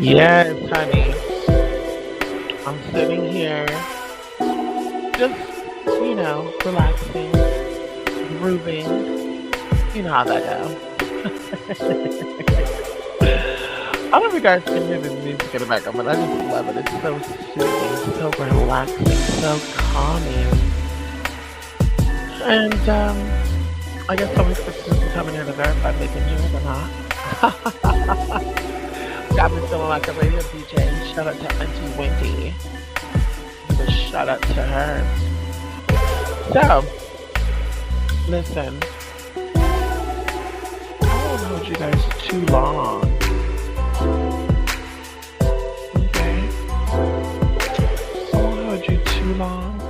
Yes, honey. I'm sitting here just, relaxing, grooving. You know how that go. I don't know if you guys can hear the music in the background, but I just love it. It's so soothing, so relaxing, so calming. And I guess some sisters are coming here to verify if they can hear it or not. Got me feeling like a radio DJ. Shout out to Auntie Wendy. Give a shout out to her. So, listen, I won't hold you guys too long. Okay? I won't hold you too long.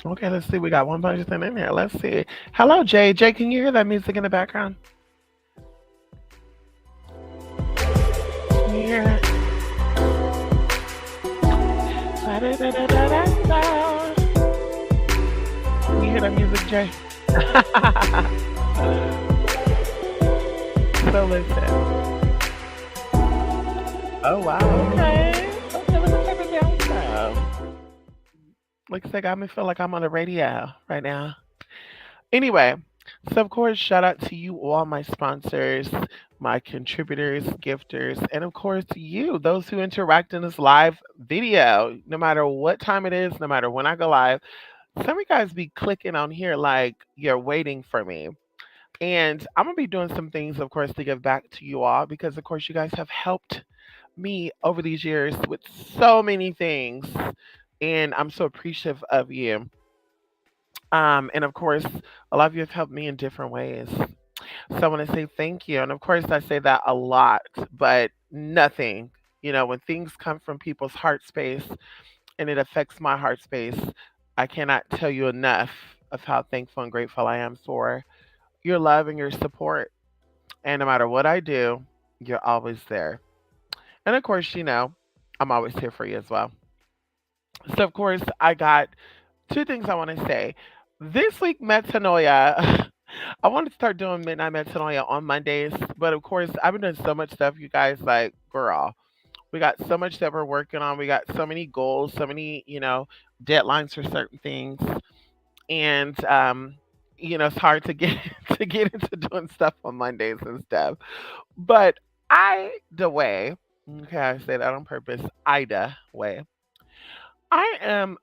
Okay, let's see. We got one person in here. Let's see. Hello, Jay. Jay, can you hear that music in the background? Can you hear it? Ba-da-da-da-da-da-da. Can you hear that music, Jay? So listen. Oh wow. Okay. Okay, let me turn it down some. Looks like I me feel like I'm on the radio right now. Anyway, so of course, shout out to you all my sponsors, my contributors, gifters, and of course you, those who interact in this live video. No matter what time it is, no matter when I go live, some of you guys be clicking on here like you're waiting for me. And I'm gonna be doing some things, of course, to give back to you all because, of course, you guys have helped me over these years with so many things, and I'm so appreciative of you. And of course, a lot of you have helped me in different ways. So I want to say thank you. And of course, I say that a lot, but nothing, when things come from people's heart space and it affects my heart space, I cannot tell you enough of how thankful and grateful I am for your love and your support. And no matter what I do, you're always there. And of course, I'm always here for you as well. So, of course, I got two things I want to say. This week, Metanoia, I want to start doing Midnight Metanoia on Mondays. But of course, I've been doing so much stuff, you guys, like, girl, we got so much that we're working on. We got so many goals, so many, deadlines for certain things. And, it's hard to get to get into doing stuff on Mondays and stuff. But Ida way, okay, I say that on purpose, Ida way. I am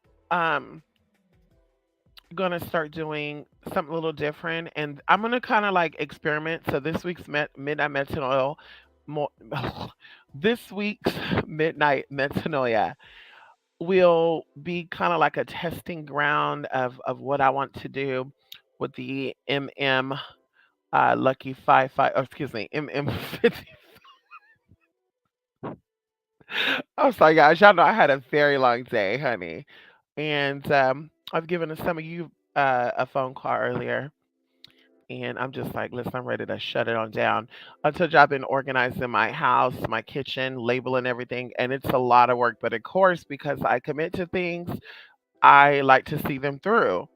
gonna start doing something a little different, and I'm gonna kind of like experiment. So this week's midnight metanoia, mo- this week's midnight metanoia will be kind of like a testing ground of what I want to do with the MM Lucky Five, or excuse me, MM 50. I'm sorry, guys. Y'all know I had a very long day, honey. And I've given some of you a phone call earlier. And I'm just like, listen, I'm ready to shut it on down. I told you I've been organizing my house, my kitchen, labeling everything. And it's a lot of work. But of course, because I commit to things, I like to see them through.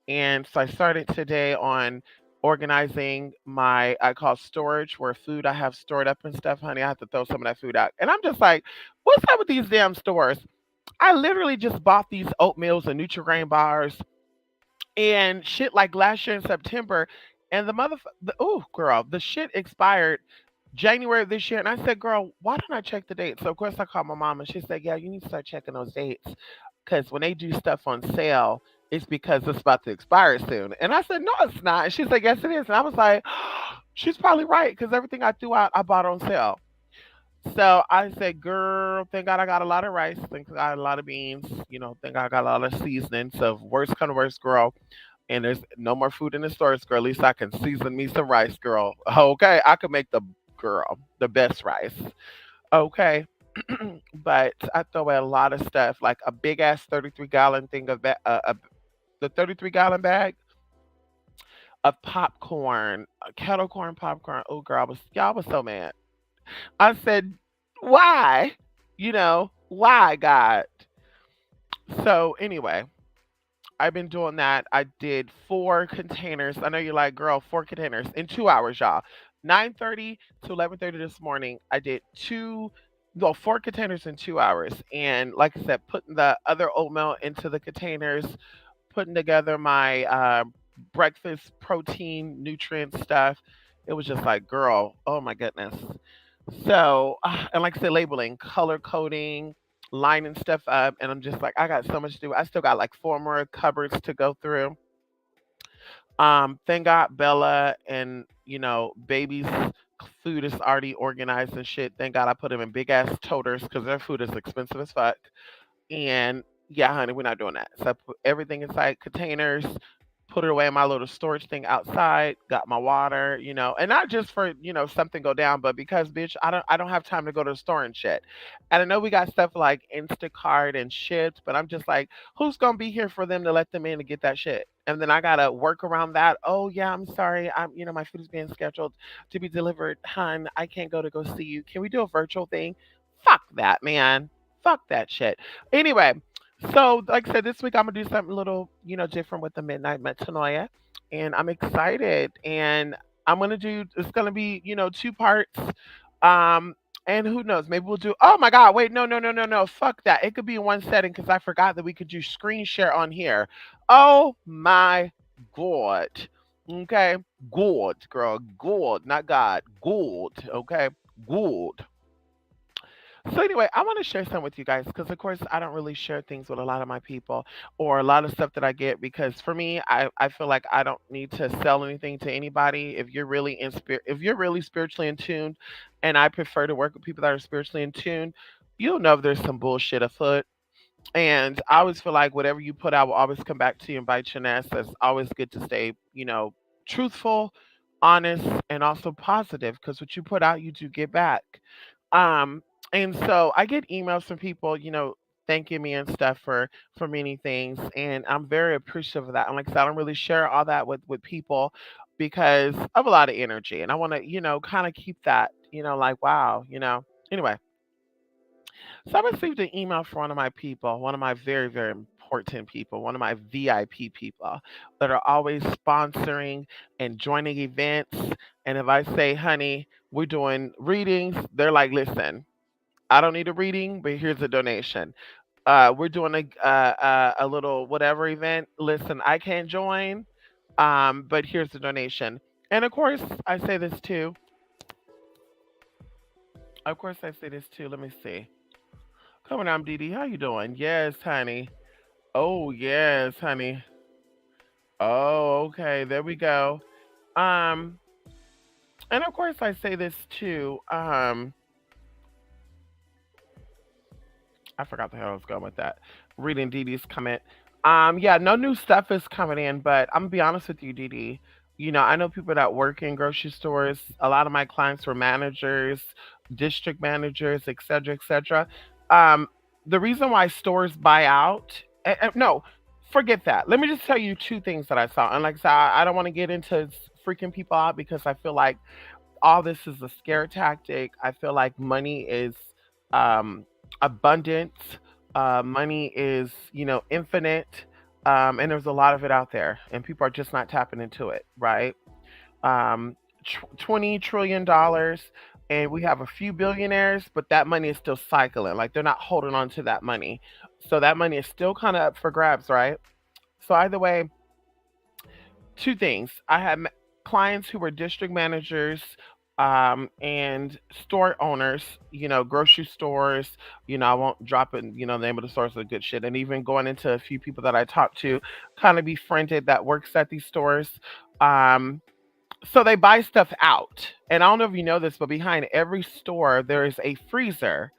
And so I started today on organizing my, I call storage, where food I have stored up and stuff, honey. I have to throw some of that food out. And I'm just like, what's up with these damn stores? I literally just bought these oatmeals and Nutri-Grain bars and shit like last year in September. And oh, girl, the shit expired January of this year. And I said, girl, why don't I check the date? So, of course, I called my mom and she said, yeah, you need to start checking those dates because when they do stuff on sale, it's because it's about to expire soon. And I said, no, it's not. And she said, yes, it is. And I was like, she's probably right because everything I threw out, I bought on sale. So I said, girl, thank God I got a lot of rice. Thank God I got a lot of beans. Thank God I got a lot of seasoning. So, worst come to worst, girl. And there's no more food in the stores, girl. At least I can season me some rice, girl. Okay. I could make the best rice. Okay. But I throw away a lot of stuff, like a big ass 33-gallon thing of the 33-gallon bag of popcorn, kettle corn popcorn. Oh, girl, y'all was so mad. I said, why? Why, God? So anyway, I've been doing that. I did 4 containers. I know you're like, girl, 4 containers in 2 hours, y'all. 9:30 to 11:30 this morning. I did 4 containers in 2 hours. And like I said, putting the other oatmeal into the containers, putting together my breakfast protein nutrient stuff. It was just like, girl, oh my goodness. So, and like I said, labeling, color coding, lining stuff up, and I'm just like, I got so much to do. I still got like 4 more cupboards to go through. Thank God Bella and baby's food is already organized and shit. Thank God I put them in big ass toters because their food is expensive as fuck. And yeah, honey, we're not doing that. So I put everything inside containers, put it away in my little storage thing outside, got my water, and not just for, something go down, but because bitch, I don't have time to go to the store and shit. And I know we got stuff like Instacart and shit, but I'm just like, who's gonna be here for them to let them in to get that shit? And then I gotta work around that. Oh yeah, I'm sorry. My food is being scheduled to be delivered. Hun, I can't go see you. Can we do a virtual thing? Fuck that, man. Fuck that shit. Anyway, so like I said, this week I'm gonna do something a little, different with the Midnight Metanoia, and I'm excited. And it's gonna be, 2 parts. Um, and who knows, maybe we'll do. Oh my God, wait, no, no, no, no, no, fuck that. It could be in one setting because I forgot that we could do screen share on here. Oh my God. Okay, good girl, good, not God, good. Okay, good. So anyway, I want to share some with you guys because, of course, I don't really share things with a lot of my people or a lot of stuff that I get because for me, I feel like I don't need to sell anything to anybody. If you're really spiritually in tune, and I prefer to work with people that are spiritually in tune, you'll know if there's some bullshit afoot. And I always feel like whatever you put out will always come back to you and bite your ass. It's always good to stay, truthful, honest, and also positive because what you put out, you do get back. Um, and so I get emails from people, thanking me and stuff for many things, and I'm very appreciative of that. And like I said, I don't really share all that with people because of a lot of energy, and I want to, kind of keep that, like wow, Anyway, so I received an email from one of my people, one of my very, very important people, one of my VIP people that are always sponsoring and joining events. And if I say, honey, we're doing readings, they're like, listen, I don't need a reading, but here's a donation. We're doing a little whatever event. Listen, I can't join, but here's the donation. And of course, I say this too. Of course, I say this too. Let me see. Coming on, Dee Dee. How you doing? Yes, honey. Oh, yes, honey. Oh, okay. There we go. Um, and of course, I say this too. I forgot the hell I was going with that. Reading Dee Dee's comment. Yeah, no new stuff is coming in, but I'm gonna be honest with you, Dee Dee. I know people that work in grocery stores. A lot of my clients were managers, district managers, et cetera, et cetera. Um, the reason why stores buy out, no, forget that. Let me just tell you 2 things that I saw. And like I said, I don't want to get into freaking people out because I feel like all this is a scare tactic. I feel like money is um, abundant. Money is, infinite. And there's a lot of it out there, and people are just not tapping into it, right? Um, $20 trillion, and we have a few billionaires, but that money is still cycling. Like they're not holding on to that money. So that money is still kind of up for grabs, right? So either way, 2 things. I had clients who were district managers and store owners, grocery stores. I won't drop it, the name of the stores of good shit. And even going into a few people that I talked to, kind of befriended that works at these stores. Um, so they buy stuff out. And I don't know if you know this, but behind every store, there is a freezer.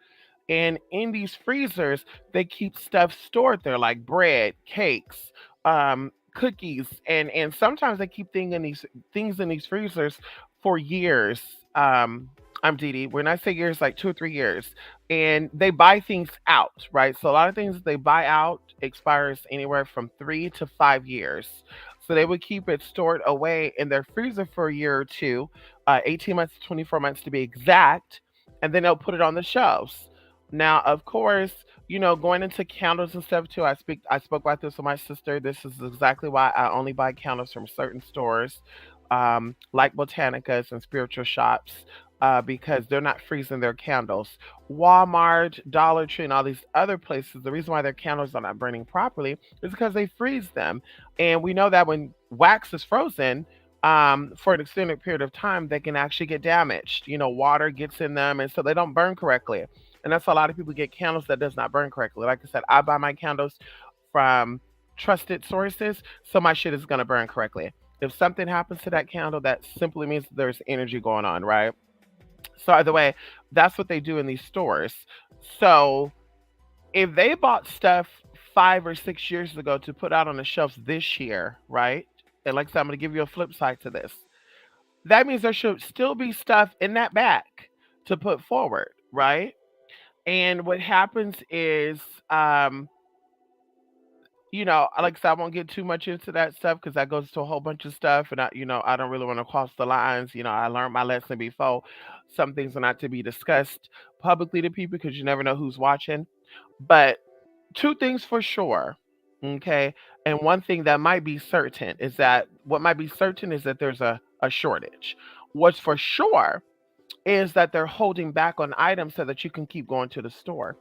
And in these freezers, they keep stuff stored there like bread, cakes, cookies, and sometimes they keep things in these freezers for years. I'm Dee Dee. When I say years, like 2 or 3 years, and they buy things out, right? So a lot of things that they buy out expires anywhere from 3 to 5 years. So they would keep it stored away in their freezer for a year or two, 18 months to 24 months to be exact, and then they'll put it on the shelves. Now, of course, going into candles and stuff too. I spoke about this with my sister. This is exactly why I only buy candles from certain stores, like Botanicas and spiritual shops, because they're not freezing their candles. Walmart, Dollar Tree, and all these other places, the reason why their candles are not burning properly is because they freeze them. And we know that when wax is frozen, for an extended period of time, they can actually get damaged. Water gets in them, and so they don't burn correctly. And that's why a lot of people get candles that does not burn correctly. Like I said, I buy my candles from trusted sources, so my shit is gonna burn correctly. If something happens to that candle, that simply means there's energy going on, right? So either way, that's what they do in these stores. So if they bought stuff 5 or 6 years ago to put out on the shelves this year, right? And like I said, I'm gonna give you a flip side to this. That means there should still be stuff in that bag to put forward, right? And what happens is, like I said, I won't get too much into that stuff because that goes to a whole bunch of stuff, and I don't really want to cross the lines. I learned my lesson before. Some things are not to be discussed publicly to people because you never know who's watching. But two things for sure, okay, and one thing that might be certain is that what might be certain is that there's a shortage. What's for sure is that they're holding back on items so that you can keep going to the store,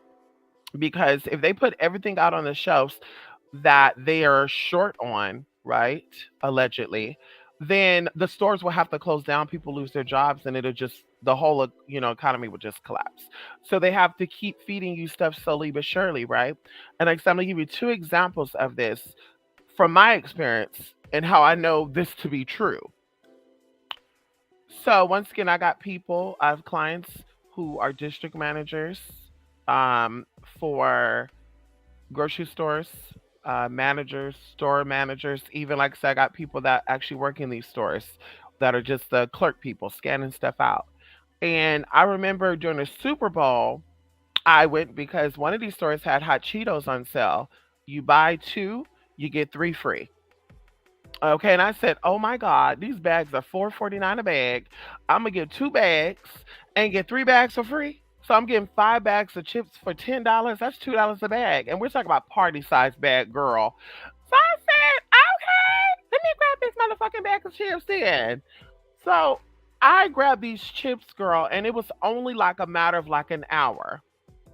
because if they put everything out on the shelves that they are short on, right? Allegedly, then the stores will have to close down, people lose their jobs, and it'll just the whole economy will just collapse. So they have to keep feeding you stuff slowly but surely, right? And like, so I'm gonna give you two examples of this from my experience and how I know this to be true. So once again, I have clients who are district managers, for grocery stores, managers, store managers, even like I said, I got people that actually work in these stores that are just the clerk people scanning stuff out. And I remember during the Super Bowl, I went because one of these stores had hot Cheetos on sale. You buy two, you get three free. Okay, and I said, "Oh my God, these bags are 4.49 a bag. I'm gonna get two bags and get three bags for free. So I'm getting 5 bags of chips for $10. That's $2 a bag, and we're talking about party size bag, girl." So I said, "Okay, let me grab this motherfucking bag of chips then." So I grabbed these chips, girl, and it was only like a matter of like an hour,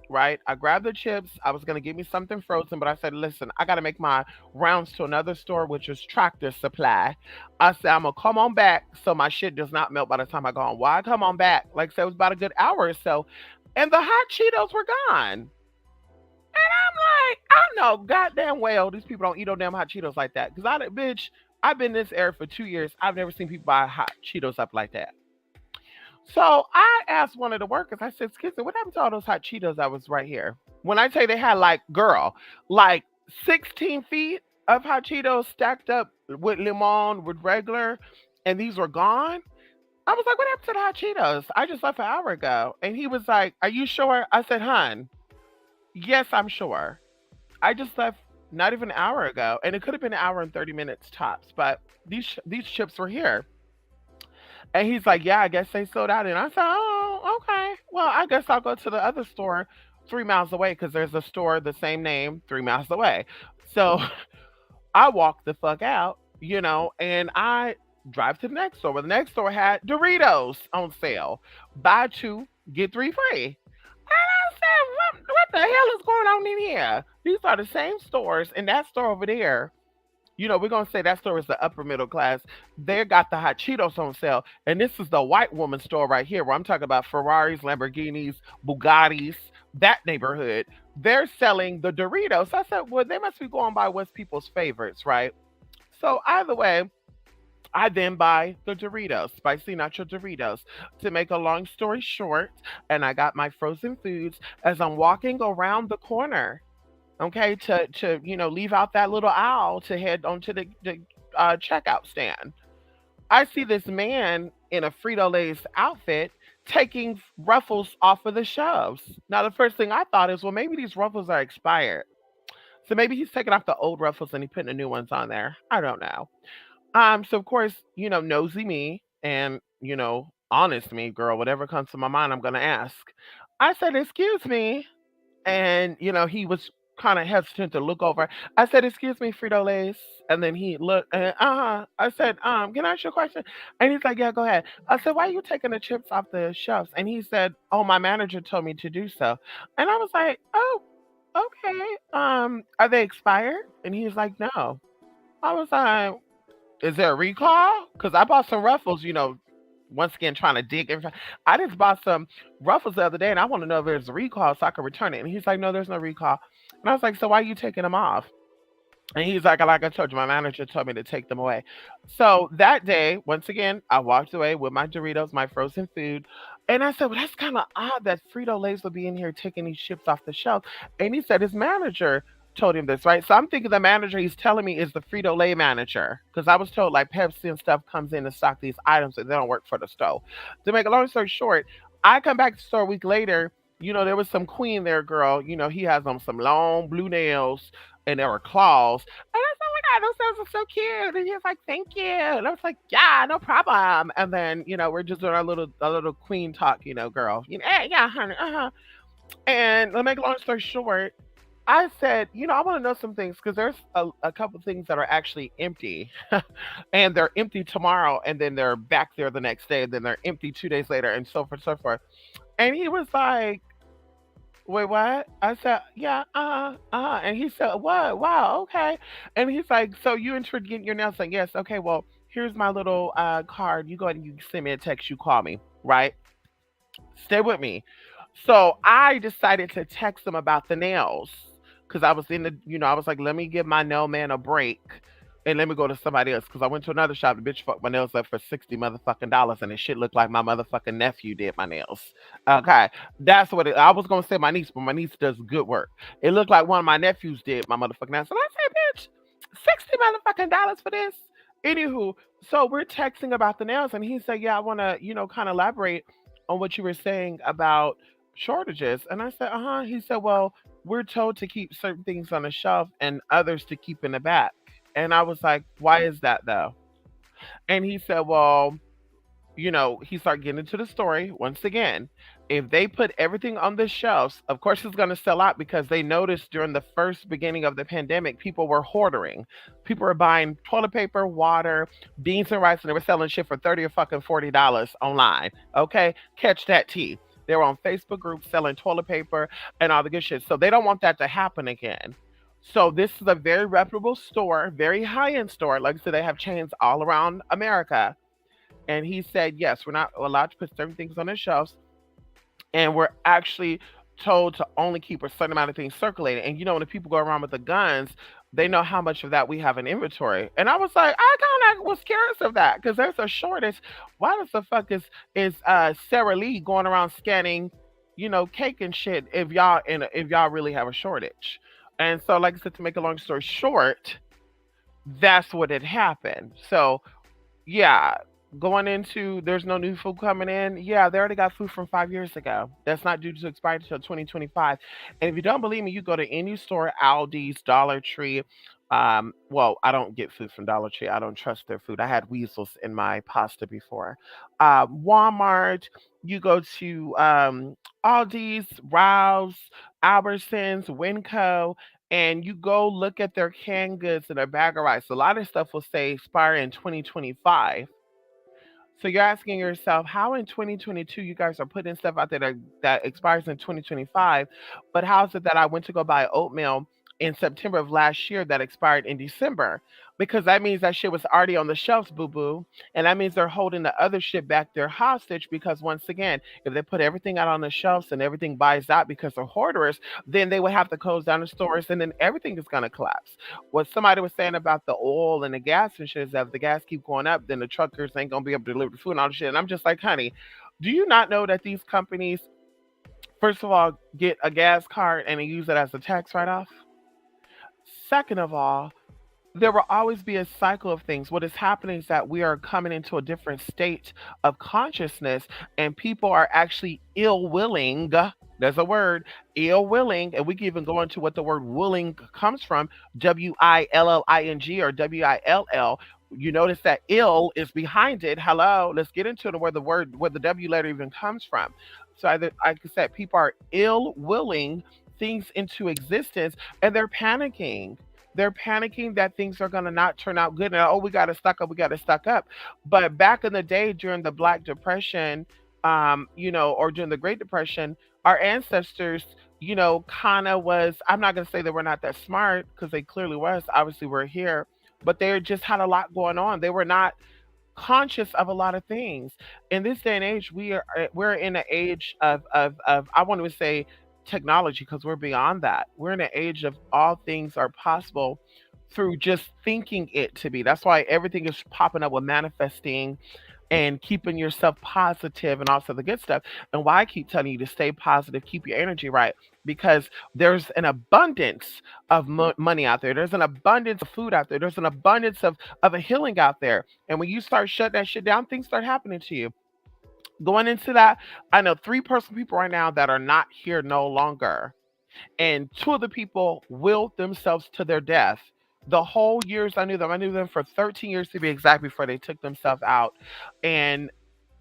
right? I grabbed the chips. I was gonna get me something frozen, but I said, listen, I gotta make my rounds to another store, which is Tractor Supply. I said, I'm gonna come on back so my shit does not melt by the time I go on. Why come on back? Like I said, it was about a good hour or so, and the hot Cheetos were gone. And I'm like, I know goddamn well these people don't eat no damn hot Cheetos like that. Cause bitch, I've been in this area for 2 years. I've never seen people buy hot Cheetos up like that. So I asked one of the workers, I said, excuse me, what happened to all those hot Cheetos that was right here? When I say they had like, girl, like 16 feet of hot Cheetos stacked up with limon, with regular, and these were gone. I was like, what happened to the hot Cheetos? I just left an hour ago. And he was like, are you sure? I said, hun, yes, I'm sure. I just left not even an hour ago. And it could have been an hour and 30 minutes tops, but these chips were here. And he's like, "Yeah, I guess they sold out." And I said, "Oh, okay. Well, I guess I'll go to the other store 3 miles away because there's a store the same name 3 miles away." So I walked the fuck out, and I drive to the next store. Well, the next store had Doritos on sale. Buy two, get three free. And I said, what the hell is going on in here? These are the same stores, and that store over there, we're gonna say that store is the upper middle class. They got the hot Cheetos on sale, and this is the white woman store right here, where I'm talking about Ferraris, Lamborghinis, Bugattis, that neighborhood. They're selling the Doritos. I said, well, they must be going by what's people's favorites, right? So either way, I then buy the Doritos, spicy nacho Doritos. To make a long story short, and I got my frozen foods as I'm walking around the corner, okay, to leave out that little aisle to head onto the checkout stand. I see this man in a Frito Lay's outfit taking Ruffles off of the shelves. Now, the first thing I thought is, well, maybe these Ruffles are expired. So maybe he's taking off the old Ruffles and he putting the new ones on there. I don't know. So of course, nosy me and, honest me, girl, whatever comes to my mind, I'm gonna ask. I said, excuse me. And, he was kind of hesitant to look over. I said, excuse me, Frito Lays. And then he looked, and I said, can I ask you a question? And he's like, yeah, go ahead. I said, why are you taking the chips off the shelves? And he said, oh, my manager told me to do so. And I was like, oh, okay. Are they expired? And he's like, no. I was like, is there a recall? Because I bought some Ruffles, once again trying to dig. I just bought some Ruffles the other day, and I want to know if there's a recall so I can return it. And he's like, no, there's no recall. And I was like, so why are you taking them off? And he's like I told you, my manager told me to take them away. So that day, once again, I walked away with my Doritos, my frozen food. And I said, well, that's kind of odd that Frito Lays will be in here taking these chips off the shelf. And he said his manager told him this, right? So I'm thinking the manager he's telling me is the Frito Lay manager. Because I was told like Pepsi and stuff comes in to stock these items and they don't work for the store. To make a long story short, I come back to the store a week later. There was some queen there, girl. He has on some long blue nails and there were claws. And I said, oh my God, those nails are so cute. And he was like, thank you. And I was like, yeah, no problem. And then, we're just doing our little queen talk, girl. Yeah, honey, uh-huh. And let me make a long story short, I said, I want to know some things because there's a couple things that are actually empty and they're empty tomorrow and then they're back there the next day and then they're empty 2 days later and so forth, so forth. And he was like, wait, what? I said, yeah, And he said, what? Wow, okay. And he's like, so you interested in getting your nails done? Yes. Okay, well, here's my little card. You go ahead and you send me a text, you call me, right? Stay with me. So I decided to text him about the nails because I was I was like, let me give my nail man a break and let me go to somebody else because I went to another shop. The bitch fucked my nails up for 60 motherfucking dollars and it shit looked like my motherfucking nephew did my nails. Okay, that's what I was gonna say my niece, but my niece does good work. It looked like one of my nephews did my motherfucking nails. And I said, bitch, 60 motherfucking dollars for this. Anywho, so we're texting about the nails, and he said, yeah, I want to, kind of elaborate on what you were saying about shortages. And I said, uh-huh. He said, well, we're told to keep certain things on the shelf and others to keep in the back. And I was like, why is that though? And he said, well, he started getting into the story once again. If they put everything on the shelves, of course it's going to sell out because they noticed during the first beginning of the pandemic, people were hoarding. People were buying toilet paper, water, beans and rice, and they were selling shit for 30 or fucking $40 online. Okay, catch that tea. They were on Facebook groups selling toilet paper and all the good shit. So they don't want that to happen again. So this is a very reputable store, very high end store. Like I said, they have chains all around America. And he said, yes, we're not allowed to put certain things on the shelves. And we're actually told to only keep a certain amount of things circulating. And when the people go around with the guns, they know how much of that we have in inventory. And I was like, I kind of was curious of that because there's a shortage. Why the fuck is Sarah Lee going around scanning, cake and shit if y'all really have a shortage? And so, like I said, to make a long story short, that's what had happened. So yeah, going into there's no new food coming in. Yeah, they already got food from 5 years ago. That's not due to expire until 2025. And if you don't believe me, you go to any store, Aldi's, Dollar Tree. Well, I don't get food from Dollar Tree. I don't trust their food. I had weasels in my pasta before. Walmart. You go to Aldi's, Rouse, Albertsons, Winco, and you go look at their canned goods and their bag of rice. A lot of stuff will say expire in 2025. So you're asking yourself, how in 2022 you guys are putting stuff out there that expires in 2025, but how is it that I went to go buy oatmeal in September of last year that expired in December? Because that means that shit was already on the shelves, boo boo. And that means they're holding the other shit back there hostage because once again, if they put everything out on the shelves and everything buys out because they're hoarders, then they would have to close down the stores and then everything is gonna collapse. What somebody was saying about the oil and the gas and shit is that if the gas keep going up, then the truckers ain't gonna be able to deliver the food and all the shit. And I'm just like, honey, do you not know that these companies, first of all, get a gas card and they use it as a tax write off? Second of all, there will always be a cycle of things. What is happening is that we are coming into a different state of consciousness, and people are actually ill willing. There's a word, ill willing, and we can even go into what the word willing comes from, WILLING or WILL. You notice that ill is behind it. Hello, let's get into it, where the word, where the W letter even comes from. So, either, like I said, people are ill willing things into existence, and they're panicking that things are going to not turn out good. And oh, we got to stock up, we got to stock up. But back in the day during the Black Depression, or during the Great Depression, our ancestors, kind of was, I'm not going to say they were not that smart, because they clearly was. Obviously, we're here. But they just had a lot going on. They were not conscious of a lot of things. In this day and age, we're in an age of I want to say technology, because we're beyond that. We're in an age of all things are possible through just thinking it to be. That's why everything is popping up with manifesting and keeping yourself positive and also the good stuff. And why I keep telling you to stay positive, keep your energy right, because there's an abundance of money out there. There's an abundance of food out there. There's an abundance of a healing out there. And when you start shutting that shit down, things start happening to you. Going into that, I know three-person people right now that are not here no longer, and two of the people willed themselves to their death. The whole years I knew them for 13 years to be exact before they took themselves out. And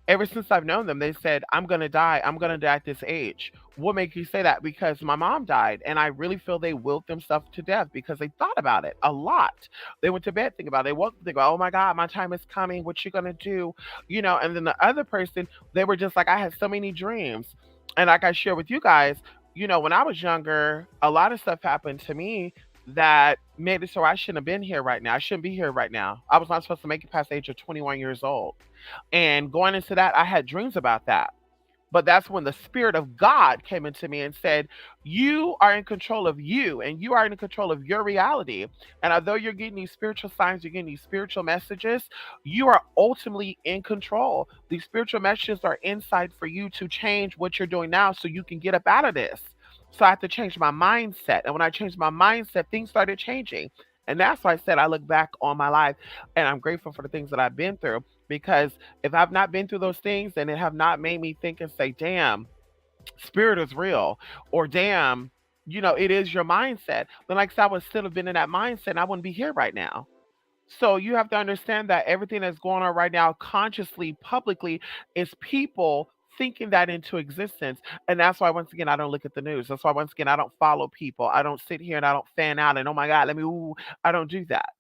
ever since I've known them, they said, I'm going to die. I'm going to die at this age. What makes you say that? Because my mom died, and I really feel they willed themselves to death because they thought about it a lot. They went to bed thinking about it. They woke up thinking, oh my God, my time is coming. What you going to do? And then the other person, they were just like, I had so many dreams. And like I share with you guys, when I was younger, a lot of stuff happened to me that made it so I shouldn't have been here right now. I shouldn't be here right now. I was not supposed to make it past the age of 21 years old. And going into that, I had dreams about that. But that's when the Spirit of God came into me and said, you are in control of you, and you are in control of your reality. And although you're getting these spiritual signs, you're getting these spiritual messages, you are ultimately in control. These spiritual messages are insight for you to change what you're doing now so you can get up out of this. So I have to change my mindset. And when I changed my mindset, things started changing. And that's why I said I look back on my life and I'm grateful for the things that I've been through. Because if I've not been through those things and it have not made me think and say, damn, spirit is real, or damn, it is your mindset, then like I said, I would still have been in that mindset and I wouldn't be here right now. So you have to understand that everything that's going on right now, consciously, publicly, is people thinking that into existence. And that's why, once again, I don't look at the news. That's why, once again, I don't follow people. I don't sit here and I don't fan out and, oh my God, let me, ooh, I don't do that.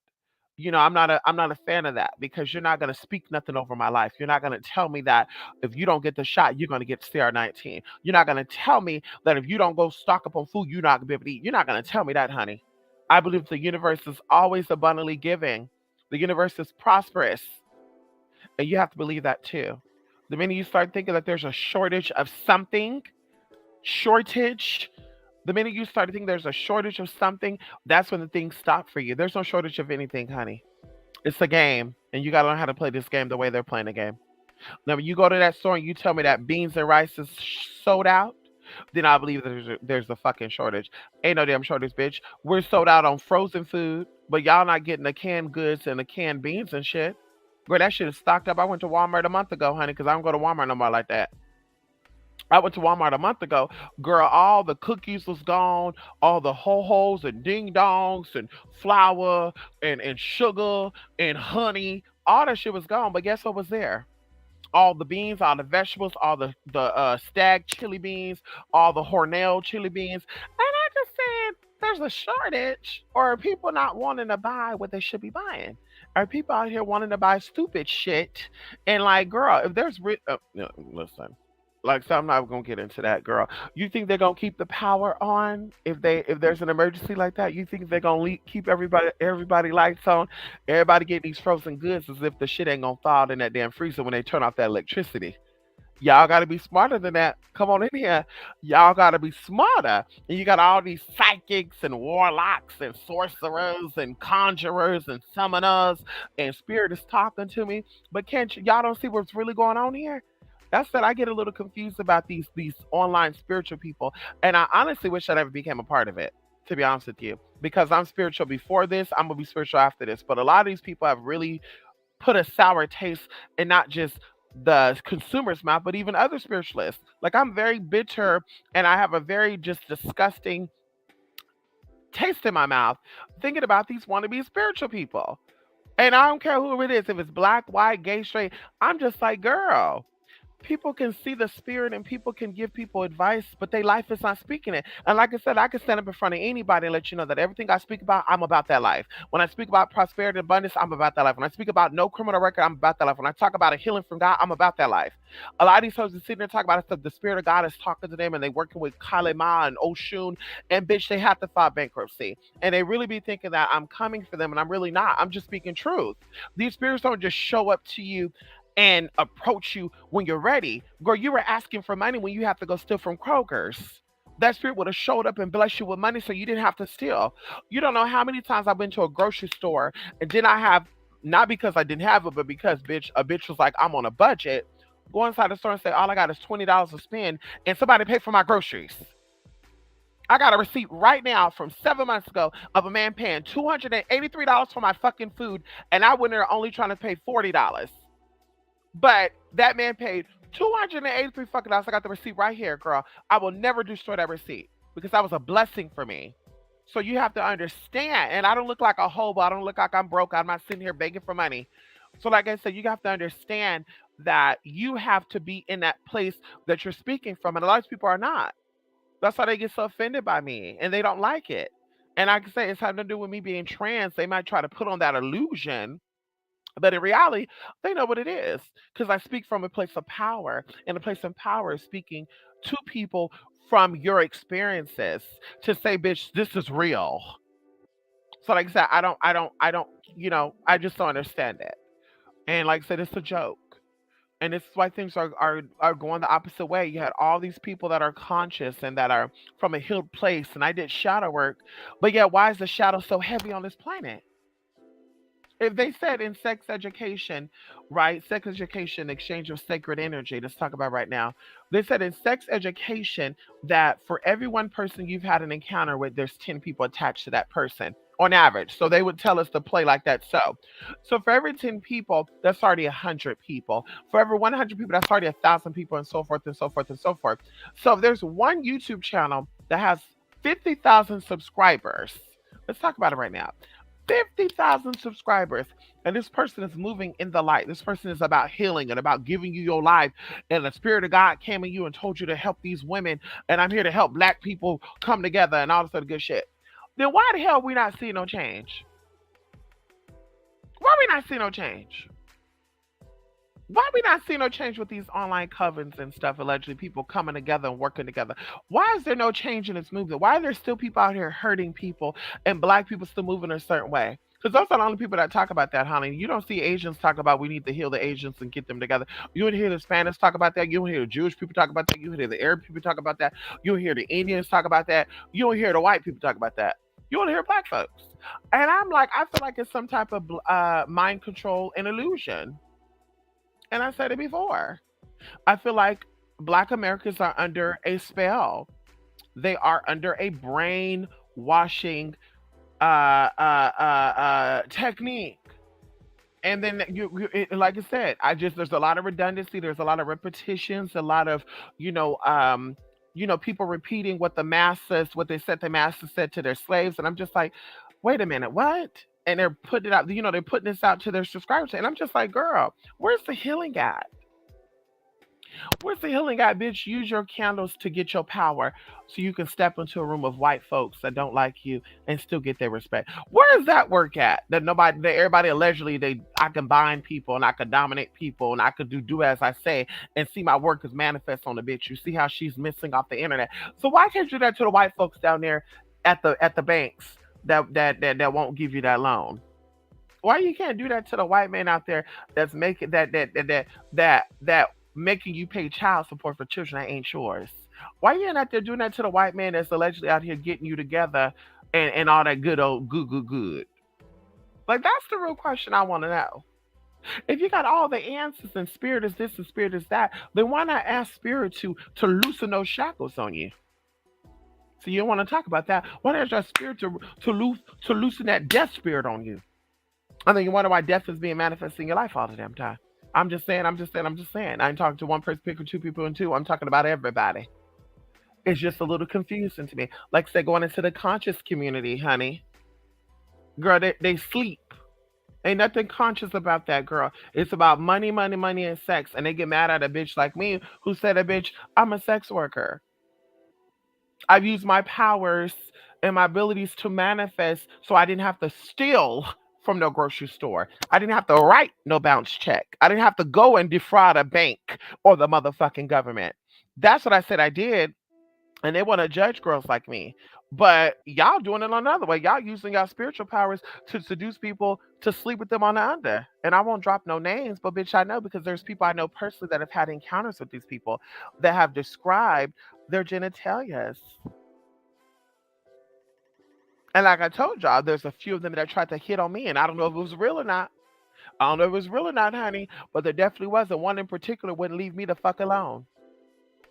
I'm not a fan of that, because you're not going to speak nothing over my life. You're not going to tell me that if you don't get the shot, you're going to get CR19. You're not going to tell me that if you don't go stock up on food, you're not going to be able to eat. You're not going to tell me that, honey. I believe the universe is always abundantly giving. The universe is prosperous, and you have to believe that too. The minute you start thinking that there's a shortage of something, shortage, the minute you start thinking there's a shortage of something, that's when the things stop for you. There's no shortage of anything, honey. It's a game, and you got to learn how to play this game the way they're playing the game. Now, when you go to that store and you tell me that beans and rice is sold out, then I believe there's a fucking shortage. Ain't no damn shortage, bitch. We're sold out on frozen food, but y'all not getting the canned goods and the canned beans and shit. Girl, that shit is stocked up. I went to Walmart a month ago, honey, because I don't go to Walmart no more like that. I went to Walmart a month ago. Girl, all the cookies was gone, all the ho-hos and ding-dongs and flour and sugar and honey. All that shit was gone, but guess what was there? All the beans, all the vegetables, all the stag chili beans, all the Hornell chili beans. And I just said, there's a shortage, or are people not wanting to buy what they should be buying? Are people out here wanting to buy stupid shit? And like, girl, if there's no, listen, like, so I'm not gonna get into that, girl. You think they're gonna keep the power on if there's an emergency like that? You think they're gonna keep everybody lights on, everybody get these frozen goods as if the shit ain't gonna thaw out in that damn freezer when they turn off that electricity? Y'all got to be smarter than that. Come on in here. Y'all got to be smarter. And you got all these psychics and warlocks and sorcerers and conjurers and summoners, and spirit is talking to me. But can't y'all don't see what's really going on here? That's that I get a little confused about these online spiritual people, and I honestly wish I never became a part of it. to be honest with you. Because I'm spiritual before this, I'm gonna be spiritual after this. But a lot of these people have really put a sour taste in not just the consumer's mouth, but even other spiritualists. Like I'm very bitter and I have a very just disgusting taste in my mouth thinking about these wannabe spiritual people. And I don't care who it is, if it's black, white, gay, straight. I'm just like, girl, people can see the spirit and people can give people advice, but their life is not speaking it. And like I said, I can stand up in front of anybody and let you know that everything I speak about, I'm about that life. When I speak about prosperity and abundance, I'm about that life. When I speak about no criminal record, I'm about that life. When I talk about a healing from God, I'm about that life. A lot of these folks are sitting there talking about stuff. The spirit of God is talking to them and they working with Kalema and Oshun, and bitch, they have to file bankruptcy. And they really be thinking that I'm coming for them, and I'm really not. I'm just speaking truth. These spirits don't just show up to you and approach you when you're ready. Girl, you were asking for money when you have to go steal from Kroger's. That spirit would have showed up and blessed you with money so you didn't have to steal. You don't know how many times I've been to a grocery store and then I have, not because I didn't have it, but because a bitch was like, I'm on a budget. Go inside the store and say, all I got is $20 to spend, and somebody pay for my groceries. I got a receipt right now from 7 months ago of a man paying $283 for my fucking food, and I went there only trying to pay $40. But that man paid 283 fucking dollars. I got the receipt right here, girl. I will never destroy that receipt because that was a blessing for me. So you have to understand, and I don't look like a hobo. I don't look like I'm broke. I'm not sitting here begging for money. So, like I said, you have to understand that you have to be in that place that you're speaking from, and a lot of people are not. That's why they get so offended by me, and they don't like it. And like I say, it's having to do with me being trans. They might try to put on that illusion, but in reality, they know what it is because I speak from a place of power, and a place of power is speaking to people from your experiences to say, "Bitch, this is real." So, like I said, I don't, I just don't understand it. And like I said, it's a joke. And this is why things are going the opposite way. You had all these people that are conscious and that are from a healed place, and I did shadow work, but yet why is the shadow so heavy on this planet? If they said in sex education, right, sex education, exchange of sacred energy, let's talk about right now. They said in sex education that for every one person you've had an encounter with, there's 10 people attached to that person on average. So they would tell us to play like that. So for every 10 people, that's already 100 people. For every 100 people, that's already 1,000 people, and so forth and so forth and so forth. So if there's one YouTube channel that has 50,000 subscribers, let's talk about it right now. 50,000 subscribers, and this person is moving in the light. This person is about healing and about giving you your life, and the spirit of God came in you and told you to help these women, and I'm here to help black people come together and all this other good shit. Then why the hell we not seeing no change? Why we not seeing no change? Why we not seeing no change with these online covens and stuff, allegedly people coming together and working together? Why is there no change in this movement? Why are there still people out here hurting people and black people still moving a certain way? Because those are the only people that talk about that, honey. You don't see Asians talk about we need to heal the Asians and get them together. You don't hear the Spanish talk about that. You don't hear the Jewish people talk about that. You don't hear the Arab people talk about that. You don't hear the Indians talk about that. You don't hear the white people talk about that. You don't hear black folks. And I'm like, I feel like it's some type of mind control and illusion. And I said it before. I feel like black Americans are under a spell. They are under a brainwashing technique. And then like I said, there's a lot of redundancy, there's a lot of repetitions, a lot of, you know, um, people repeating what the masses, what they said the masses said to their slaves. And I'm just like, wait a minute, what? And they're putting it out, they're putting this out to their subscribers. And I'm just like, girl, where's the healing at? Where's the healing at, bitch? Use your candles to get your power so you can step into a room of white folks that don't like you and still get their respect. Where is that work at? That everybody allegedly I can bind people and I can dominate people and I could do as I say and see my work is manifest on the bitch. You see how she's missing off the internet. So why can't you do that to the white folks down there at the banks that won't give you that loan? Why you can't do that to the white man out there that's making that making you pay child support for children that ain't yours? Why you ain't out there doing that to the white man that's allegedly out here getting you together and all that good old good? Like that's the real question I want to know. If you got all the answers and spirit is this and spirit is that, then why not ask spirit to loosen those shackles on you? So you don't want to talk about that. Why there's that spirit to loosen that death spirit on you? And then you wonder why death is being manifested in your life all the damn time. I'm just saying, I'm just saying, I'm just saying. I ain't talking to one person, pick or two people and two. I'm talking about everybody. It's just a little confusing to me. Like I said, going into the conscious community, honey. Girl, they sleep. Ain't nothing conscious about that, girl. It's about money, money, money, and sex. And they get mad at a bitch like me who said, a bitch, I'm a sex worker. I've used my powers and my abilities to manifest so I didn't have to steal from no grocery store. I didn't have to write no bounce check. I didn't have to go and defraud a bank or the motherfucking government. That's what I said I did. And they want to judge girls like me. But y'all doing it another way. Y'all using y'all spiritual powers to seduce people to sleep with them on the under. And I won't drop no names, but bitch, I know because there's people I know personally that have had encounters with these people that have described their genitalias. And like I told y'all, there's a few of them that tried to hit on me, and I don't know if it was real or not. I don't know if it was real or not, honey, but there definitely was. And one in particular wouldn't leave me the fuck alone.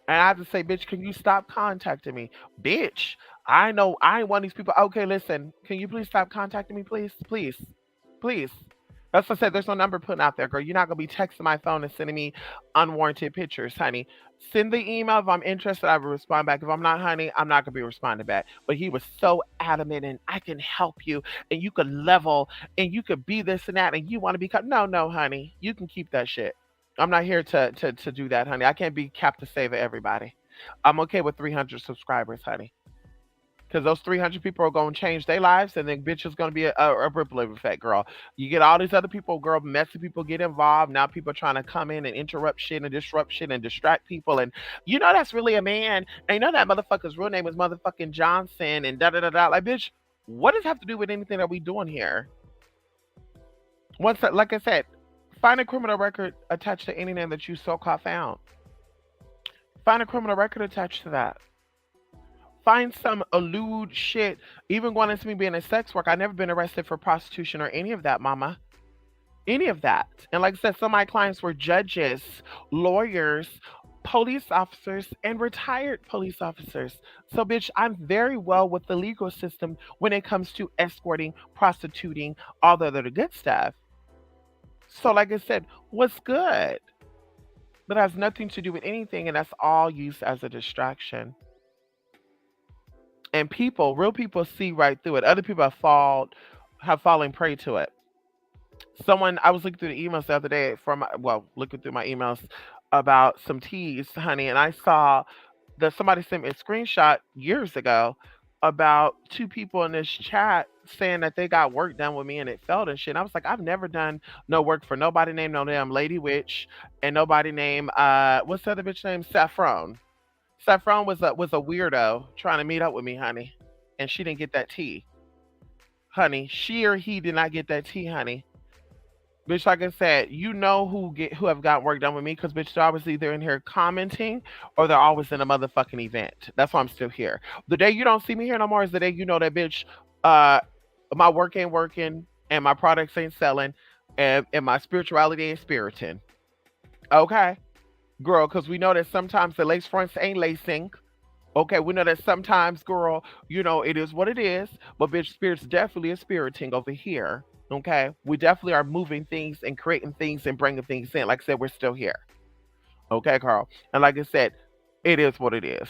And I had to say, bitch, can you stop contacting me? Bitch, I know I ain't one of these people. Okay, listen, can you please stop contacting me, please? Please. Please. That's what I said. There's no number putting out there, girl. You're not gonna be texting my phone and sending me unwarranted pictures, honey. Send the email if I'm interested. I will respond back. If I'm not, honey, I'm not gonna be responding back. But he was so adamant, and I can help you, and you could level, and you could be this and that, and you want to become. No, no, honey, you can keep that shit. I'm not here to do that, honey. I can't be capped to save everybody. I'm okay with 300 subscribers, honey. Because those 300 people are going to change their lives, and then bitch is going to be a ripple effect, girl. You get all these other people, girl, messy people get involved. Now people are trying to come in and interrupt shit and disrupt shit and distract people. And you know that's really a man. And you know that motherfucker's real name is motherfucking Johnson and da da da da. Like, bitch, what does it have to do with anything that we doing here? Once, like I said, find a criminal record attached to any name that you so called found. Find a criminal record attached to that. Find some elude shit. Even going into me being a sex worker, I never been arrested for prostitution or any of that, mama. Any of that. And like I said, some of my clients were judges, lawyers, police officers, and retired police officers. So, bitch, I'm very well with the legal system when it comes to escorting, prostituting, all the other good stuff. So, like I said, what's good? But has nothing to do with anything, and that's all used as a distraction. And people, real people, see right through it. Other people have fallen prey to it. Someone I was looking through the emails the other day looking through my emails about some teas, honey, and I saw that somebody sent me a screenshot years ago about two people in this chat saying that they got work done with me and it failed and shit. And I was like, I've never done no work for nobody named no damn Lady Witch and nobody named what's the other bitch name? Saffron. Saffron was a weirdo trying to meet up with me, honey. And she didn't get that tea. Honey, she or he did not get that tea, honey. Bitch, like I said, you know who have gotten work done with me because bitch, they're always either in here commenting or they're always in a motherfucking event. That's why I'm still here. The day you don't see me here no more is the day you know that bitch, uh, my work ain't working and my products ain't selling and my spirituality ain't spiriting. Okay, girl, because we know that sometimes the lace fronts ain't lacing. Okay, we know that sometimes, girl, it is what it is, but bitch, spirits definitely is spiriting over here. Okay, we definitely are moving things and creating things and bringing things in. Like I said, we're still here. Okay, Carl. And like I said, it is what it is.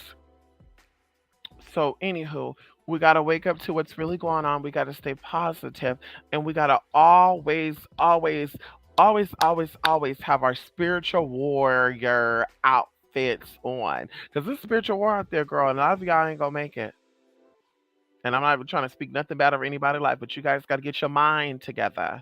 So, anywho, we got to wake up to what's really going on. We got to stay positive, and we got to always, always, always, always, always have our spiritual warrior outfits on. Because there's spiritual war out there, girl, and a lot of y'all ain't going to make it. And I'm not even trying to speak nothing bad over anybody's life, but you guys got to get your mind together.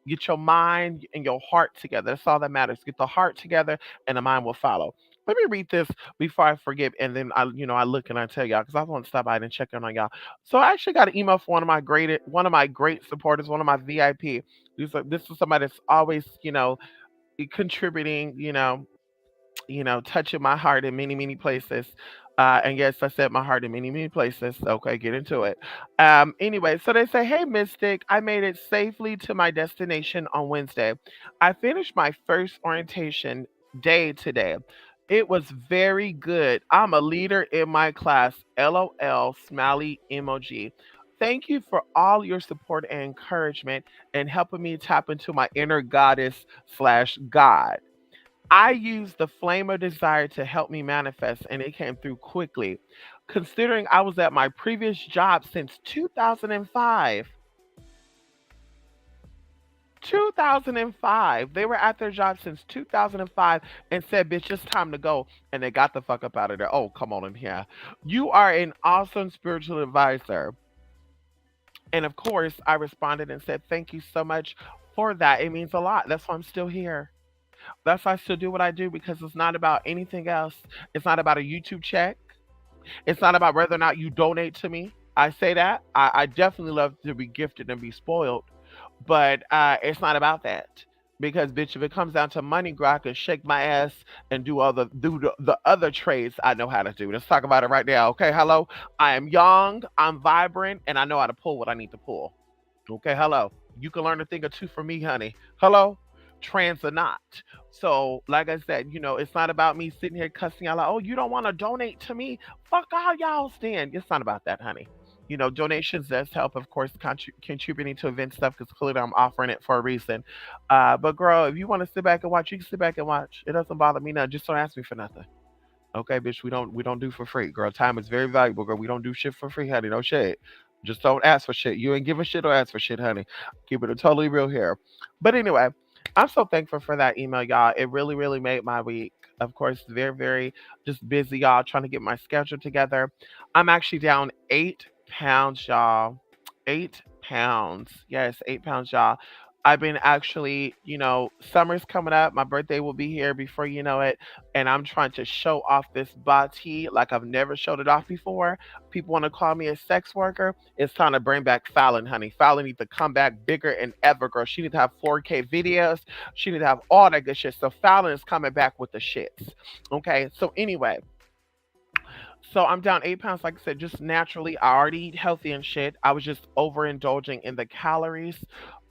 Get your mind and your heart together. That's all that matters. Get the heart together, and the mind will follow. Let me read this before I forget, and then I look and I tell y'all because I want to stop by and check in on y'all. So I actually got an email from one of my great supporters, one of my VIP. This is somebody that's always contributing, touching my heart in many, many places. And yes, I said my heart in many, many places. Okay, get into it. Anyway, so they say, hey, Mystic, I made it safely to my destination on Wednesday. I finished my first orientation day today. It was very good. I'm a leader in my class. LOL, smiley emoji. Thank you for all your support and encouragement and helping me tap into my inner goddess slash God. I used the flame of desire to help me manifest, and it came through quickly. Considering I was at my previous job since 2005. 2005. They were at their job since 2005 and said, bitch, it's time to go. And they got the fuck up out of there. Oh, come on in here. You are an awesome spiritual advisor. And of course, I responded and said, thank you so much for that. It means a lot. That's why I'm still here. That's why I still do what I do because it's not about anything else. It's not about a YouTube check. It's not about whether or not you donate to me. I say that. I definitely love to be gifted and be spoiled, but it's not about that. Because bitch, if it comes down to money, girl, I can shake my ass and do the other trades I know how to do. Let's talk about it right now. Okay, hello. I am young, I'm vibrant, and I know how to pull what I need to pull. Okay, hello. You can learn a thing or two from me, honey. Hello? Trans or not. So, like I said, it's not about me sitting here cussing out like, oh, you don't want to donate to me? Fuck all y'all stand. It's not about that, honey. Donations does help, of course, contributing to event stuff because clearly I'm offering it for a reason. But girl, if you want to sit back and watch, you can sit back and watch. It doesn't bother me none. Just don't ask me for nothing. Okay, bitch, we don't do for free. Girl, time is very valuable, girl. We don't do shit for free, honey. No shit. Just don't ask for shit. You ain't giving shit or ask for shit, honey. Keep it totally real here. But anyway, I'm so thankful for that email, y'all. It really, really made my week. Of course, very, very just busy, y'all, trying to get my schedule together. I'm actually down 8 pounds, y'all. 8 pounds. Yes, 8 pounds, y'all. I've been actually, summer's coming up. My birthday will be here before you know it. And I'm trying to show off this body like I've never showed it off before. People want to call me a sex worker. It's time to bring back Fallon, honey. Fallon needs to come back bigger and ever, girl. She needs to have 4K videos. She needs to have all that good shit. So Fallon is coming back with the shits. Okay. So anyway, so I'm down 8 pounds, like I said, just naturally. I already eat healthy and shit. I was just overindulging in the calories.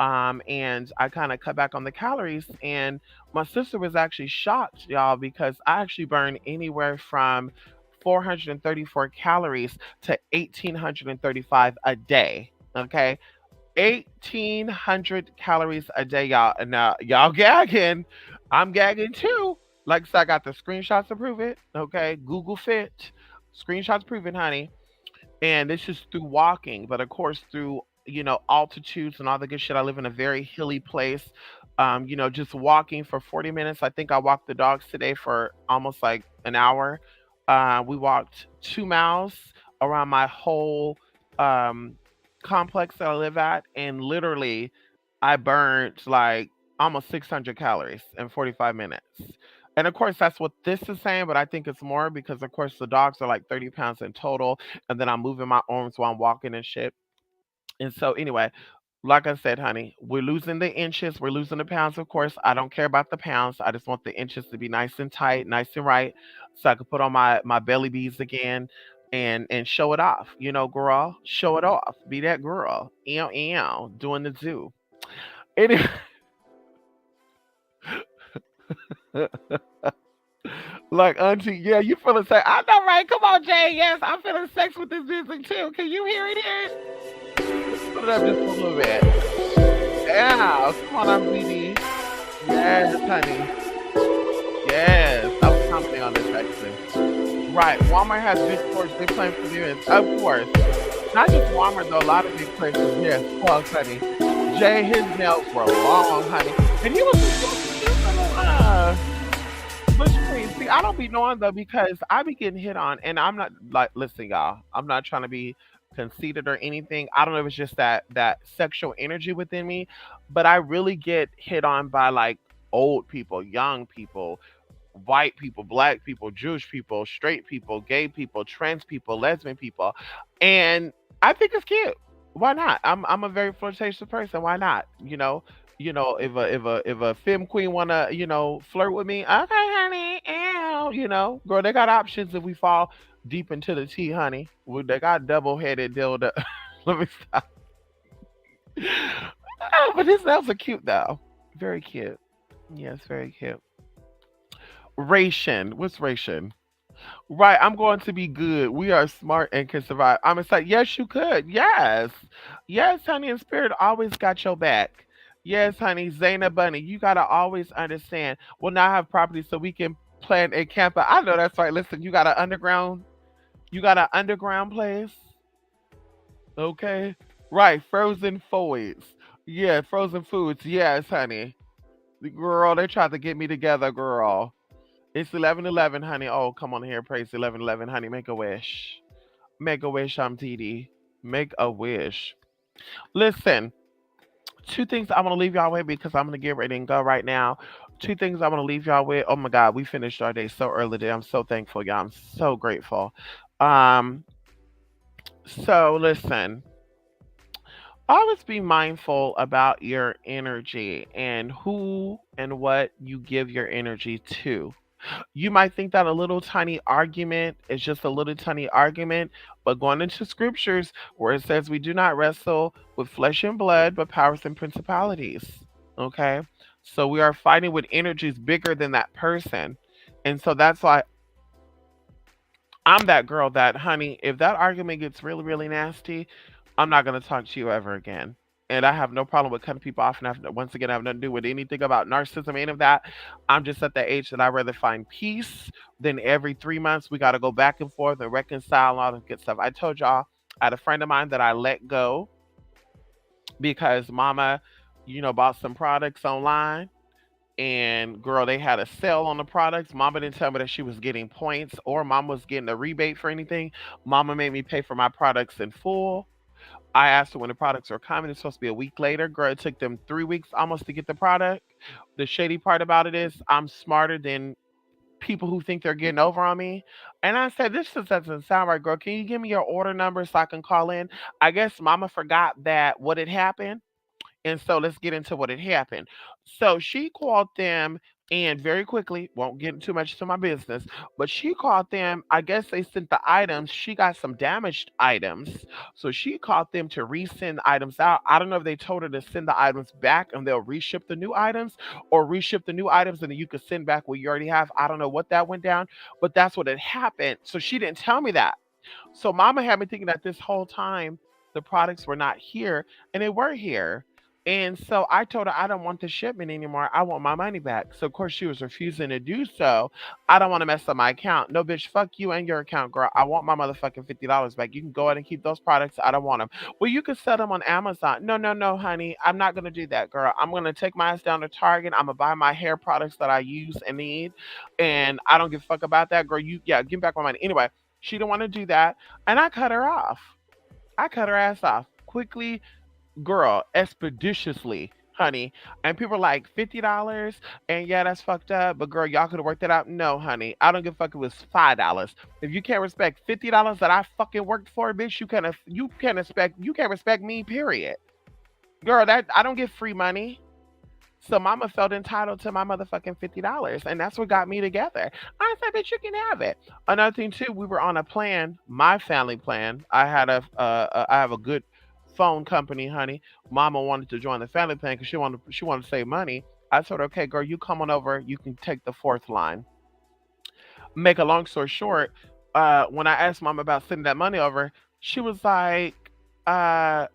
And I kind of cut back on the calories. And my sister was actually shocked, y'all, because I actually burn anywhere from 434 calories to 1,835 a day. Okay. 1,800 calories a day, y'all. And now y'all gagging. I'm gagging too. Like I said, I got the screenshots to prove it. Okay. Google Fit. Screenshots prove it, honey. And this is through walking, but of course through altitudes and all the good shit. I live in a very hilly place. Just walking for 40 minutes. I think I walked the dogs today for almost like an hour. We walked 2 miles around my whole um, complex that I live at, and literally, I burned like almost 600 calories in 45 minutes. And of course, that's what this is saying, but I think it's more because, of course, the dogs are like 30 pounds in total. And then I'm moving my arms while I'm walking and shit. And so, anyway, like I said, honey, we're losing the inches, we're losing the pounds, of course. I don't care about the pounds. I just want the inches to be nice and tight, nice and right, so I can put on my belly beads again and show it off. Girl, show it off. Be that girl. Ew, ew, doing the zoo. Anyway, like Auntie, yeah, you feeling sex? I know, right? Come on, Jay. Yes, I'm feeling sex with this music too. Can you hear it here? Put it up just a little bit. Yeah, come on, I'm BD. Yes, honey. Yes, I was commenting on this actually. Right, Walmart has big stores. They plan for years, of course. Not just Walmart though. A lot of big places. Yes, well, honey. Jay, his nails were long, honey, and he was Bush Queen. See, I don't be knowing though because I be getting hit on, and I'm not like, listen, y'all. I'm not trying to be conceited or anything. I don't know if it's just that sexual energy within me, but I really get hit on by like old people, young people, white people, black people, Jewish people, straight people, gay people, trans people, lesbian people, and I think it's cute. Why not? I'm a very flirtatious person. Why not? If a femme queen wanna flirt with me, okay, honey, girl, they got options if we fall deep into the tea, honey. They got double headed dildo. Let me stop. Oh, but his nails are cute though, very cute. Yes, very cute. Ration. What's ration? Right, I'm going to be good. We are smart and can survive. I'm excited. Yes, you could. Yes. Yes, honey, and spirit always got your back. Yes, honey, Zaina Bunny, you gotta always understand. We'll now have property so we can plan a camper. I know that's right. Listen, you got an underground place. Okay. Right, frozen foods. Yeah, frozen foods. Yes, honey. Girl, they tried to get me together, girl. It's 11:11, honey. Oh, come on here, praise 11:11, honey. Make a wish. Make a wish, I'm TD. Make a wish. Listen, two things I want to leave y'all with because I'm gonna get ready and go right now. Two things I want to leave y'all with. Oh my God, we finished our day so early today. I'm so thankful, y'all. I'm so grateful. Um, so listen, always be mindful about your energy and who and what you give your energy to. You might think that a little tiny argument is just a little tiny argument, but going into scriptures where it says we do not wrestle with flesh and blood, but powers and principalities. Okay? So we are fighting with energies bigger than that person. And so that's why I'm that girl that, honey, if that argument gets really, really nasty, I'm not going to talk to you ever again. And I have no problem with cutting people off. And once again, I have nothing to do with anything about narcissism, any of that. I'm just at the age that I'd rather find peace than every 3 months we got to go back and forth and reconcile and all that good stuff. I told y'all, I had a friend of mine that I let go because mama, bought some products online, and girl, they had a sale on the products. Mama didn't tell me that she was getting points or mama was getting a rebate for anything. Mama made me pay for my products in full. I asked her when the products were coming. It's supposed to be a week later. Girl, it took them 3 weeks almost to get the product. The shady part about it is I'm smarter than people who think they're getting over on me. And I said, this just doesn't sound right, girl. Can you give me your order number so I can call in? I guess mama forgot that what had happened, and so let's get into what had happened. So she called them, and very quickly, won't get too much to my business, but she called them. I guess they sent the items. She got some damaged items. So she called them to resend items out. I don't know if they told her to send the items back and they'll reship the new items, or reship the new items and then you could send back what you already have. I don't know what that went down, but that's what had happened. So she didn't tell me that. So mama had me thinking that this whole time the products were not here, and they were here. And so I told her I don't want the shipment anymore. I want my money back. So of course she was refusing to do so. I don't want to mess up my account. No, bitch, fuck you and your account, girl. I want my motherfucking $50 back. You can go ahead and keep those products. I don't want them. Well, you can sell them on Amazon. No, no, no, honey. I'm not gonna do that, girl. I'm gonna take my ass down to Target. I'm gonna buy my hair products that I use and need. And I don't give a fuck about that, girl. Give me back my money. Anyway, she didn't want to do that. And I cut her off. I cut her ass off quickly, girl, expeditiously, honey. And people are like, $50, and yeah, that's fucked up. But girl, y'all could have worked that out. No, honey, I don't give a fuck. It was $5. If you can't respect $50 that I fucking worked for, bitch, you can't respect me. Period, girl. That I don't get free money. So mama felt entitled to my motherfucking $50. And that's what got me together. I said, bitch, you can have it. Another thing too, we were on a plan, my family plan. I have a good phone company, honey. Mama wanted to join the family plan because she wanted to save money. I told her, okay, girl, you come on over, you can take the fourth line. Make a long story short, when I asked mom about sending that money over, she was like, uh,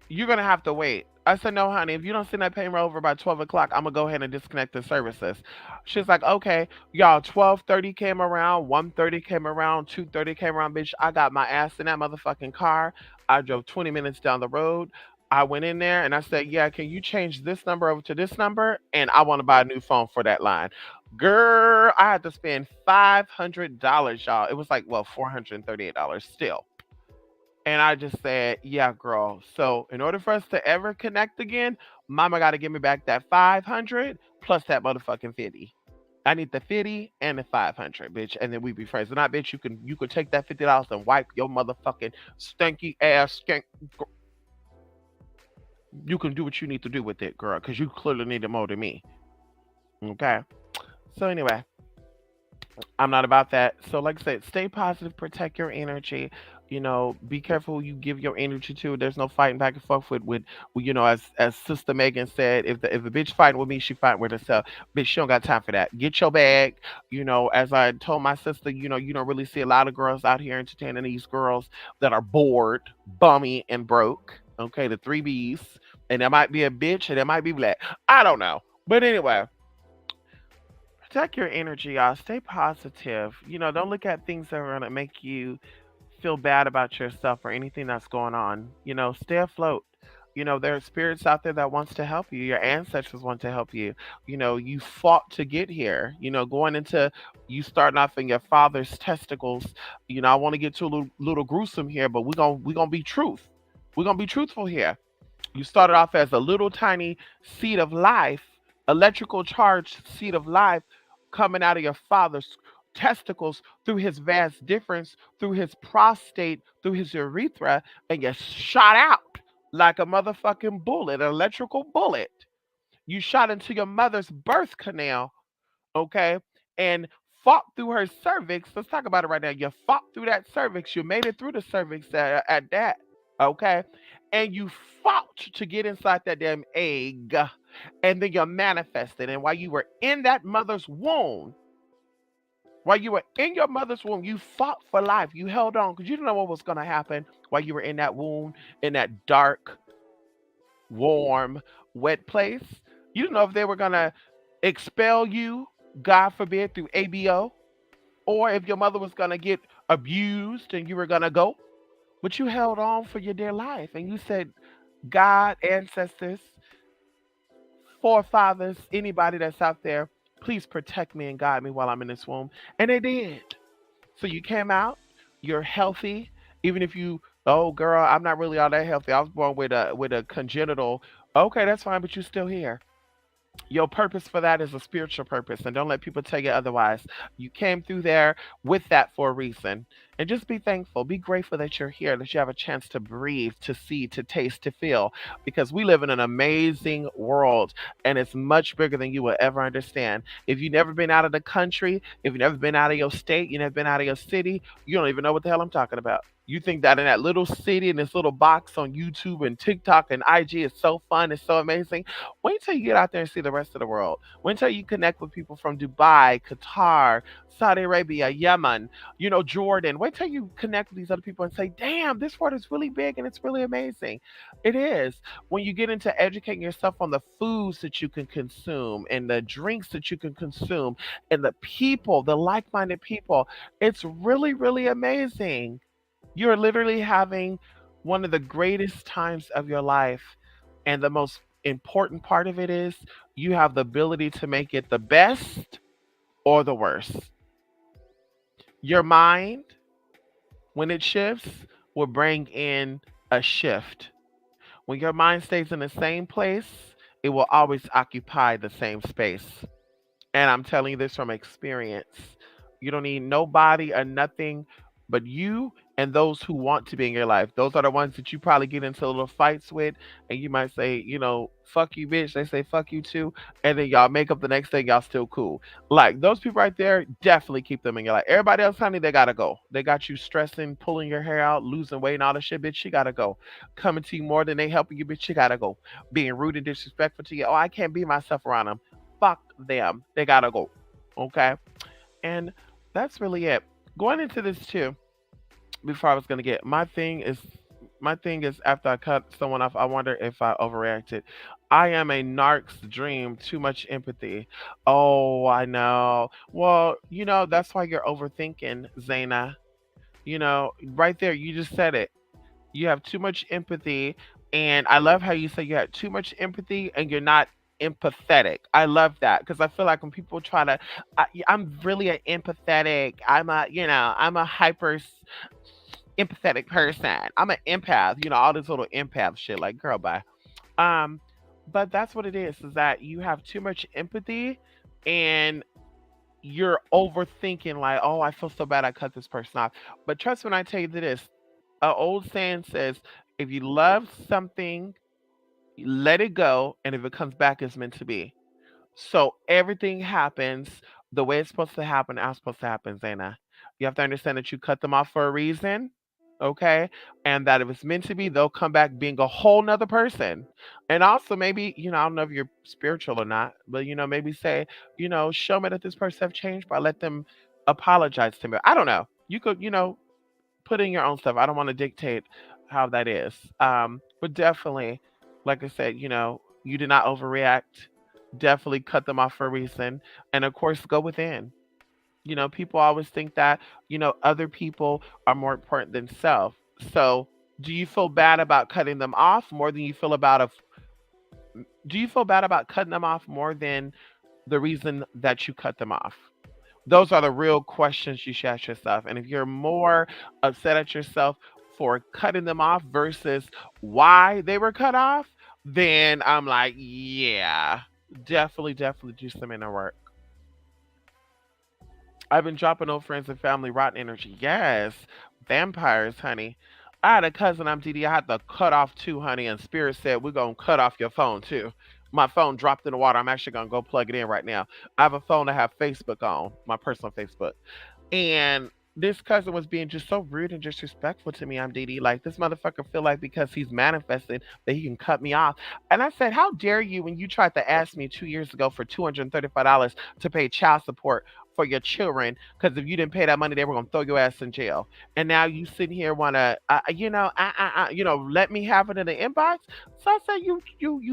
you're gonna have to wait. I said, no, honey, if you don't send that payment over by 12 o'clock, I'm gonna go ahead and disconnect the services. She's like, okay, y'all, 12:30 came around, 1:30 came around, 2:30 came around, bitch. I got my ass in that motherfucking car. I drove 20 minutes down the road. I went in there and I said, yeah, can you change this number over to this number? And I want to buy a new phone for that line. Girl, I had to spend $500, y'all. It was like, well, $438 still. And I just said, yeah, girl. So in order for us to ever connect again, mama gotta give me back that 500 plus that motherfucking 50. I need the 50 and the 500, bitch. And then we be friends. And I bet you could take that $50 and wipe your motherfucking stinky ass skank. You can do what you need to do with it, girl, because you clearly need it more than me. Okay. So anyway, I'm not about that. So, like I said, stay positive, protect your energy. Be careful who you give your energy to. There's no fighting back and forth as Sister Megan said, if a bitch fighting with me, she fighting with herself. Bitch, she don't got time for that. Get your bag. As I told my sister, you don't really see a lot of girls out here entertaining these girls that are bored, bummy, and broke. Okay, the three B's. And there might be a bitch and there might be black. I don't know. But anyway, protect your energy, y'all. Stay positive. Don't look at things that are gonna make you feel bad about yourself or anything that's going on. Stay afloat. There are spirits out there that wants to help you. Your ancestors want to help you. You fought to get here. Going into you starting off in your father's testicles. I want to get to a little gruesome here, but we're gonna be truth. We're gonna be truthful here. You started off as a little tiny seed of life, electrical charged seed of life coming out of your father's testicles through his vast difference, through his prostate, through his urethra, and you shot out like a motherfucking bullet, an electrical bullet. You shot into your mother's birth canal, okay? And fought through her cervix. Let's talk about it right now. You fought through that cervix. You made it through the cervix at that, okay? And you fought to get inside that damn egg. And then you manifested. And while you were in that mother's womb, while you were in your mother's womb, you fought for life. You held on because you didn't know what was going to happen while you were in that womb, in that dark, warm, wet place. You didn't know if they were going to expel you, God forbid, through ABO, or if your mother was going to get abused and you were going to go. But you held on for your dear life and you said, God, ancestors, forefathers, anybody that's out there, please protect me and guide me while I'm in this womb. And they did. So you came out, you're healthy, even if oh girl, I'm not really all that healthy. I was born with a congenital. Okay, that's fine, but you're still here. Your purpose for that is a spiritual purpose, and don't let people tell you otherwise. You came through there with that for a reason. And just be thankful, be grateful that you're here, that you have a chance to breathe, to see, to taste, to feel, because we live in an amazing world and it's much bigger than you will ever understand. If you've never been out of the country, if you've never been out of your state, you've never been out of your city, you don't even know what the hell I'm talking about. You think that in that little city, in this little box on YouTube and TikTok and IG is so fun, it's so amazing. Wait till you get out there and see the rest of the world. Wait till you connect with people from Dubai, Qatar, Saudi Arabia, Yemen, Jordan. Wait till you connect with these other people and say, damn, this world is really big and it's really amazing. It is. When you get into educating yourself on the foods that you can consume and the drinks that you can consume and the people, the like minded people, it's really, really amazing. You're literally having one of the greatest times of your life. And the most important part of it is you have the ability to make it the best or the worst. Your mind, when it shifts, will bring in a shift. When your mind stays in the same place, it will always occupy the same space. And I'm telling you this from experience. You don't need nobody or nothing but you and those who want to be in your life. Those are the ones that you probably get into little fights with, and you might say, fuck you, bitch. They say, fuck you too. And then y'all make up the next day, y'all still cool. Like those people right there, definitely keep them in your life. Everybody else, honey, they gotta go. They got you stressing, pulling your hair out, losing weight, and all the shit, bitch. You gotta go. Coming to you more than they helping you, bitch. You gotta go. Being rude and disrespectful to you. Oh, I can't be myself around them. Fuck them. They gotta go. Okay? And that's really it. Going into this too, before I was gonna get my thing is after I cut someone off, I wonder if I overreacted. I am a narc's dream, too much empathy. Oh, I know. Well, that's why you're overthinking, Zaina. Right there, you just said it. You have too much empathy, and I love how you say you have too much empathy and you're not empathetic. I love that because I feel like when people try to, I'm really an empathetic. I'm a hyper empathetic person. I'm an empath. All this little empath shit. Like, girl, bye. Um, but that's what it is that you have too much empathy, and you're overthinking. Like, oh, I feel so bad. I cut this person off. But trust when I tell you this. An old saying says, if you love something, let it go, and if it comes back, it's meant to be. So everything happens the way it's supposed to happen, as supposed to happen, Zana. You have to understand that you cut them off for a reason. okay? And that if it's meant to be, they'll come back being a whole nother person. And also maybe, I don't know if you're spiritual or not, but maybe say, show me that this person have changed, but let them apologize to me. I don't know. You could, put in your own stuff. I don't want to dictate how that is. But definitely, like I said, you did not overreact. Definitely cut them off for a reason. And of course, go within. People always think that, other people are more important than self. So, do you feel bad about cutting them off more than you feel about do you feel bad about cutting them off more than the reason that you cut them off? Those are the real questions you should ask yourself. And if you're more upset at yourself for cutting them off versus why they were cut off, then I'm like, yeah, definitely, definitely do some inner work. I've been dropping old friends and family rotten energy. Yes, vampires, honey. I had a cousin, I'm DD. I had to cut off too, honey, and Spirit said, we're going to cut off your phone too. My phone dropped in the water. I'm actually going to go plug it in right now. I have a phone that have Facebook on, my personal Facebook. And this cousin was being just so rude and disrespectful to me. I'm DD. Like, this motherfucker feel like because he's manifesting that he can cut me off. And I said, how dare you when you tried to ask me 2 years ago for $235 to pay child support for your children, because if you didn't pay that money, they were gonna throw your ass in jail. And now you sitting here wanna, let me have it in the inbox. So I said, you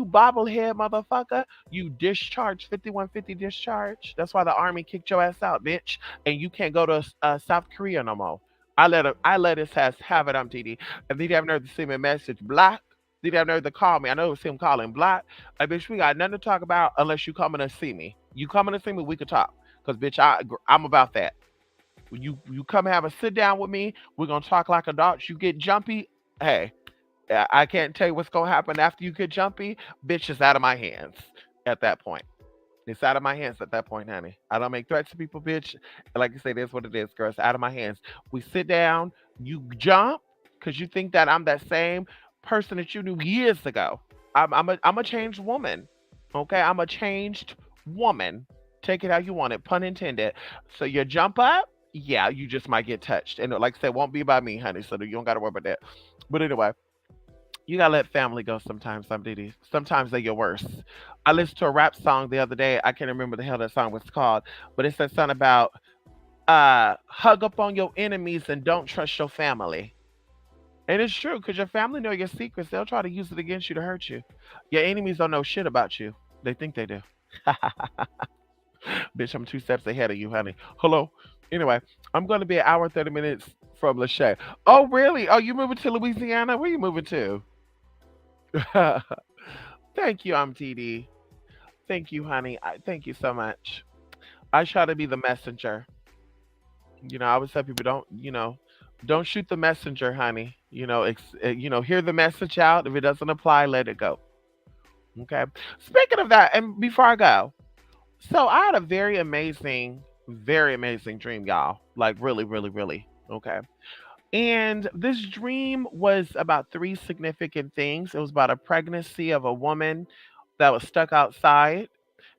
bobblehead motherfucker, you discharge 5150 discharge. That's why the army kicked your ass out, bitch, and you can't go to South Korea no more. I let his ass have it. I'm TD. If he have nerve to send me a message, block. Did have nerve to call me? I know it was him calling block. Like, bitch, we got nothing to talk about unless you coming to see me. You coming to see me, we could talk. Cause bitch, I'm about that. You come have a sit down with me. We're gonna talk like adults. You get jumpy. Hey, I can't tell you what's gonna happen after you get jumpy. Bitch, it's out of my hands at that point. It's out of my hands at that point, honey. I don't make threats to people, bitch. Like I say, that's what it is, girl. It's out of my hands. We sit down, you jump, because you think that I'm that same person that you knew years ago. I'm a changed woman. Okay? I'm a changed woman. Take it how you want it, pun intended. So you jump up, yeah, you just might get touched. And like I said, it won't be by me, honey. So you don't gotta worry about that. But anyway, you gotta let family go sometimes, some Diddy. Sometimes they get worse. I listened to a rap song the other day. I can't remember the hell that song was called, but it said something about hug up on your enemies and don't trust your family. And it's true, because your family know your secrets. They'll try to use it against you to hurt you. Your enemies don't know shit about you. They think they do. Bitch, I'm 2 steps ahead of you, honey. Hello. Anyway, I'm gonna be an hour 30 minutes from Lachey. Oh, really? Oh, you moving to Louisiana? Where you moving to? Thank you, TD. Thank you, honey. Thank you so much. I try to be the messenger. I always tell people don't shoot the messenger, honey. Hear the message out. If it doesn't apply, let it go. Okay. Speaking of that, and before I go, so I had a very amazing dream, y'all. Like really, really, really. Okay. And this dream was about three significant things. It was about a pregnancy of a woman that was stuck outside,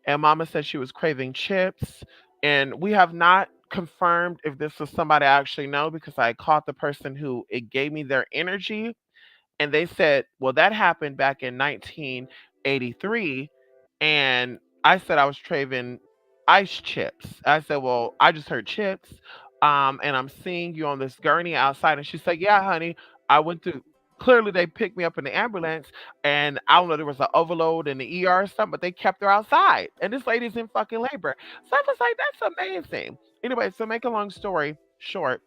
and mama said she was craving chips. And we have not confirmed if this was somebody I actually know, because I caught the person who it gave me their energy, and they said, well, that happened back in 1983. And I said I was craving ice chips. I said, well, I just heard chips. And I'm seeing you on this gurney outside. And she said, yeah, honey, I went to, clearly they picked me up in the ambulance. And I don't know, there was an overload in the ER or something, but they kept her outside. And this lady's in fucking labor. So I was like, that's amazing. Anyway, so make a long story short,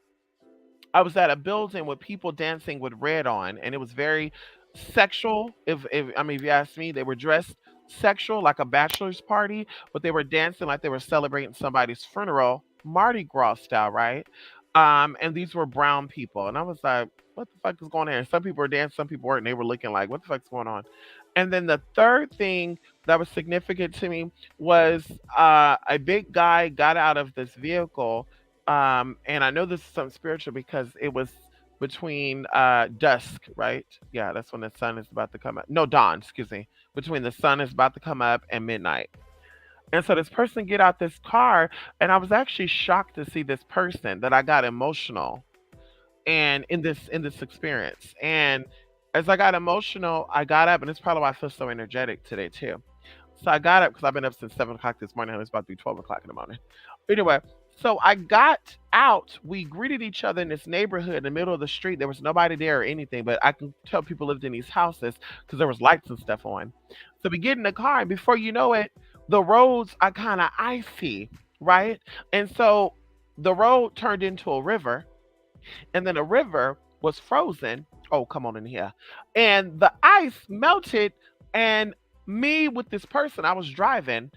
I was at a building with people dancing with red on, and it was very sexual. If I mean, if you ask me, they were dressed sexual, like a bachelor's party, but they were dancing like they were celebrating somebody's funeral, Mardi Gras style, right? And these were brown people, and I was like, "What the fuck is going on here?" Some people were dancing, some people weren't. And they were looking like, "What the fuck's going on?" And then the third thing that was significant to me was a big guy got out of this vehicle, and I know this is something spiritual because it was between dusk, right? Yeah, that's when the sun is about to come up. No, dawn, excuse me. Between the sun is about to come up and midnight. And so this person get out this car, and I was actually shocked to see this person that I got emotional. and in this experience. And as I got emotional, I got up, and it's probably why I feel so energetic today too. So I got up because I've been up since 7 o'clock this morning, and it's about to be 12 o'clock in the morning. Anyway, so I got out. We greeted each other in this neighborhood in the middle of the street. There was nobody there or anything, but I can tell people lived in these houses because there was lights and stuff on. So we get in the car, and before you know it, the roads are kind of icy, right? And so the road turned into a river, and then the river was frozen. Oh, come on in here. And the ice melted, and me with this person, I was driving.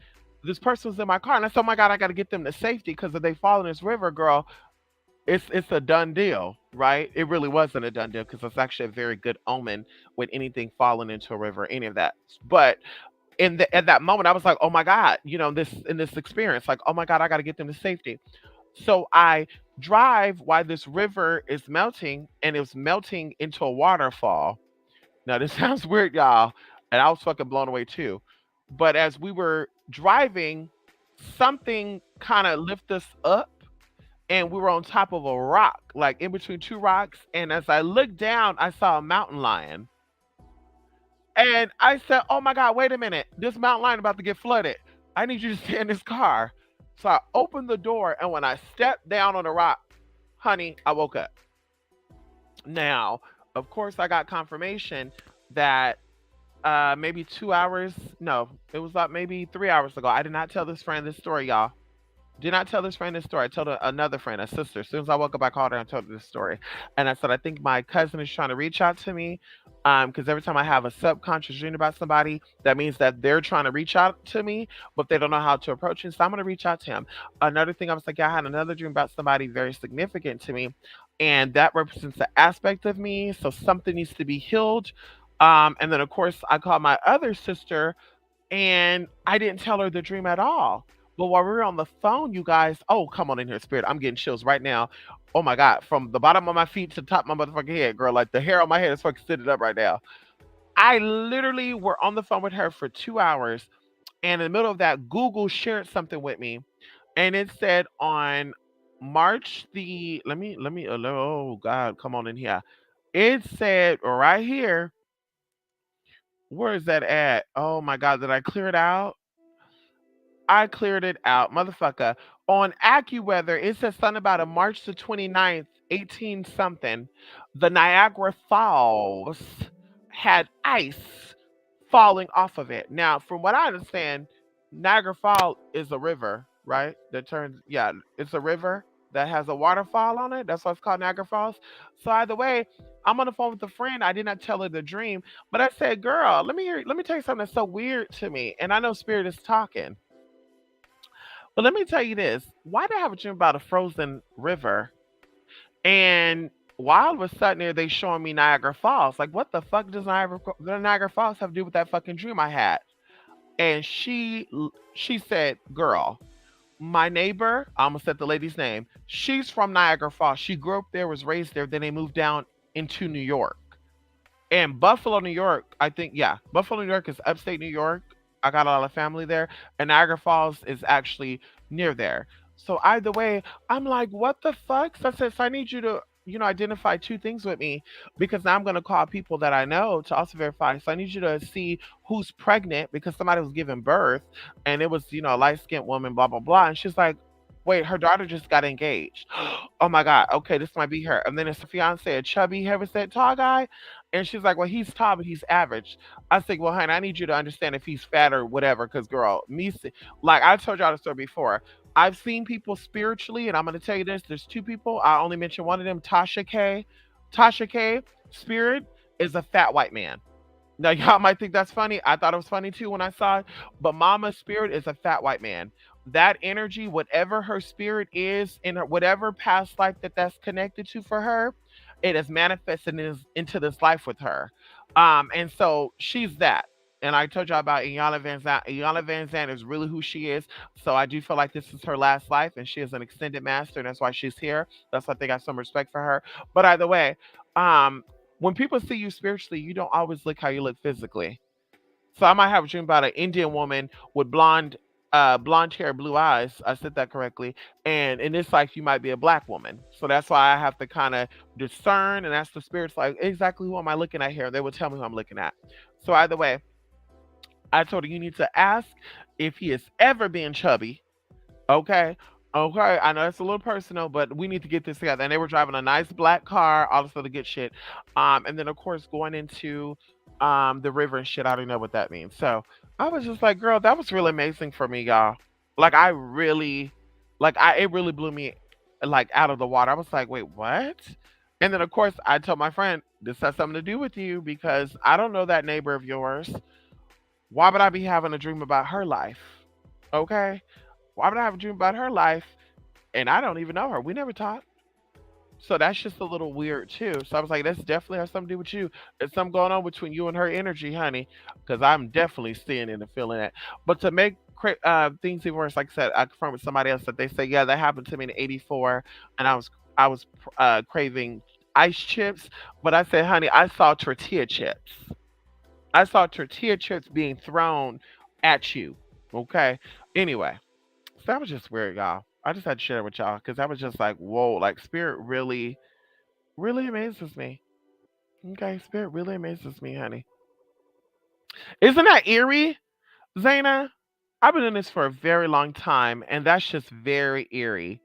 This person was in my car, and I said, "Oh my God, I got to get them to safety because if they fall in this river, girl, it's a done deal, right?" It really wasn't a done deal because it's actually a very good omen with anything falling into a river, any of that. But at that moment, I was like, "Oh my God," this in this experience, like, "Oh my God, I got to get them to safety." So I drive while this river is melting, and it's melting into a waterfall. Now this sounds weird, y'all, and I was fucking blown away too. But as we were driving, something kind of lifted us up, and we were on top of a rock, like in between two rocks. And as I looked down, I saw a mountain lion. And I said, "Oh my God, wait a minute. This mountain lion about to get flooded. I need you to stay in this car." So I opened the door, and when I stepped down on the rock, honey, I woke up. Now, of course, I got confirmation that maybe 2 hours, no, it was like maybe 3 hours ago. I did not tell this friend this story, y'all. Did not tell this friend this story. I told another friend, a sister. As soon as I woke up, I called her and told her this story. And I said, I think my cousin is trying to reach out to me. Because every time I have a subconscious dream about somebody, that means that they're trying to reach out to me, but they don't know how to approach it. So I'm going to reach out to him. Another thing, I was like, yeah, I had another dream about somebody very significant to me. And that represents an aspect of me. So something needs to be healed. And then, of course, I called my other sister, and I didn't tell her the dream at all. But while we were on the phone, you guys, oh, come on in here, spirit. I'm getting chills right now. Oh my God. From the bottom of my feet to the top of my motherfucking head, girl. Like the hair on my head is fucking sitting up right now. I literally were on the phone with her for 2 hours. And in the middle of that, Google shared something with me. And it said on March the, oh God, come on in here. It said right here, where is that at? Oh my God, did I clear it out? I cleared it out, motherfucker. On AccuWeather, it says something about a March the 29th, 18 something. The Niagara Falls had ice falling off of it. Now, from what I understand, Niagara Falls is a river, right? That turns, yeah, it's a river that has a waterfall on it. That's why it's called Niagara Falls. So either way, I'm on the phone with a friend. I did not tell her the dream, but I said, "Girl, let me tell you something that's so weird to me." And I know Spirit is talking. But let me tell you this. Why did I have a dream about a frozen river? And while I was sitting there, they showing me Niagara Falls. Like, what the fuck does Niagara Falls have to do with that fucking dream I had? And she said, "Girl, my neighbor, I'm gonna set the lady's name. She's from Niagara Falls. She grew up there, was raised there. Then they moved down into New York. And Buffalo, New York, I think, yeah, Buffalo, New York is upstate New York. I got a lot of family there, and Niagara Falls is actually near there. So either way, I'm like, what the fuck? So I said, so I need you to, identify two things with me because now I'm gonna call people that I know to also verify. So I need you to see who's pregnant because somebody was giving birth, and it was, a light skinned woman, blah blah blah. And she's like, wait, her daughter just got engaged. Oh my God, okay, this might be her. And then it's a fiance, a chubby, heavyset, tall guy. And she's like, well, he's tall, but he's average. I said, well, honey, I need you to understand if he's fat or whatever, because girl, like I told y'all the story before. I've seen people spiritually, and I'm gonna tell you this: there's two people. I only mentioned one of them, Tasha K. Tasha K. Spirit is a fat white man. Now y'all might think that's funny. I thought it was funny too when I saw it. But Mama's spirit is a fat white man. That energy, whatever her spirit is in her, whatever past life that's connected to for her, it is manifested into this life with her. And so she's that. And I told y'all about Iyanla Van Zandt. Iyanla Van Zandt is really who she is. So I do feel like this is her last life, and she is an extended master, and that's why she's here. That's why I think I have some respect for her. But either way, um, when people see you spiritually, you don't always look how you look physically. So I might have a dream about an Indian woman with blonde, blonde hair, blue eyes. I said that correctly. And in this life, you might be a black woman. So that's why I have to kind of discern and ask the spirits, like, exactly who am I looking at here? They will tell me who I'm looking at. So either way, I told her, you need to ask if he has ever been chubby. Okay. Okay. I know it's a little personal, but we need to get this together. And they were driving a nice black car, all this other good shit. And then of course going into the river and shit. I don't know what that means. So I was just like, girl, that was really amazing for me, y'all. Like I really it really blew me like out of the water. I was like, wait, what? And then of course I told my friend, this has something to do with you because I don't know that neighbor of yours. Why would I be having a dream about her life? Okay. Why would I have a dream about her life and I don't even know her? We never talked. So that's just a little weird too. So I was like, that's definitely has something to do with you. There's something going on between you and her energy, honey, because I'm definitely seeing it and feeling it. But to make things even worse, like I said, I confirmed with somebody else that they say, yeah, that happened to me in '84, and I was craving ice chips, but I said, honey, I saw tortilla chips. I saw tortilla chips being thrown at you. Okay. Anyway, so that was just weird, y'all. I just had to share it with y'all because that was just like, whoa, like spirit really, really amazes me. Okay, spirit really amazes me, honey. Isn't that eerie, Zaina? I've been in this for a very long time, and that's just very eerie.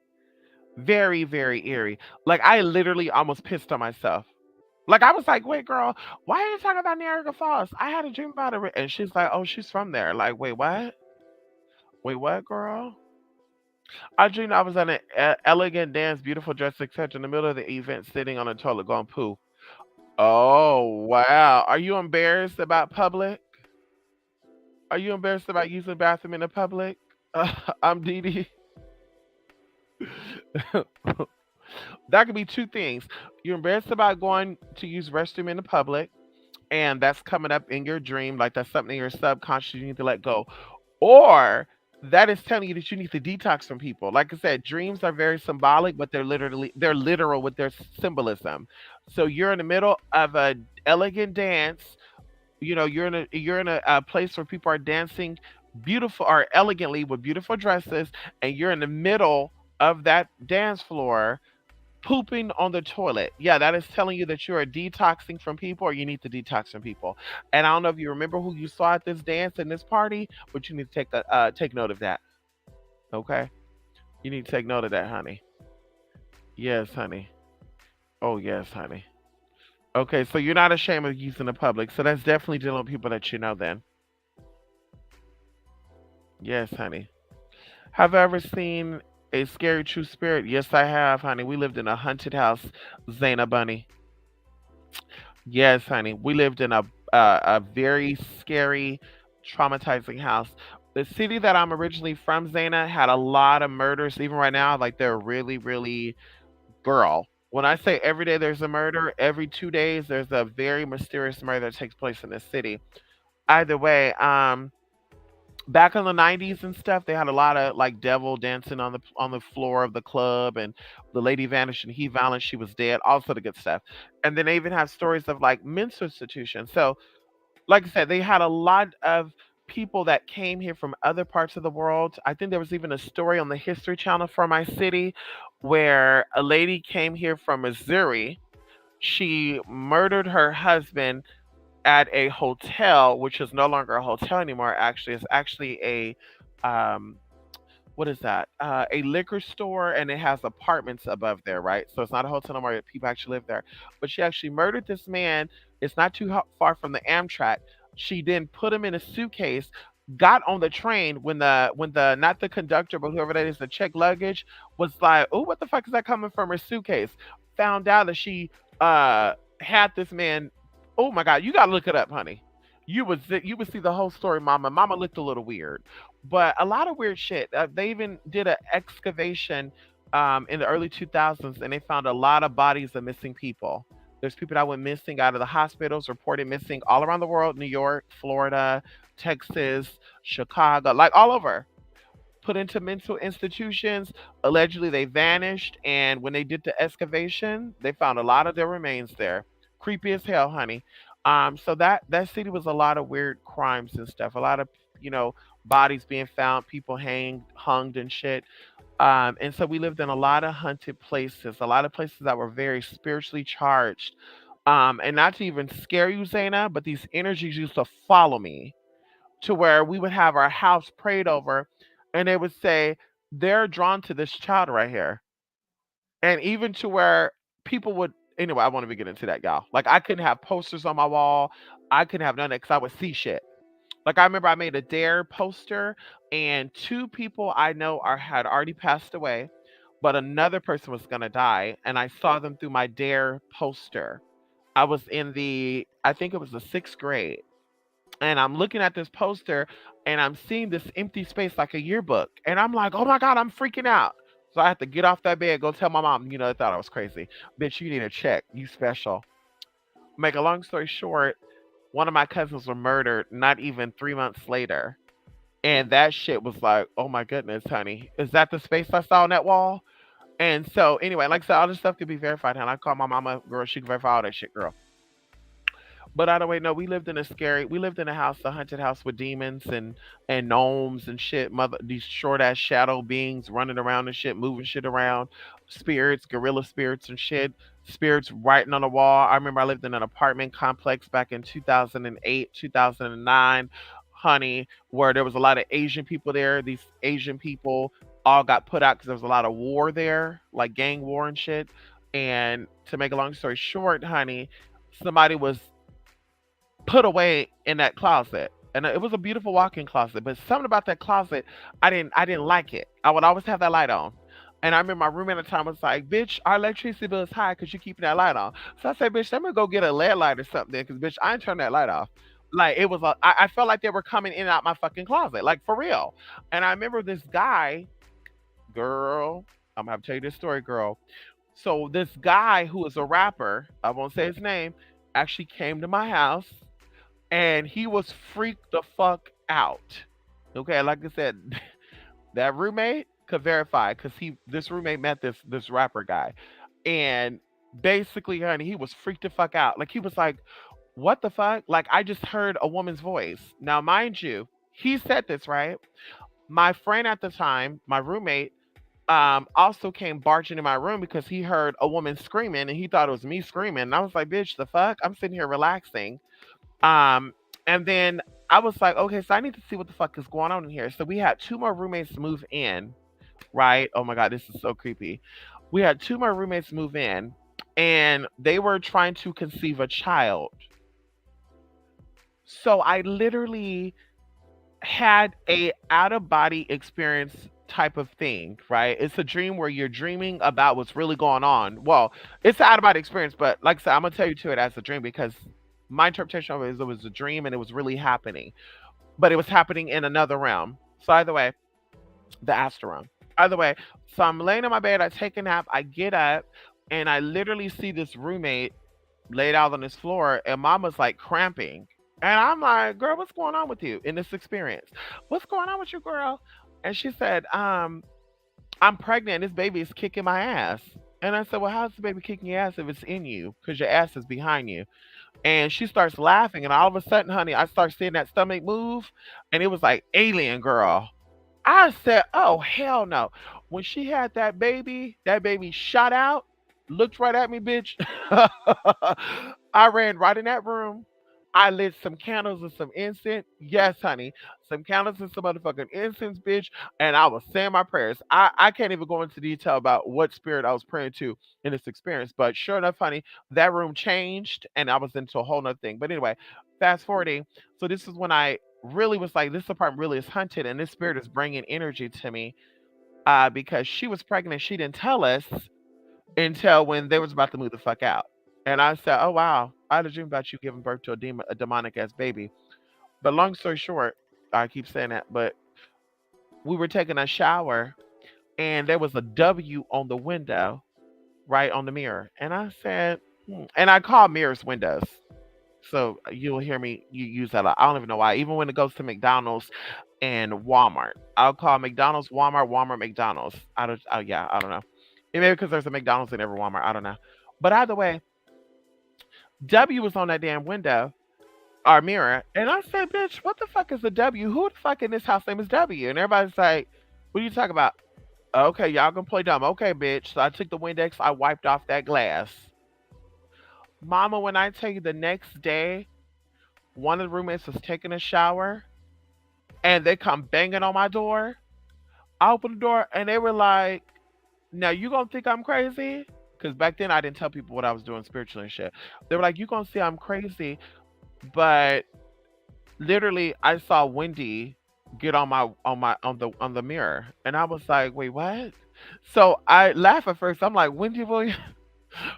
Very, very eerie. Like I literally almost pissed on myself. Like I was like, wait, girl, why are you talking about Niagara Falls? I had a dream about it, and she's like, oh, she's from there. Like, wait, what? Wait, what, girl? I dreamed I was in an elegant dance, beautiful dress, etc. in the middle of the event, sitting on a toilet going poo. Oh, wow. Are you embarrassed about public? Are you embarrassed about using the bathroom in the public? I'm Dee Dee. That could be two things. You're embarrassed about going to use restroom in the public, and that's coming up in your dream, like that's something in your subconscious you need to let go. Or that is telling you that you need to detox from people. Like I said, dreams are very symbolic, but they're literal with their symbolism. So you're in the middle of a elegant dance. You're in a place where people are dancing beautiful or elegantly with beautiful dresses, and you're in the middle of that dance floor pooping on the toilet. Yeah, that is telling you that you are detoxing from people or you need to detox from people. And I don't know if you remember who you saw at this dance and this party, but you need to take note of that. Okay? You need to take note of that, honey. Yes, honey. Oh, yes, honey. Okay, so you're not ashamed of using the public. So that's definitely dealing with people that you know then. Yes, honey. Have I ever seen a scary true spirit? Yes, I have, honey. We lived in a haunted house, Zana Bunny. Yes, honey. We lived in a very scary, traumatizing house. The city that I'm originally from, Zana, had a lot of murders. Even right now, like they're really, really girl. When I say every day there's a murder, every 2 days there's a very mysterious murder that takes place in this city. Either way, back in the '90s and stuff, they had a lot of like devil dancing on the floor of the club, and the lady vanished and he vanished, she was dead, all sort of good stuff. And then they even have stories of like mental institutions. So, like I said, they had a lot of people that came here from other parts of the world. I think there was even a story on the History Channel for my city where a lady came here from Missouri. She murdered her husband at a hotel, which is no longer a hotel anymore. Actually, it's actually um, what is that? A liquor store, and it has apartments above there, right? So it's not a hotel anymore. People actually live there. But she actually murdered this man. It's not too far from the Amtrak. She then put him in a suitcase. Got on the train when the not the conductor but whoever that is to check luggage was like, oh, what the fuck is that coming from her suitcase? Found out that she had this man. Oh my God, you gotta look it up, honey. You would see the whole story, Mama. Mama looked a little weird, but a lot of weird shit. They even did an excavation in the early 2000s, and they found a lot of bodies of missing people. There's people that went missing out of the hospitals, reported missing all around the world: New York, Florida, Texas, Chicago, like all over. Put into mental institutions. Allegedly, they vanished, and when they did the excavation, they found a lot of their remains there. Creepy as hell, honey. So that city was a lot of weird crimes and stuff. A lot of you know bodies being found, people hunged and shit. And so we lived in a lot of haunted places, a lot of places that were very spiritually charged. And not to even scare you, Zaina, but these energies used to follow me to where we would have our house prayed over, and they would say, they're drawn to this child right here. And even to where people would, anyway, I won't even get into that, y'all. Like, I couldn't have posters on my wall. I couldn't have none of that because I would see shit. Like, I remember I made a dare poster, and two people I know had already passed away, but another person was gonna die, and I saw them through my dare poster. I was in I think it was the 6th grade, and I'm looking at this poster, and I'm seeing this empty space like a yearbook, and I'm like, oh my god, I'm freaking out. So I had to get off that bed, go tell my mom. They thought I was crazy. Bitch, you need a check. You special. Make a long story short, one of my cousins were murdered not even 3 months later. And that shit was like, oh my goodness, honey. Is that the space I saw on that wall? And so, anyway, like I said, all this stuff could be verified. And I called my mama, girl, she can verify all that shit, girl. But either way, no, we lived in a house, a haunted house with demons and gnomes and shit. These short ass shadow beings running around and shit, moving shit around, spirits, gorilla spirits and shit, spirits writing on the wall. I remember I lived in an apartment complex back in 2008, 2009, honey, where there was a lot of Asian people there. These Asian people all got put out because there was a lot of war there, like gang war and shit. And to make a long story short, honey, somebody was put away in that closet. And it was a beautiful walk-in closet, but something about that closet, I didn't like it. I would always have that light on. And I remember my roommate at the time was like, "Bitch, our electricity bill is high because you keeping that light on." So I said, "Bitch, I'm gonna go get a LED light or something, because bitch, I ain't turn that light off." Like, it was I felt like they were coming in and out my fucking closet, like for real. And I remember this guy, girl, I'm gonna have to tell you this story, girl. So this guy who was a rapper, I won't say his name, actually came to my house, and he was freaked the fuck out. Okay, like I said, that roommate could verify because this roommate met this rapper guy, and basically, honey, he was freaked the fuck out. Like, he was like, "What the fuck?" Like, I just heard a woman's voice. Now, mind you, he said this right. My friend at the time, my roommate, also came barging in my room because he heard a woman screaming and he thought it was me screaming. And I was like, "Bitch, the fuck?" I'm sitting here relaxing. Um, and then I was like, okay, so I need to see what the fuck is going on in here. So we had two more roommates move in, right? Oh my God, this is so creepy. We had two more roommates move in, and they were trying to conceive a child. So I literally had a out of body experience type of thing, right? It's a dream where you're dreaming about what's really going on. Well, it's an out of body experience, but like I said, I'm gonna tell you to it as a dream because my interpretation of it is it was a dream and it was really happening, but it was happening in another realm. So either way, the astral realm. Either way, so I'm laying in my bed, I take a nap, I get up, and I literally see this roommate laid out on this floor, and mama's like cramping. And I'm like, "Girl, what's going on with you in this experience? What's going on with you, girl?" And she said, "I'm pregnant. This baby is kicking my ass." And I said, "Well, how's the baby kicking your ass if it's in you? Because your ass is behind you." And she starts laughing, and all of a sudden, honey, I start seeing that stomach move, and it was like alien girl. I said, "Oh hell no!" When she had that baby shot out, looked right at me, bitch. I ran right in that room. I lit some candles and some incense. Yes, honey, some candles and some motherfucking incense, bitch. And I was saying my prayers. I can't even go into detail about what spirit I was praying to in this experience, but sure enough, honey, that room changed, and I was into a whole nother thing. But anyway, fast forwarding. So this is when I really was like, this apartment really is haunted, and this spirit is bringing energy to me. Because she was pregnant, she didn't tell us until when they was about to move the fuck out. And I said, "Oh wow, I had a dream about you giving birth to a demonic ass baby." But long story short, I keep saying that, but we were taking a shower, and there was a W on the window, right on the mirror. And I said, and I call mirrors windows. So you'll hear me use that a lot. I don't even know why. Even when it goes to McDonald's and Walmart, I'll call McDonald's Walmart, Walmart McDonald's. I don't. Oh yeah, I don't know. It maybe because there's a McDonald's in every Walmart. I don't know. But either way, W was on that damn window. our mirror. And I said, bitch, what the fuck is a W? Who the fuck in this house name is W? And everybody's like, what are you talking about? Okay, y'all gonna play dumb. Okay, bitch. So I took the Windex, I wiped off that glass. Mama, when I tell you the next day, one of the roommates was taking a shower and they come banging on my door. I opened the door and they were like, now you gonna think I'm crazy? Because back then I didn't tell people what I was doing spiritually and shit. They were like, you gonna see I'm crazy. But literally I saw Wendy get on the mirror. And I was like, wait, what? So I laugh at first. I'm like, Wendy Williams,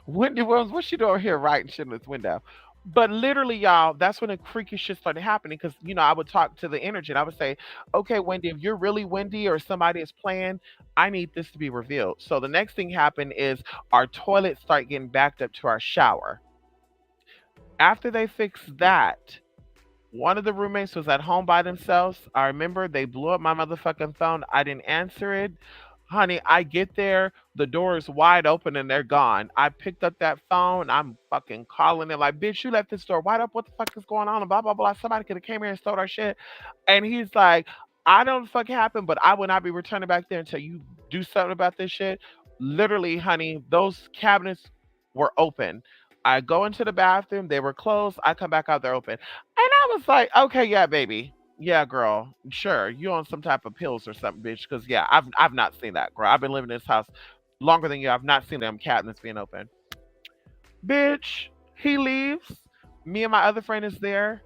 Wendy Williams, what's she doing here writing shit in this window? But literally, y'all, that's when the freaky shit started happening because, I would talk to the energy and I would say, okay, Wendy, if you're really Wendy or somebody is playing, I need this to be revealed. So the next thing happened is our toilets start getting backed up to our shower. After they fixed that, one of the roommates was at home by themselves. I remember they blew up my motherfucking phone. I didn't answer it. Honey, I get there, the door is wide open and they're gone. I picked up that phone. I'm fucking calling them like, bitch, you left this door wide up. What the fuck is going on? And blah, blah, blah. Somebody could have came here and stole our shit. And he's like, I don't know what the fuck happened, but I will not be returning back there until you do something about this shit. Literally, honey, those cabinets were open. I go into the bathroom, they were closed. I come back out, they're open. And I was like, okay, yeah, baby. Yeah, girl. Sure. You on some type of pills or something, bitch. Because yeah, I've not seen that, girl. I've been living in this house longer than you. I've not seen them cabinets being open. Bitch, he leaves. Me and my other friend is there.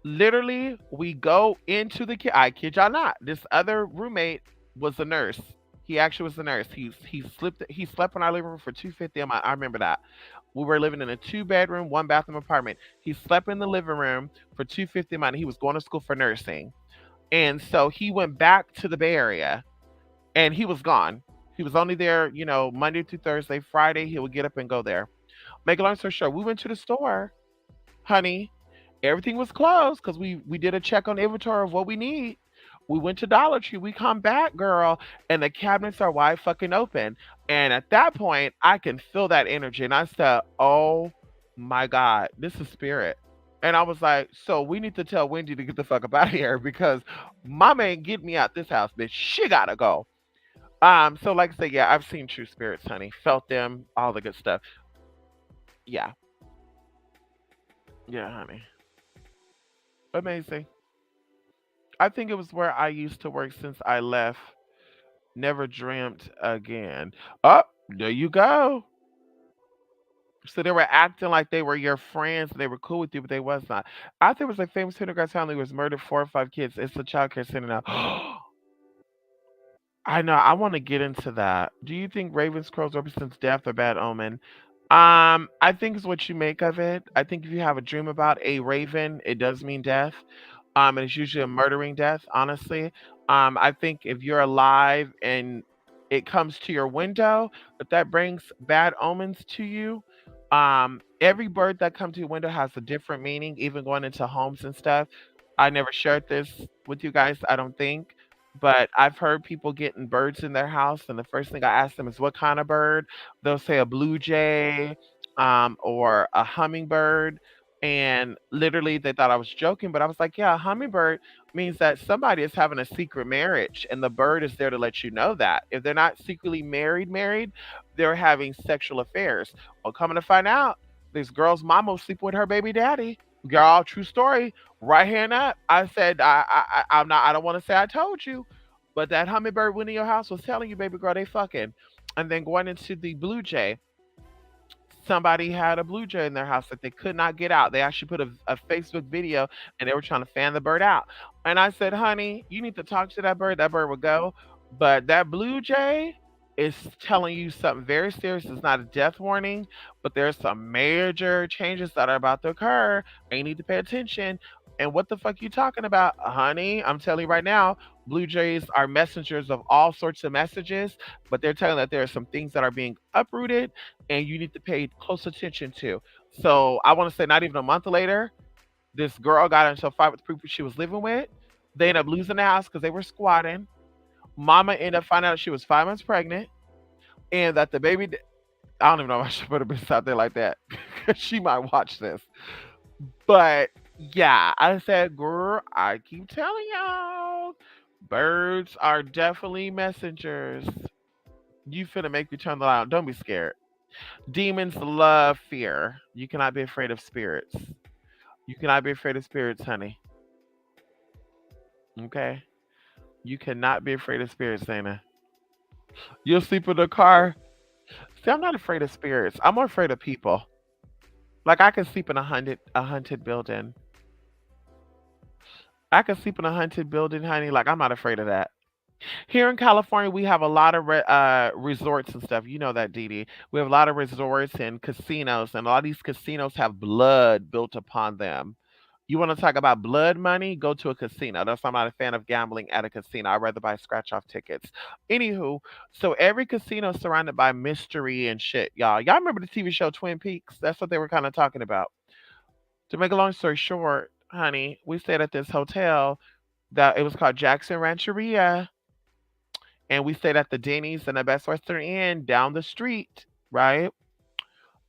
Literally, we go into the I kid y'all not. This other roommate was a nurse. He actually was a nurse. He slept in our living room for 250 a month. I remember that. We were living in a two-bedroom, one bathroom apartment. He slept in the living room for 250 a month. He was going to school for nursing. And so he went back to the Bay Area and he was gone. He was only there, Monday through Thursday. Friday, he would get up and go there. Make a long story short, we went to the store, honey. Everything was closed because we did a check on the inventory of what we need. We went to Dollar Tree. We come back, girl, and the cabinets are wide fucking open. And at that point, I can feel that energy. And I said, oh my God, this is spirit. And I was like, so we need to tell Wendy to get the fuck up out of here because mama ain't get me out this house, bitch. She gotta go. So like I said, yeah, I've seen true spirits, honey. Felt them, all the good stuff. Yeah. Yeah, honey. Amazing. I think it was where I used to work since I left. Never dreamt again. Oh, there you go. So they were acting like they were your friends and they were cool with you, but they was not. I think it was a famous Pendergrass family was murdered 4 or 5 kids. It's a child care center now. I know. I want to get into that. Do you think Raven's Crows represents death or bad omen? I think it's what you make of it. I think if you have a dream about a raven, it does mean death. And it's usually a murdering death, honestly. I think if you're alive and it comes to your window, if that brings bad omens to you, every bird that comes to your window has a different meaning, even going into homes and stuff. I never shared this with you guys, I don't think. But I've heard people getting birds in their house, and the first thing I ask them is what kind of bird. They'll say a blue jay, or a hummingbird. And literally, they thought I was joking, but I was like, yeah, a hummingbird means that somebody is having a secret marriage, and the bird is there to let you know that. If they're not secretly married, they're having sexual affairs. Well, coming to find out, this girl's mama was sleeping with her baby daddy. Girl, true story. Right hand up. I said, I'm not. I don't want to say I told you, but that hummingbird went in your house was telling you, baby girl, they fucking. And then going into the blue jay, somebody had a blue jay in their house that they could not get out. They actually put a Facebook video and they were trying to fan the bird out. And I said, honey, you need to talk to that bird. That bird would go. But that blue jay is telling you something very serious. It's not a death warning, but there's some major changes that are about to occur and you need to pay attention. And what the fuck you talking about, honey? I'm telling you right now, blue jays are messengers of all sorts of messages, but they're telling that there are some things that are being uprooted and you need to pay close attention to. So I want to say, not even a month later, this girl got into a fight with the people she was living with. They ended up losing the house because they were squatting. Mama ended up finding out she was 5 months pregnant and that the baby. I don't even know if I should put a bitch out there like that because she might watch this. But Yeah, I said, girl, I keep telling y'all, birds are definitely messengers. You finna make me turn the light on. Don't be scared. Demons love fear. You cannot be afraid of spirits. You cannot be afraid of spirits, honey. Okay? You cannot be afraid of spirits, Dana. You'll sleep in the car. See, I'm not afraid of spirits. I'm more afraid of people. Like I can sleep in a haunted building. I can sleep in a haunted building, honey. Like I'm not afraid of that. Here in California, we have a lot of resorts and stuff. You know that, Dee Dee. We have a lot of resorts and casinos, and a lot of these casinos have blood built upon them. You want to talk about blood money? Go to a casino. That's why I'm not a fan of gambling at a casino. I'd rather buy scratch off tickets. Anywho, so every casino is surrounded by mystery and shit, y'all. Y'all remember the TV show Twin Peaks? That's what they were kind of talking about. To make a long story short, honey, we stayed at this hotel that it was called Jackson Rancheria, and we stayed at the Denny's and the Best Western Inn down the street, right?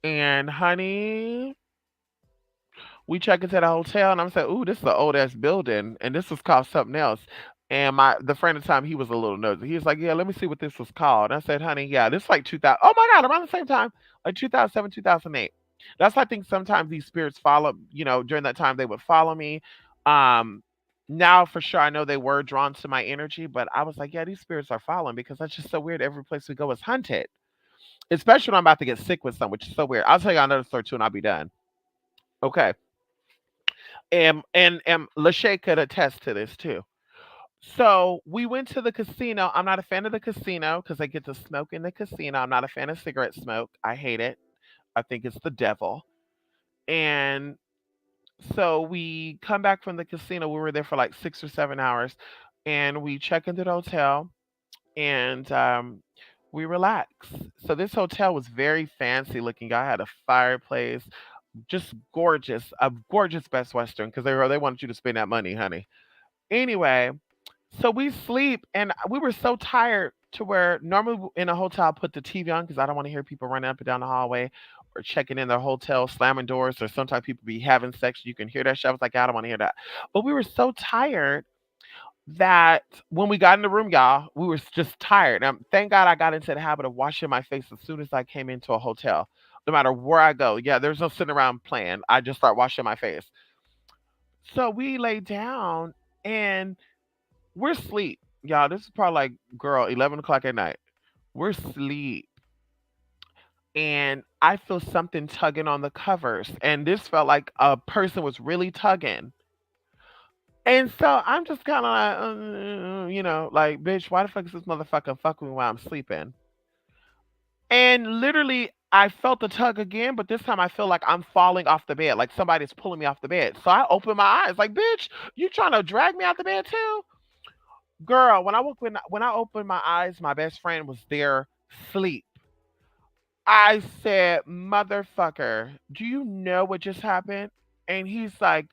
And honey, we check into the hotel and I'm saying, "Ooh, this is an old ass building," and this was called something else. And the friend at the time, he was a little nosy. He was like, "Yeah, let me see what this was called." And I said, "Honey, yeah, this is like 2000. Oh my God, around the same time, like 2007, 2008." That's why I think sometimes these spirits follow. During that time they would follow me. Um, Now for sure, I know they were drawn to my energy, but I was like, "Yeah, these spirits are following because that's just so weird. Every place we go is hunted." Especially when I'm about to get sick with some, which is so weird. I'll tell you another story too, and I'll be done. Okay. And Lachey could attest to this too. So we went to the casino. I'm not a fan of the casino because I get to smoke in the casino. I'm not a fan of cigarette smoke. I hate it. I think it's the devil. And so we come back from the casino. We were there for like 6 or 7 hours, and we check into the hotel and we relax. So this hotel was very fancy looking. I had a fireplace, just gorgeous, a gorgeous Best Western because they wanted you to spend that money, honey. Anyway, so we sleep, and we were so tired to where normally in a hotel I put the TV on because I don't want to hear people running up and down the hallway or checking in their hotel, slamming doors, or sometimes people be having sex. You can hear that shit. I was like, I don't want to hear that. But we were so tired that when we got in the room, y'all, we were just tired. Thank God I got into the habit of washing my face as soon as I came into a hotel. No matter where I go, yeah, there's no sitting around playing. I just start washing my face. So we lay down and we're asleep. Y'all, this is probably like, girl, 11 o'clock at night. We're asleep. And I feel something tugging on the covers. And this felt like a person was really tugging. And so I'm just kind of like, like, bitch, why the fuck is this motherfucker fucking me while I'm sleeping? And literally, I felt the tug again, but this time I feel like I'm falling off the bed, like somebody's pulling me off the bed. So I open my eyes, like, bitch, you trying to drag me out the bed too? Girl, when I opened my eyes, my best friend was there, sleep. I said, motherfucker, do you know what just happened? And he's like,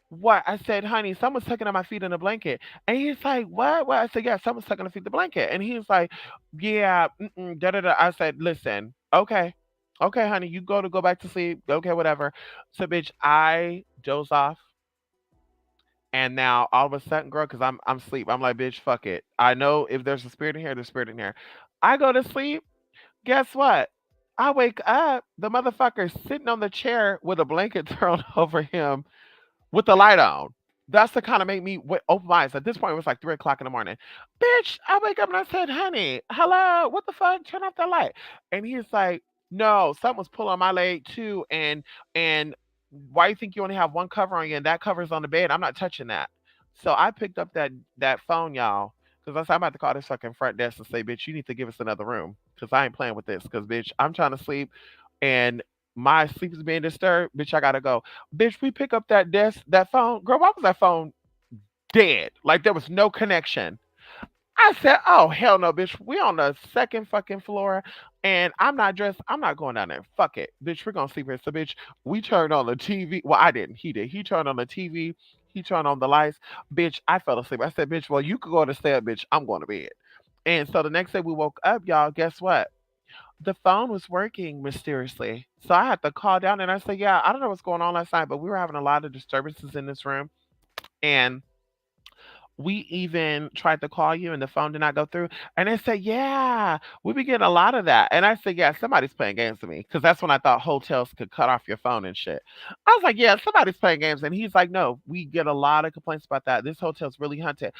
what? I said, honey, someone's tucking on my feet in a blanket. And he's like, what? What? I said, yeah, someone's tucking on feet in the blanket. And he was like, yeah, da da da. I said, listen, okay. Okay, honey, you go back to sleep. Okay, whatever. So, bitch, I doze off. And now all of a sudden, girl, because I'm asleep. I'm like, bitch, fuck it. I know if there's a spirit in here, there's a spirit in here. I go to sleep. Guess what? I wake up, the motherfucker's sitting on the chair with a blanket thrown over him with the light on. That's the kind of make me open my eyes. At this point, it was like 3 o'clock in the morning. Bitch, I wake up and I said, honey, hello, what the fuck? Turn off the light. And he's like, no, someone's pulling on my leg too. And why you think you only have one cover on you and that cover's on the bed? I'm not touching that. So I picked up that phone, y'all, because I said I'm about to call this fucking front desk and say, bitch, you need to give us another room because I ain't playing with this. Because bitch, I'm trying to sleep and my sleep is being disturbed. Bitch, I gotta go. Bitch, we pick up that phone. Girl, why was that phone dead? Like there was no connection. I said, "Oh hell no, bitch. We on the second fucking floor, and I'm not dressed. I'm not going down there. Fuck it, bitch. We're gonna sleep here." So, bitch, we turned on the TV. Well, I didn't. He did. He turned on the TV. He turned on the lights. Bitch, I fell asleep. I said, "Bitch, well, you could go to stay up, bitch. I'm going to bed." And so the next day we woke up, y'all. Guess what? The phone was working mysteriously. So I had to call down and I said, yeah, I don't know what's going on last night, but we were having a lot of disturbances in this room. And we even tried to call you and the phone did not go through. And they said, yeah, we be getting a lot of that. And I said, yeah, somebody's playing games with me. Because that's when I thought hotels could cut off your phone and shit. I was like, yeah, somebody's playing games. And he's like, no, we get a lot of complaints about that. This hotel's really haunted.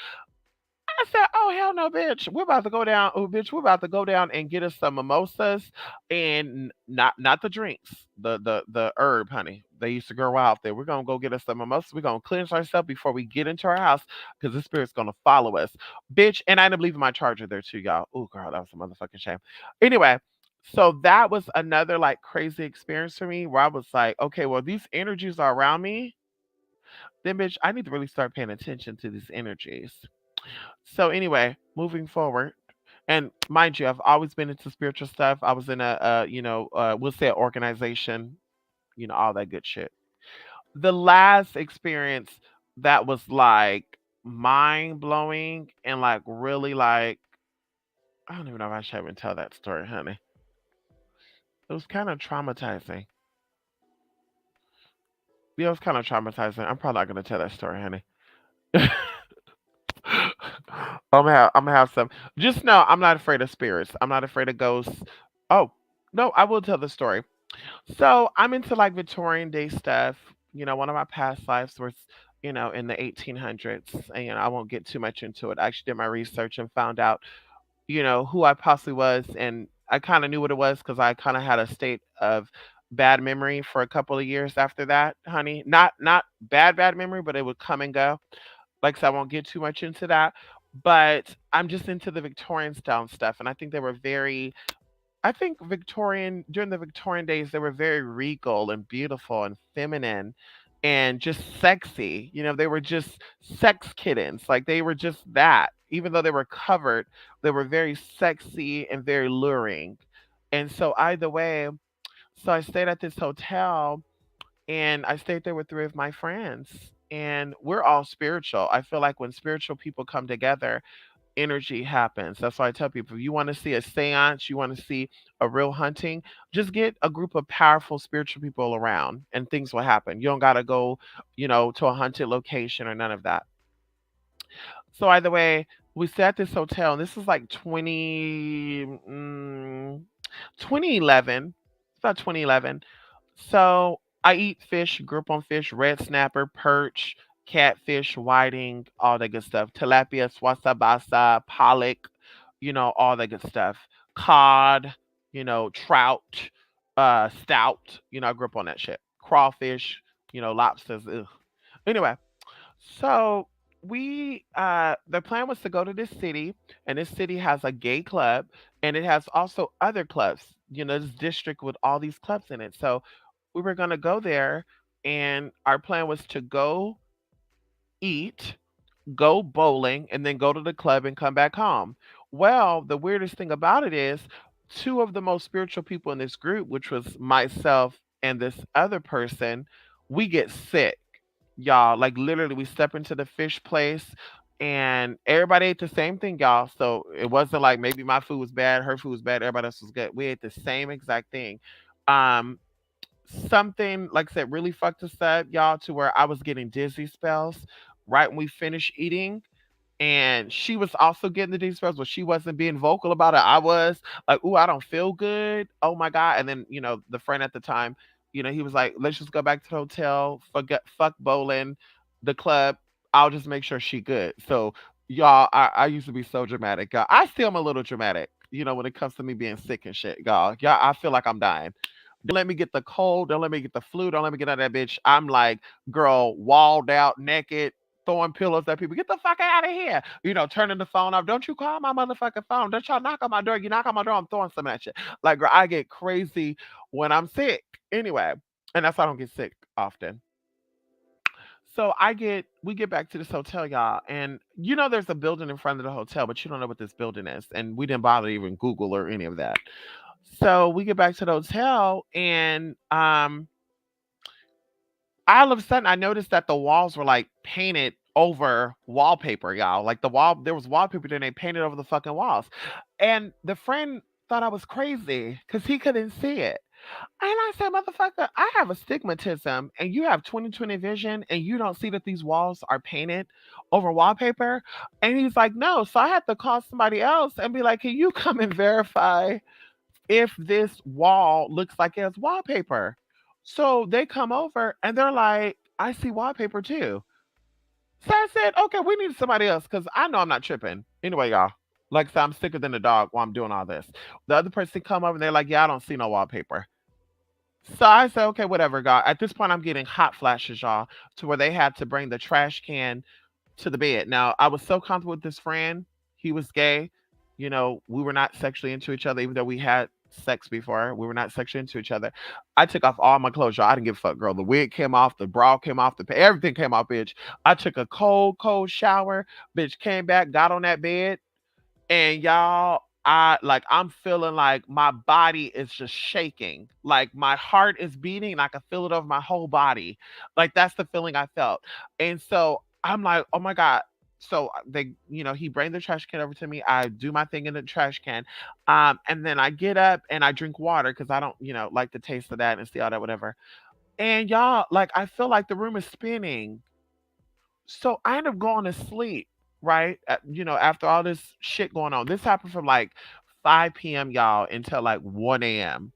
I said, "Oh hell no, bitch! We're about to go down. Oh, bitch, we're about to go down and get us some mimosas and not the drinks, the herb, honey. They used to grow out there. We're gonna go get us some mimosas. We're gonna cleanse ourselves before we get into our house because the spirit's gonna follow us, bitch." And I ended up leaving my charger there too, y'all. Oh, girl, that was a motherfucking shame. Anyway, so that was another like crazy experience for me where I was like, okay, well these energies are around me. Then, bitch, I need to really start paying attention to these energies. So anyway, moving forward, and mind you, I've always been into spiritual stuff. I was in we'll say an organization, all that good shit. The last experience that was like mind blowing and like really like I don't even know if I should even tell that story, honey. It was kind of traumatizing. Yeah, it was kind of traumatizing. I'm probably not gonna tell that story, honey. I'm gonna have some. Just know I'm not afraid of spirits. I'm not afraid of ghosts. Oh, no, I will tell the story. So I'm into like Victorian day stuff. One of my past lives was, in the 1800s. And I won't get too much into it. I actually did my research and found out, who I possibly was, and I kind of knew what it was because I kind of had a state of bad memory for a couple of years after that, honey. Not bad memory, but it would come and go. Like I said, I won't get too much into that, but I'm just into the Victorian style stuff, and I think they were very. I think Victorian during the Victorian days they were very regal and beautiful and feminine, and just sexy. They were just sex kittens. Like they were just that. Even though they were covered, they were very sexy and very luring. And so either way, so I stayed at this hotel and I stayed there with three of my friends. And we're all spiritual. I feel like when spiritual people come together, energy happens. That's why I tell people if you want to see a seance, you want to see a real hunting, just get a group of powerful spiritual people around and things will happen. You don't got to go, to a haunted location or none of that. So either way, we stay at this hotel, and this is like 2011. It's about 2011. So I eat fish, group on fish, red snapper, perch, catfish, whiting, all that good stuff. Tilapia, swasabasa, pollock, all that good stuff. Cod, trout, stout, I grew up on that shit. Crawfish, lobsters. Ugh. Anyway, so the plan was to go to this city, and this city has a gay club, and it has also other clubs. This district with all these clubs in it. So we were gonna go there, and our plan was to go eat, go bowling, and then go to the club and come back home. Well, the weirdest thing about it is two of the most spiritual people in this group, which was myself and this other person, we get sick. Y'all, like literally we step into the fish place and everybody ate the same thing, y'all. So it wasn't like maybe my food was bad, her food was bad, everybody else was good. We ate the same exact thing. Um, Something like I said really fucked us up, y'all, to where I was getting dizzy spells right when we finished eating. And she was also getting the dizzy spells, but she wasn't being vocal about it. I was like, "Ooh, I don't feel good. Oh my god!" And then the friend at the time, he was like, "Let's just go back to the hotel. Forget fuck bowling, the club. I'll just make sure she good." So y'all, I used to be so dramatic. Y'all. I still am a little dramatic. When it comes to me being sick and shit, y'all. Y'all, I feel like I'm dying. Don't let me get the cold. Don't let me get the flu. Don't let me get out of that bitch. I'm like, girl, walled out, naked, throwing pillows at people. Get the fuck out of here. Turning the phone off. Don't you call my motherfucking phone. Don't y'all knock on my door. You knock on my door, I'm throwing some at you. Like, girl, I get crazy when I'm sick. Anyway, and that's why I don't get sick often. So we get back to this hotel, y'all, and there's a building in front of the hotel, but you don't know what this building is, and we didn't bother to even Google or any of that. So we get back to the hotel, and all of a sudden I noticed that the walls were like painted over wallpaper, y'all. Like there was wallpaper, then they painted over the fucking walls. And the friend thought I was crazy because he couldn't see it. And I said, motherfucker, I have astigmatism and you have 20/20 vision and you don't see that these walls are painted over wallpaper. And he's like, no. So I had to call somebody else and be like, can you come and verify if this wall looks like it has wallpaper? So they come over and they're like, I see wallpaper too. So I said, okay, we need somebody else because I know I'm not tripping. Anyway, y'all, like I said, I'm sicker than a dog while I'm doing all this. The other person come over and they're like, yeah, I don't see no wallpaper. So I said, okay, whatever, God. At this point, I'm getting hot flashes, y'all, to where they had to bring the trash can to the bed. Now, I was so comfortable with this friend. He was gay. You know, we were not sexually into each other, even though we had sex before. We were not sexually into each other. I took off all my clothes, y'all. I didn't give a fuck, girl. The wig came off, the bra came off, everything came off, bitch. I took a cold, cold shower, bitch. Came back, got on that bed, and y'all, I'm feeling like my body is just shaking, like my heart is beating and I can feel it over my whole body. Like that's the feeling I felt. And so I'm like, oh my God. So they, he bring the trash can over to me. I do my thing in the trash can. And then I get up and I drink water because I don't, like the taste of that and see all that, whatever. And y'all, like I feel like the room is spinning. So I end up going to sleep, right? After all this shit going on. This happened from like 5 p.m., y'all, until like 1 a.m.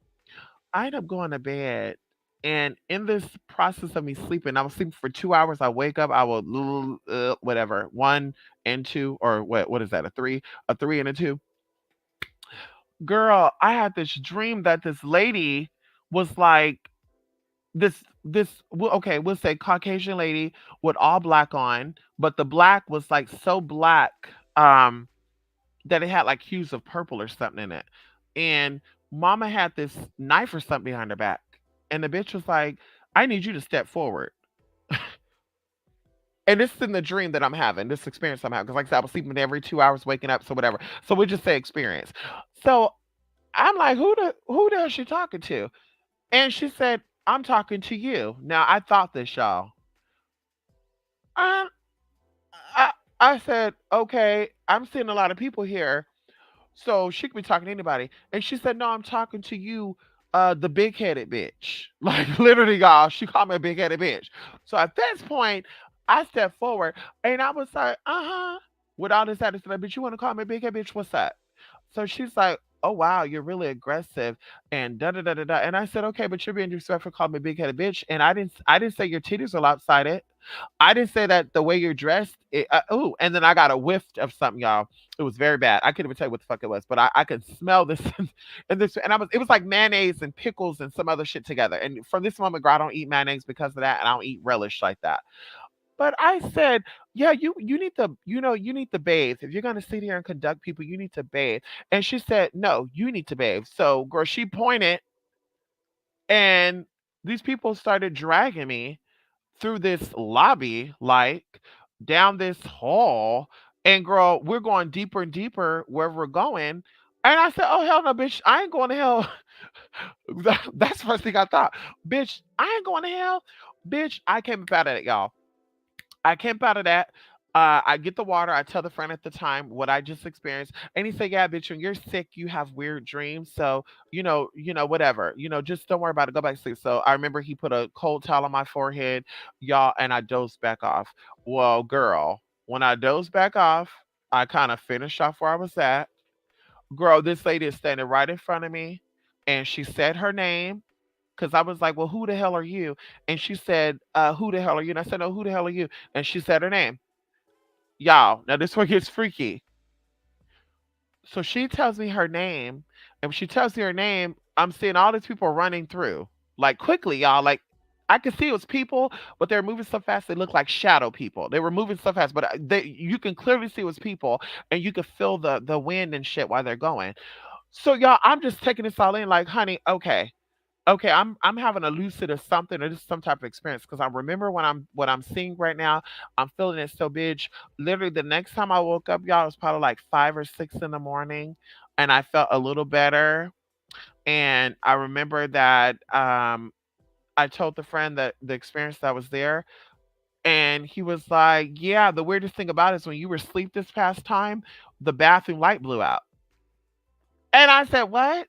I end up going to bed. And in this process of me sleeping, I was sleeping for 2 hours. I wake up, I will, whatever, one and two, or what is that, a three and a two? Girl, I had this dream that this lady was like, okay, we'll say Caucasian lady with all black on, but the black was like so black that it had like hues of purple or something in it. And mama had this knife or something behind her back. And the bitch was like, I need you to step forward. And this is in the dream that I'm having, this experience I'm having. Because like I said, I was sleeping every 2 hours, waking up, so whatever. So we just say experience. So I'm like, who the hell is she talking to? And she said, I'm talking to you. Now I thought this, y'all. Um, I I said, okay, I'm seeing a lot of people here, so she could be talking to anybody. And she said, no, I'm talking to you, the big headed bitch. Like literally, y'all, she called me a big headed bitch. So at this point, I stepped forward and I was like, uh-huh. With all this attitude, like, bitch, you want to call me a big head bitch? What's that? So she's like, oh wow, you're really aggressive and da da da da da. And I said, okay, but you're being disrespectful, calling me a big headed bitch. And I didn't say your titties are lopsided. I didn't say that the way you're dressed. Oh, and then I got a whiff of something, y'all. It was very bad. I couldn't even tell you what the fuck it was, but I could smell this and this, and it was like mayonnaise and pickles and some other shit together. And from this moment, girl, I don't eat mayonnaise because of that, and I don't eat relish like that. But I said, yeah, you need to, you need to bathe. If you're gonna sit here and conduct people, you need to bathe. And she said, no, you need to bathe. So, girl, she pointed, and these people started dragging me through this lobby, like down this hall. And girl, we're going deeper and deeper where we're going. And I said, oh hell no, bitch, I ain't going to hell. That's the first thing I thought. Bitch, I ain't going to hell. Bitch, I came up out of it, y'all. I came out of that. I get the water. I tell the friend at the time what I just experienced, and he said, "Yeah, bitch, when you're sick, you have weird dreams. So whatever. Just don't worry about it. Go back to sleep." So I remember he put a cold towel on my forehead, y'all, and I dozed back off. Well, girl, when I dozed back off, I kind of finished off where I was at. Girl, this lady is standing right in front of me, and she said her name. Cause I was like, well, who the hell are you? And she said, who the hell are you? And I said, no, who the hell are you? And she said her name. Y'all, now this one gets freaky. So she tells me her name. And when she tells me her name, I'm seeing all these people running through. Like quickly, y'all. Like I could see it was people, but they were moving so fast they looked like shadow people. They were moving so fast, but you can clearly see it was people, and you could feel the wind and shit while they're going. So y'all, I'm just taking this all in, like, honey, okay. Okay, I'm having a lucid or something, or just some type of experience because I remember when I'm what I'm seeing right now. I'm feeling it so big. Literally, the next time I woke up, y'all, it was probably like 5 or 6 in the morning, and I felt a little better. And I remember that I told the friend that the experience that was there, and he was like, "Yeah, the weirdest thing about it is when you were asleep this past time, the bathroom light blew out." And I said, "What?"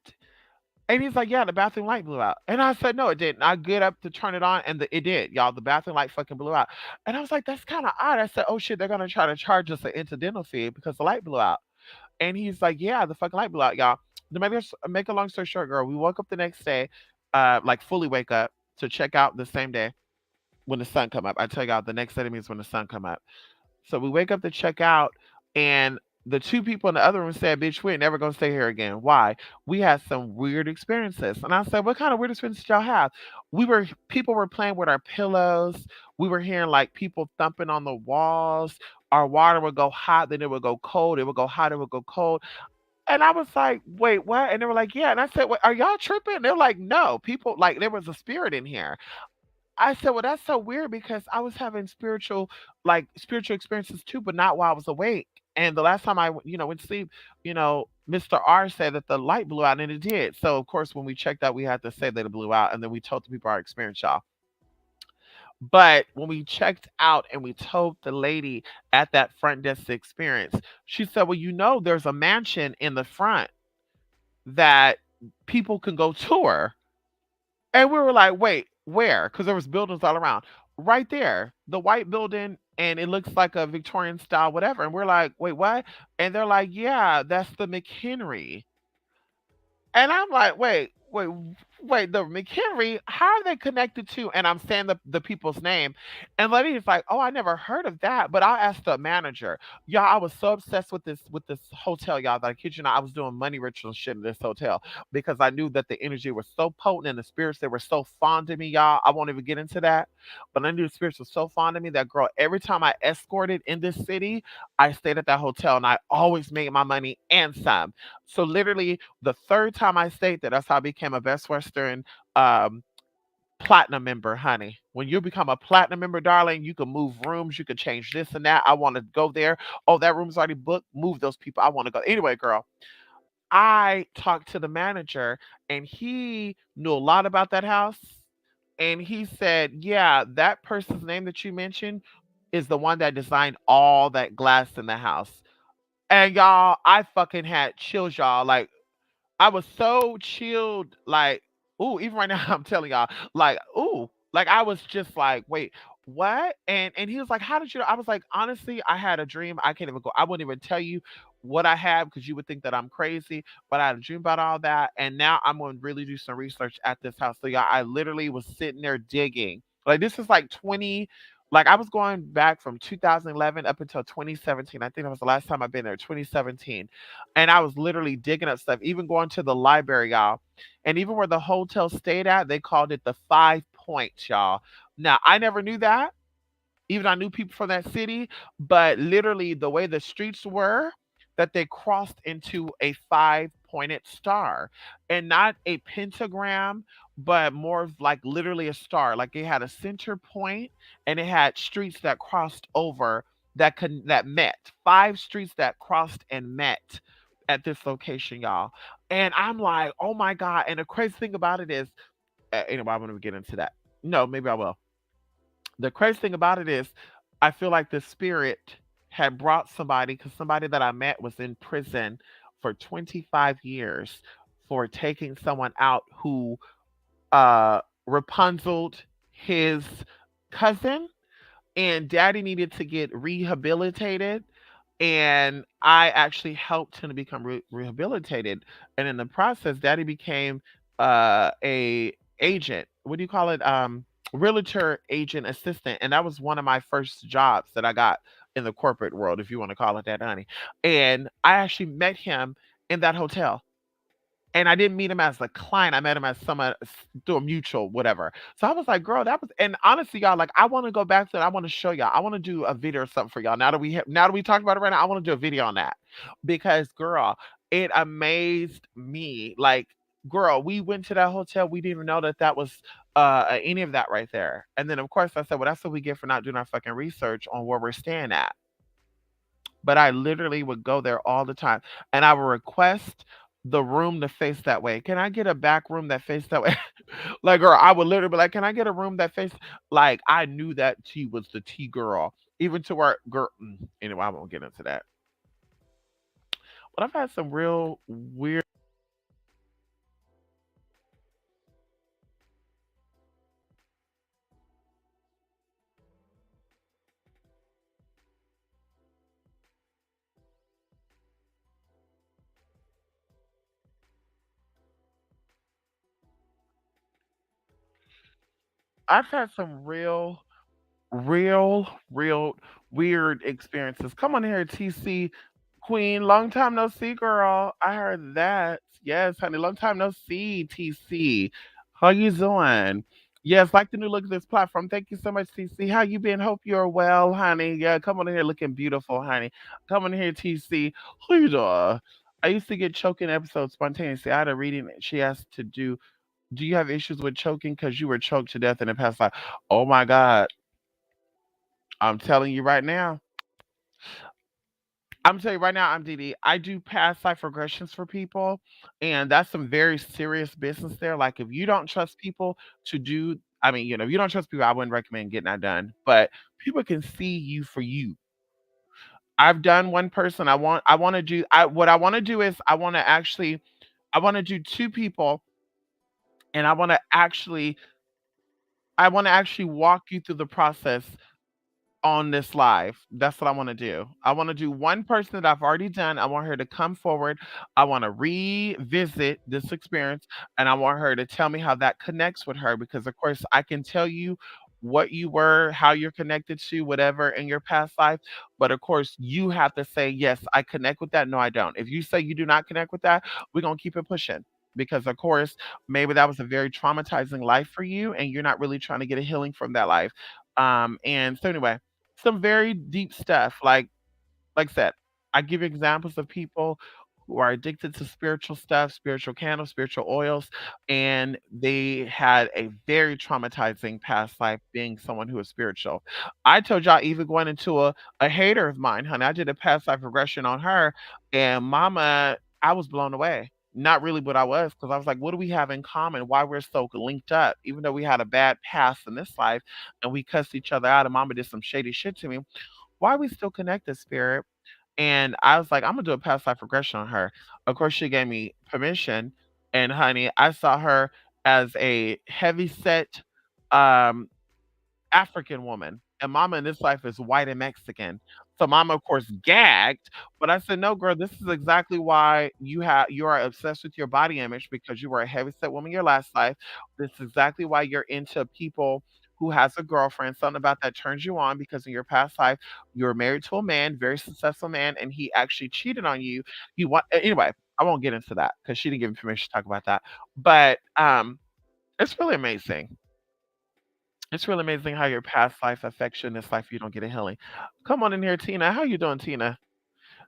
And he's like, "Yeah, the bathroom light blew out." And I said, "No, it didn't." I get up to turn it on, and it did, y'all. The bathroom light fucking blew out. And I was like, "That's kind of odd." I said, "Oh shit, they're gonna try to charge us an incidental fee because the light blew out." And he's like, "Yeah, the fucking light blew out, y'all." To make a long story short, girl, we woke up the next day, like fully wake up to check out the same day when the sun come up. I tell y'all, the next day means when the sun come up. So we wake up to check out, and the two people in the other room said, "Bitch, we ain't never gonna stay here again." Why? We had some weird experiences. And I said, "What kind of weird experiences did y'all have?" People were playing with our pillows. We were hearing like people thumping on the walls. Our water would go hot, then it would go cold. It would go hot, it would go cold. And I was like, "Wait, what?" And they were like, "Yeah." And I said, "Wait, are y'all tripping?" They're like, "No, people like there was a spirit in here." I said, "Well, that's so weird because I was having spiritual experiences too, but not while I was awake." And the last time went to sleep, Mr. R said that the light blew out, and it did. So of course, when we checked out, we had to say that it blew out, and then we told the people our experience, y'all. But when we checked out and we told the lady at that front desk the experience, she said, "Well, there's a mansion in the front that people can go tour." And we were like, "Wait, where?" Because there was buildings all around. Right there, the white building, and it looks like a Victorian style, whatever. And we're like, "Wait, what?" And they're like, "Yeah, that's the McHenry." And I'm like, wait, the McHenry, how are they connected to? And I'm saying the people's name. And lady's like, "Oh, I never heard of that." But I'll ask the manager. Y'all, I was so obsessed with this hotel, y'all, that I kid you not, I was doing money ritual shit in this hotel because I knew that the energy was so potent and the spirits, they were so fond of me, y'all. I won't even get into that. But I knew the spirits were so fond of me that girl, every time I escorted in this city, I stayed at that hotel and I always made my money and some. So literally the third time I stayed there, that's how I became a Best Western um, platinum member, honey. When you become a platinum member, darling, you can move rooms, you can change this and that. I want to go there. Oh, that room's already booked. Move those people. I want to go. Anyway, girl, I talked to the manager and he knew a lot about that house. And he said, "Yeah, that person's name that you mentioned is the one that designed all that glass in the house." And y'all, I fucking had chills, y'all. Like, I was so chilled, like, ooh, even right now, I'm telling y'all, like, ooh, like I was just like, "Wait, what?" And he was like, "How did you know?" I was like, "Honestly, I had a dream. I can't even go. I wouldn't even tell you what I had because you would think that I'm crazy. But I had a dream about all that, and now I'm going to really do some research at this house." So yeah, I literally was sitting there digging. Like this is like 20. Like I was going back from 2011 up until 2017. I think that was the last time I've been there, 2017, and I was literally digging up stuff, even going to the library, y'all. And even where the hotel stayed at, they called it the Five Points, y'all. Now, I never knew that. Even I knew people from that city, but literally the way the streets were, that they crossed into a five-pointed star and not a pentagram, but more of like literally a star. Like it had a center point and it had streets that crossed over that met. Five streets that crossed and met at this location, y'all. And I'm like, "Oh my God." And the crazy thing about it is, anyway, I'm gonna get into that. No, maybe I will. The crazy thing about it is, I feel like the spirit had brought somebody because somebody that I met was in prison for 25 years for taking someone out who Rapunzeled his cousin, and daddy needed to get rehabilitated, and I actually helped him to become rehabilitated, and in the process daddy became a agent, what do you call it, realtor agent assistant, and that was one of my first jobs that I got in the corporate world, if you want to call it that, honey. And I actually met him in that hotel, and I didn't meet him as a client. I met him as someone through a mutual, whatever. So I was like, girl, that was, and honestly, y'all, like, I want to go back to it. I want to show y'all. I want to do a video or something for y'all. Now that we talked about it right now, I want to do a video on that because, girl, it amazed me. Like, girl, we went to that hotel. We didn't even know that that was any of that right there. And then, of course, I said, well, that's what we get for not doing our fucking research on where we're staying at. But I literally would go there all the time, and I would request the room to face that way. "Can I get a back room that face that way?" Like, girl, I would literally be like, "Can I get a room that face?" Like, I knew that she was the T girl, even to where girl. Anyway, I won't get into that. But I've had some real weird. I've had some real weird experiences. Come on here, TC Queen. Long time no see, girl. I heard that. Yes, honey. Long time no see, TC. How you doing? Yes, like the new look of this platform. Thank you so much, TC. How you been? Hope you're well, honey. Yeah, come on in here looking beautiful, honey. Come on in here, TC. Who you doing? I used to get choking episodes spontaneously. I had a reading she asked to do you have issues with choking because you were choked to death in the past life? Oh my God. I'm telling you right now. I'm telling you right now, I'm DD. I do past life regressions for people, and that's some very serious business there. Like, if you don't trust people to do, I mean, if you don't trust people, I wouldn't recommend getting that done. But people can see you for you. I've done one person. I want to do. What I want to do is I want to do two people, and I want to actually walk you through the process on this live. That's what I want to do. I want to do one person that I've already done. I want her to come forward. I want to revisit this experience and I want her to tell me how that connects with her because, of course, I can tell you what you were, how you're connected to whatever in your past life. But of course, you have to say, yes, I connect with that. No, I don't. If you say you do not connect with that, we're going to keep it pushing. Because, of course, maybe that was a very traumatizing life for you and you're not really trying to get a healing from that life. And so, anyway, some very deep stuff. Like I said, I give you examples of people who are addicted to spiritual stuff, spiritual candles, spiritual oils, and they had a very traumatizing past life being someone who is spiritual. I told y'all even going into a hater of mine, honey. I did a past life regression on her, and mama, I was blown away. Not really what I was, because I was like, what do we have in common? Why we're so linked up? Even though we had a bad past in this life and we cussed each other out and mama did some shady shit to me, why are we still connected, spirit? And I was like, I'm gonna do a past life regression on her. Of course, she gave me permission. And honey, I saw her as a heavy set um African woman, and mama in this life is white and Mexican. So mama, of course, gagged, but I said, "No, girl, this is exactly why you are obsessed with your body image because you were a heavy set woman your last life. This is exactly why you're into people who has a girlfriend. Something about that turns you on because in your past life, you were married to a man, very successful man, and he actually cheated on you. Anyway, I won't get into that because she didn't give me permission to talk about that. But it's really amazing. It's really amazing how your past life affects you in this life you don't get a healing. Come on in here, Tina. How you doing, Tina?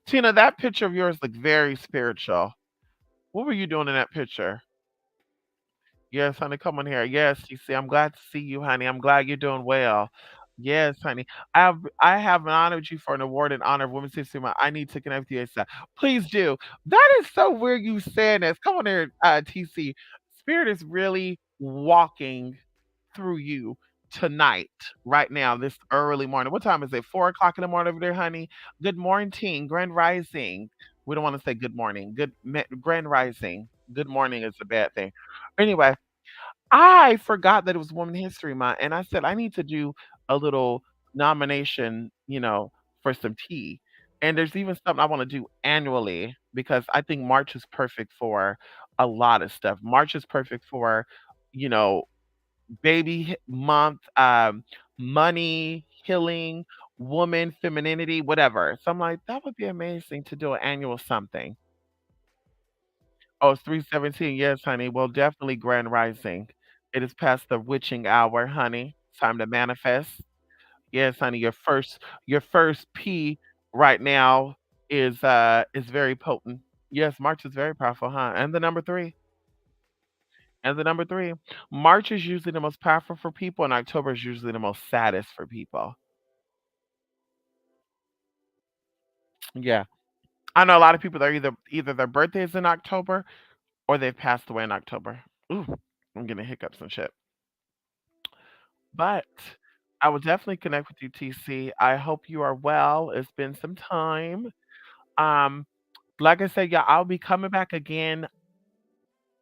Tina, that picture of yours looked very spiritual. What were you doing in that picture? Yes, honey, come on here. Yes, you see, I'm glad to see you, honey. I'm glad you're doing well. Yes, honey. I have honored you for an award in honor of Women's History Month. I need to connect with you ASAP. Please do. That is so weird you saying this. Come on here, TC. Spirit is really walking through you tonight, right now, this early morning. What time is it? 4 o'clock in the morning over there, honey. Good morning, Grand Rising. We don't want to say good morning. Grand Rising. Good morning is a bad thing. Anyway, I forgot that it was Women History Month, and I said I need to do a little nomination, for some tea. And there's even something I want to do annually because I think March is perfect for a lot of stuff. March is perfect for, you know, month, money, healing, woman, femininity, whatever. So I'm like, that would be amazing to do an annual something. Oh, it's 3:17. Yes, honey. Well, definitely grand rising. It is past the witching hour, honey. Time to manifest. Yes, honey. Your first P right now is very potent. Yes, March is very powerful, huh? And the number three. And the number three. March is usually the most powerful for people, and October is usually the most saddest for people. Yeah. I know a lot of people that are either their birthday is in October or they've passed away in October. Ooh, I'm getting hiccups and shit. But I will definitely connect with you, TC. I hope you are well. It's been some time. Um, like I said, yeah, I'll be coming back again.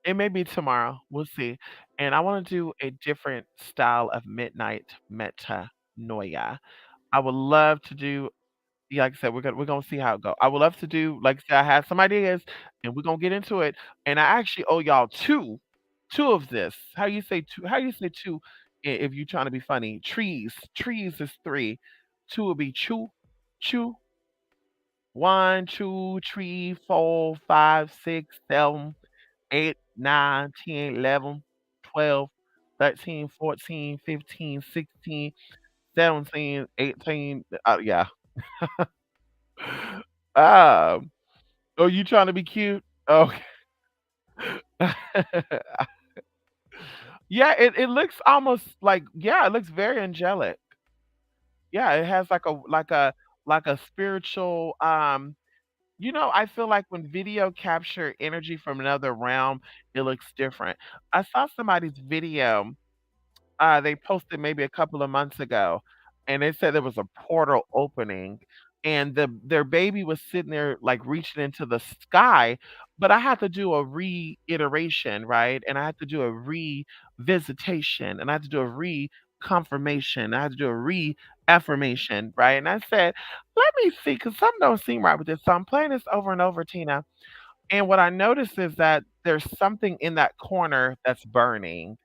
It may be tomorrow. We'll see. And I want to do a different style of midnight metanoia. I would love to do, yeah, like I said, we're gonna see how it go. I would love to do, like I said, I had some ideas, and we're gonna get into it. And I actually owe y'all two of this. How you say two? How you say two? if you're trying to be funny. Trees is three. Two would be chew, chew. One, two, three, four, five, six, 7, 8, 9, 10, 11, 12, 13, 14, 15, 16, 17, 18. Yeah. Um, oh, you trying to be cute? Okay. Yeah, it looks almost like, yeah, it looks very angelic. Yeah, it has like a spiritual, I feel like when video capture energy from another realm, it looks different. I saw somebody's video, they posted maybe a couple of months ago, and they said there was a portal opening, and their baby was sitting there, like, reaching into the sky, but I had to do a reiteration, right? And I had to do a revisitation, and I had to do a reconfirmation, I had to do a reaffirmation, right? And I said, "Let me see, because something don't seem right with this." So I'm playing this over and over, Tina, and what I noticed is that there's something in that corner that's burning.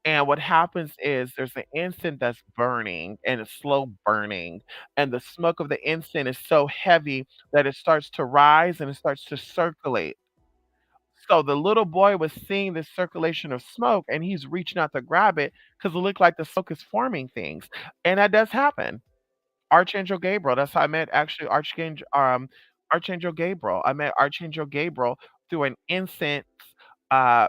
And what happens is there's an incense that's burning and it's slow burning. And the smoke of the incense is so heavy that it starts to rise and it starts to circulate. So the little boy was seeing this circulation of smoke and he's reaching out to grab it because it looked like the smoke is forming things. And that does happen. Archangel Gabriel, that's how I met actually Archangel Gabriel. I met Archangel Gabriel through an incense,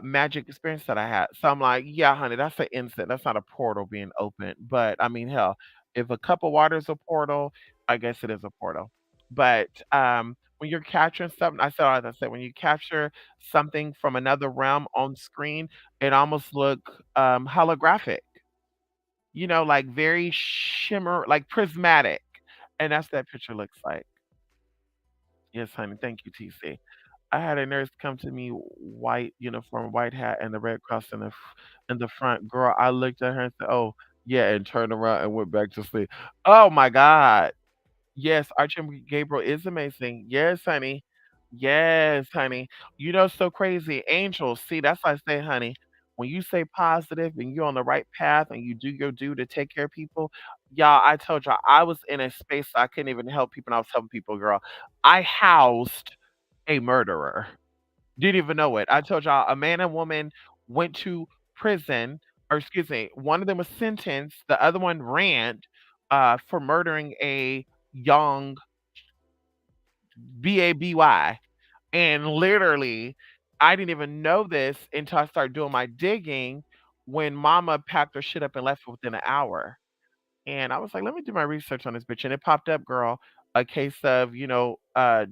magic experience that I had. So I'm like, "Yeah, honey, that's an incense, that's not a portal being opened." But, I mean, hell, if a cup of water is a portal, I guess it is a portal. But, when you're capturing something I said as I said, when you capture something from another realm on screen, it almost look, holographic. Like very shimmer like prismatic, and that's that picture looks like. Yes, honey, thank you, TC. I had a nurse come to me, white uniform, white hat, and the Red Cross in the front. Girl, I looked at her and said, "Oh, yeah," and turned around and went back to sleep. Oh my god. Yes, Archangel Gabriel is amazing. Yes, honey. Yes, honey. So crazy. Angels, see, that's why I say, honey, when you say positive and you're on the right path and you do your due to take care of people, y'all, I told y'all I was in a space I couldn't even help people and I was helping people, girl. I housed a murderer. Didn't even know it. I told y'all a man and woman went to prison, or excuse me, one of them was sentenced, the other one ran for murdering a young baby. And literally, I didn't even know this until I started doing my digging when mama packed her shit up and left within an hour. And I was like, let me do my research on this bitch. And it popped up, girl, a case of, you know, CHILABU.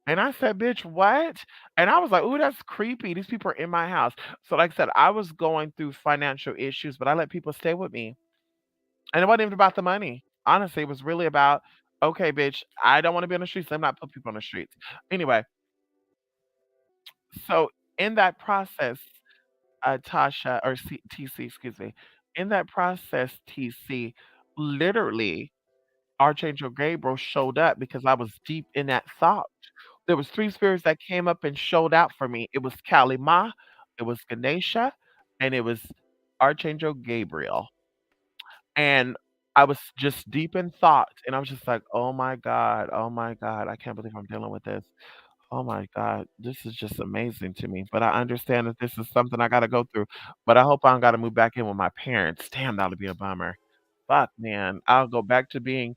And I said, bitch, what? And I was like, ooh, that's creepy. These people are in my house. So, like I said, I was going through financial issues, but I let people stay with me. And it wasn't even about the money. Honestly, it was really about, okay, bitch, I don't want to be on the streets. I'm not put people on the streets. Anyway, so in that process, Tasha or TC, excuse me, in that process, TC, literally Archangel Gabriel showed up because I was deep in that thought. There was 3 spirits that came up and showed out for me. It was Kali Ma, it was Ganesha, and it was Archangel Gabriel. And I was just deep in thought, and I was just like, oh my god, I can't believe I'm dealing with this. Oh my god, this is just amazing to me, but I understand that this is something I gotta go through, but I hope I don't gotta move back in with my parents. Damn, that'll be a bummer. Fuck, man. I'll go back to being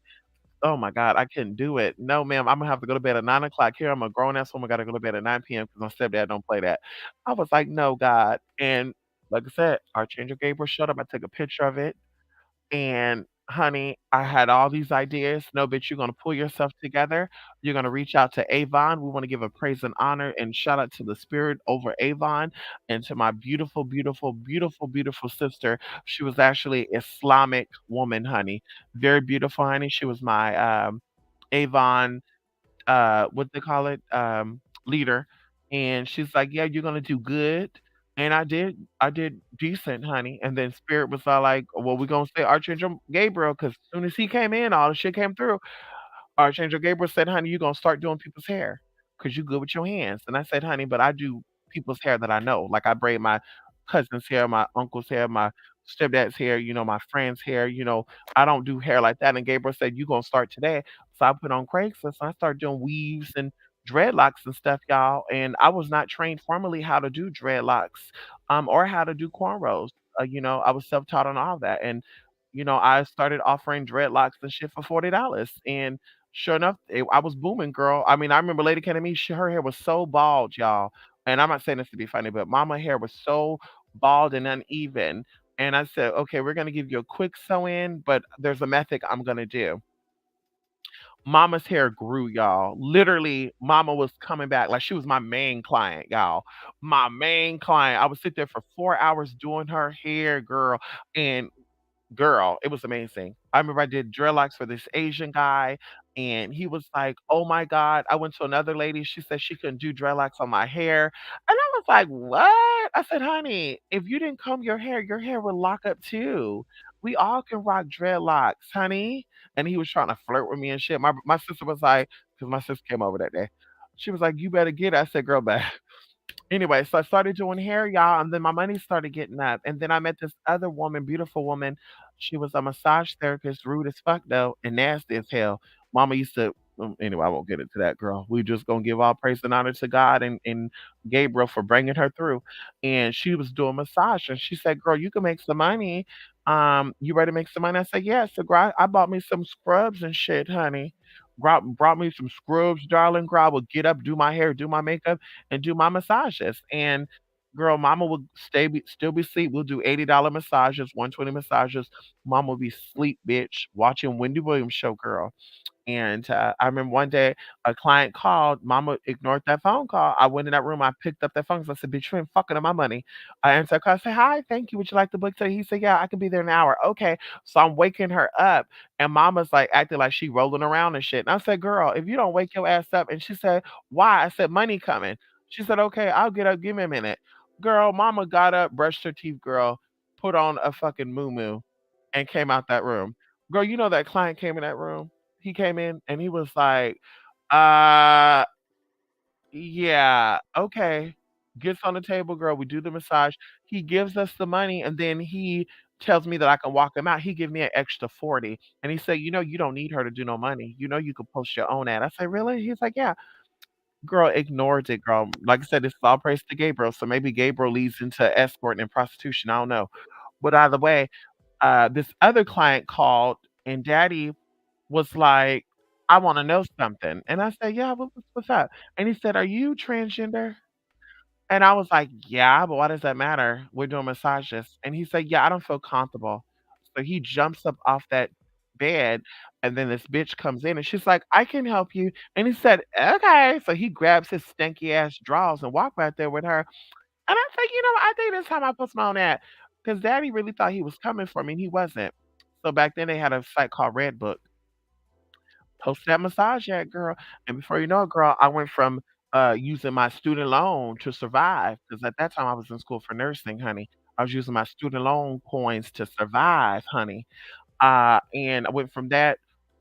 oh my god, I couldn't do it. No, ma'am, Imma have to go to bed at 9 o'clock. Here, I'm a grown ass woman, gotta go to bed at 9 p.m. because my stepdad don't play that. I was like, "No, God," and like I said, Archangel Gabriel showed up, I took a picture of it. And honey, I had all these ideas. No, bitch, you're gonna pull yourself together. You're gonna reach out to Avon. We want to give a praise and honor and shout out to the spirit over Avon and to my beautiful, beautiful, beautiful, beautiful sister. She was actually Islamic woman, honey. Very beautiful, honey. She was my Avon what they call it, leader, and she's like, "Yeah, you're gonna do good." And I did decent, honey. And then Spirit was all like, "Well, we're gonna say Archangel Gabriel, because as soon as he came in, all the shit came through." Archangel Gabriel said, "Honey, you're gonna start doing people's hair, because you good with your hands." And I said, "Honey, but I do people's hair that I know. Like I braid my cousin's hair, my uncle's hair, my stepdad's hair, my friend's hair. I don't do hair like that. And Gabriel said, "You gonna start today." So I put on Craigslist and I started doing weaves and dreadlocks and stuff, y'all. And I was not trained formally how to do dreadlocks, or how to do cornrows. I was self-taught on all that. And I started offering dreadlocks and shit for $40. And sure enough, I was booming, girl. I mean, I remember Lady Candy Me, her hair was so bald, y'all. And I'm not saying this to be funny, but mama hair was so bald and uneven. And I said, okay, we're gonna give you a quick sew in, but there's a method I'm gonna do. Mama's hair grew, y'all. Literally, mama was coming back like she was my main client, y'all. My main client. I would sit there for 4 hours doing her hair, girl. And girl, it was amazing. I remember I did dreadlocks for this Asian guy, and he was like, "Oh my god." I went to another lady, she said she couldn't do dreadlocks on my hair, and I was like, "What?" I said, "Honey, if you didn't comb your hair would lock up too. We all can rock dreadlocks, honey." And he was trying to flirt with me and shit. My sister was like, because my sister came over that day. She was like, "You better get it." I said, "Girl, bye." Anyway, so I started doing hair, y'all, and then my money started getting up. And then I met this other woman, beautiful woman. She was a massage therapist, rude as fuck though, and nasty as hell. Mama used to anyway, I won't get into that girl. We just gonna give all praise and honor to God and Gabriel for bringing her through. And she was doing massage, and she said, "Girl, you can make some money. You ready to make some money?" I said, "Yeah." So, girl, I bought me some scrubs and shit, honey. Brought me some scrubs, darling. Girl, I would get up, do my hair, do my makeup and do my massages. And girl, mama would still be asleep. We'll do $80 massages, 120 massages. Mama would be sleep, bitch, watching Wendy Williams show, girl. And I remember one day a client called, mama ignored that phone call. I went in that room, I picked up that phone 'cause I said, "Bitch, you ain't fucking up my money." I answered her call, I said, "Hi, thank you. Would you like to book today?" He said, "Yeah, I can be there in an hour." Okay. So I'm waking her up and mama's like acting like she rolling around and shit. And I said, "Girl, if you don't wake your ass up," and she said, "Why?" I said, "Money coming." She said, "Okay, I'll get up. Give me a minute." Girl, mama got up, brushed her teeth, girl, put on a fucking moo and came out that room. Girl, you know that client came in that room? He came in and he was like, "Uh, yeah, okay." Gets on the table, girl, we do the massage. He gives us the money and then he tells me that I can walk him out. He give me an extra 40 and he said, "You know, you don't need her to do no money. You know, you could post your own ad." I said, "Really?" He's like, "Yeah." Girl ignored it, girl. Like I said, it's all praise to Gabriel. So maybe Gabriel leads into escorting and prostitution. I don't know. But either way, this other client called and daddy was like, "I wanna know something." And I said, "Yeah, what's up?" And he said, "Are you transgender?" And I was like, "Yeah, but why does that matter? We're doing massages." And he said, "Yeah, I don't feel comfortable." So he jumps up off that bed, and then this bitch comes in and she's like, "I can help you." And he said, "Okay." So he grabs his stinky ass drawers and walked right there with her. And I think, I think this time I put my own ad because daddy really thought he was coming for me and he wasn't. So back then they had a site called Redbook. Post that massage ad, girl, and before you know it, girl, I went from, using my student loan to survive because at that time I was in school for nursing, honey. I was using my student loan coins to survive, honey. And I went from that,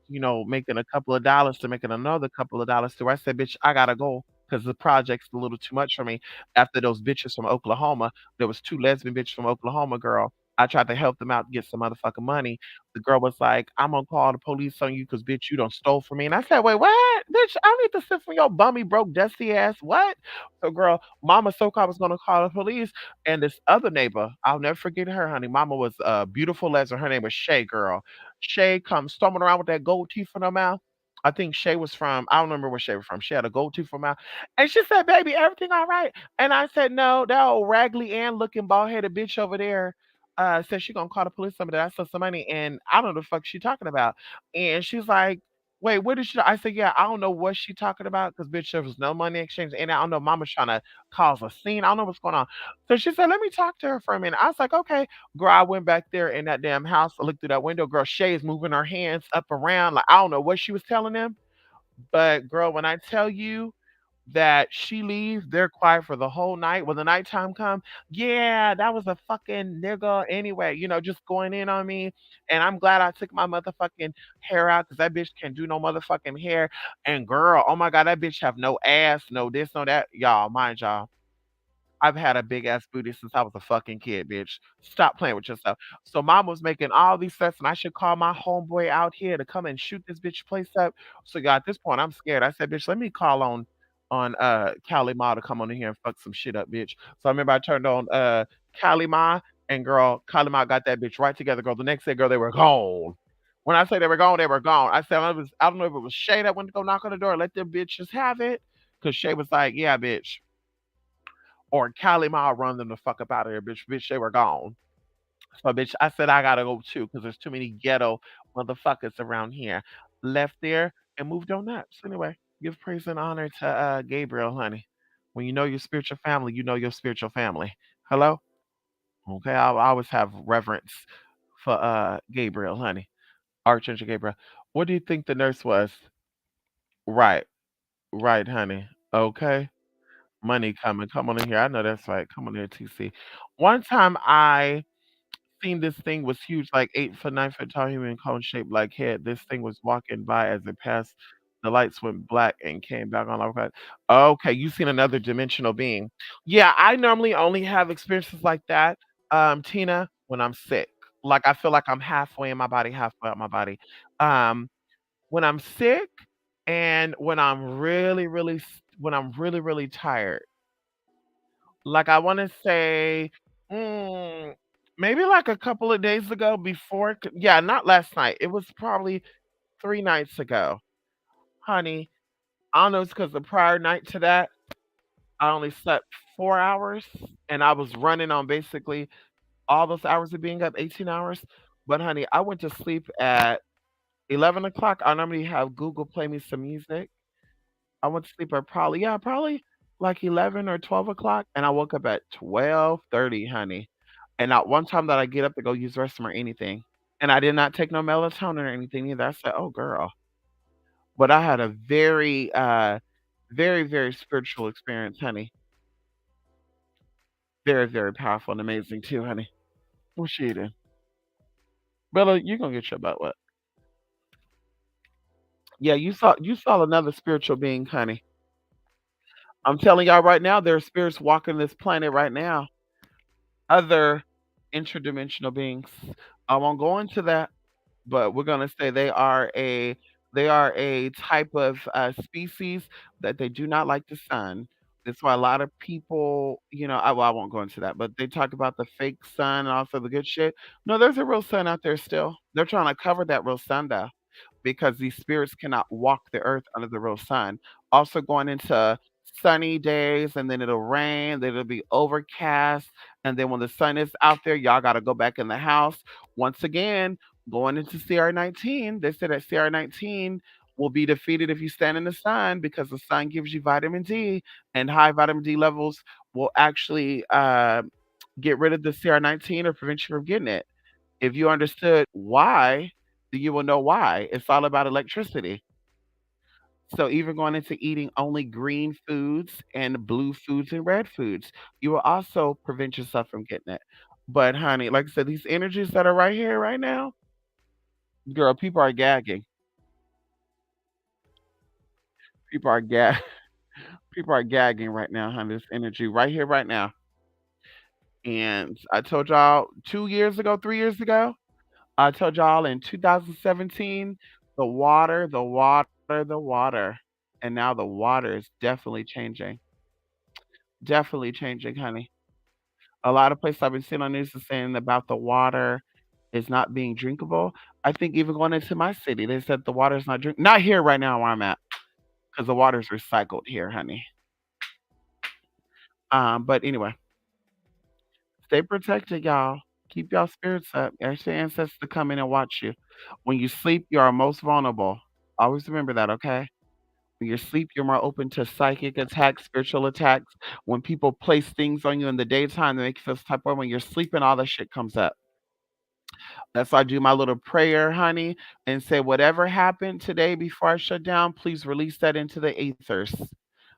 making a couple of dollars to making another couple of dollars to where I said, "Bitch, I gotta go because the project's a little too much for me." After those bitches from Oklahoma, there was 2 lesbian bitches from Oklahoma, girl. I tried to help them out get some motherfucking money. The girl was like, "I'm gonna call the police on you because bitch, you done stole from me." And I said, "Wait, what? Bitch, I don't need to sit from your bummy, broke, dusty ass. What?" So, girl, mama so-called was gonna call the police, and this other neighbor, I'll never forget her, honey. Mama was a beautiful lesbian. Her name was Shay, girl. Shay comes storming around with that gold teeth in her mouth. I think Shay was from, I don't remember where Shay was from. She had a gold tooth in her mouth. And she said, "Baby, everything all right?" And I said, "No, that old Raggly Ann looking bald headed bitch over there said she gonna call the police on me that I stole some money and I don't know the fuck she talking about." And she's like, "Wait, what did she?" I said, "Yeah, I don't know what she talking about because bitch, there was no money exchange. And I don't know, mama's trying to cause a scene. I don't know what's going on." So she said, "Let me talk to her for a minute." I was like, "Okay." Girl, I went back there in that damn house. I looked through that window. Girl, Shay is moving her hands up around. Like, I don't know what she was telling them. But girl, when I tell you that she leaves, they're quiet for the whole night. When the nighttime come, yeah, that was a fucking nigga anyway, just going in on me. And I'm glad I took my motherfucking hair out because that bitch can't do no motherfucking hair. And girl, oh my God, that bitch have no ass, no this, no that. Y'all, mind y'all. I've had a big ass booty since I was a fucking kid, bitch. Stop playing with yourself. So mom was making all these threats, and I should call my homeboy out here to come and shoot this bitch place up. So yeah, at this point, I'm scared. I said, bitch, let me call on Cali Ma to come on in here and fuck some shit up, bitch. So I remember I turned on Cali Ma, and girl, Cali Ma got that bitch right together, girl. The next day, girl, they were gone. When I say they were gone, they were gone. I said I don't know if it was Shay that went to go knock on the door, let them bitches have it. Cause Shay was like, yeah, bitch. Or Cali Ma run them the fuck up out of here, bitch. Bitch, they were gone. So, bitch, I said I gotta go too, because there's too many ghetto motherfuckers around here. Left there and moved on up. So anyway, give praise and honor to Gabriel, honey. When you know your spiritual family, you know your spiritual family. Hello? Okay, I always have reverence for Gabriel, honey. Archangel Gabriel. What do you think the nurse was? Right, right, honey. Okay. Money coming. Come on in here. I know that's right. Come on in, TC. One time I seen this thing was huge, like 8 foot, 9 foot tall, human cone shaped like head. This thing was walking by as it passed. The lights went black and came back on. Okay, okay, you seen another dimensional being. Yeah, I normally only have experiences like that, Tina, when I'm sick. Like I feel like I'm halfway in my body, halfway out my body. Um, when I'm sick and when I'm when I'm really, really tired. Like, I wanna say, mm, maybe, like, a couple of days ago before yeah, not last night, it was probably 3 nights ago. Honey, I don't know, it's 'cause the prior night to that, I only slept 4 hours, and I was running on basically all those hours of being up, 18 hours, but honey, I went to sleep at 11 o'clock. I normally have Google play me some music. I went to sleep at probably like 11 or 12 o'clock, and I woke up at 12:30, honey. And not one time that I get up to go use the restroom or anything. And I did not take no melatonin or anything either. I said, "Oh, girl." But I had a very, very, very spiritual experience, honey. Very, very powerful and amazing too, honey. What's she eating? Bella, you gonna get your butt wet. Yeah, you saw another spiritual being, honey. I'm telling y'all right now, there are spirits walking this planet right now. Other interdimensional beings. I won't go into that, but we're gonna say they are a type of species that they do not like the sun. That's why a lot of people, I won't go into that, but they talk about the fake sun and also the good shit. No, there's a real sun out there still. They're trying to cover that real sun though, because these spirits cannot walk the earth under the real sun. Also going into sunny days and then it'll rain, then it'll be overcast, and then when the sun is out there, y'all got to go back in the house. Once again, going into CR19, they said that CR19 will be defeated if you stand in the sun because the sun gives you vitamin D, and high vitamin D levels will actually get rid of the CR19 or prevent you from getting it. If you understood why, then you will know why. It's all about electricity. So even going into eating only green foods and blue foods and red foods, you will also prevent yourself from getting it. But honey, like I said, these energies that are right here, right now, girl, people are gagging. People are people are gagging right now, honey. This energy right here, right now. And I told y'all 2 years ago, 3 years ago, I told y'all in 2017, the water. And now the water is definitely changing. Definitely changing, honey. A lot of places I've been seeing on news is saying about the water is not being drinkable. I think even going into my city, they said the water is not here right now where I'm at, because the water's recycled here, honey. But anyway, stay protected, y'all. Keep y'all spirits up. Ask your ancestors to come in and watch you. When you sleep, you are most vulnerable. Always remember that, okay? When you sleep, you're more open to psychic attacks, spiritual attacks. When people place things on you in the daytime, they make you feel some type of way. When you're sleeping, all that shit comes up. That's why I do my little prayer, honey, and say, whatever happened today before I shut down, please release that into the ethers.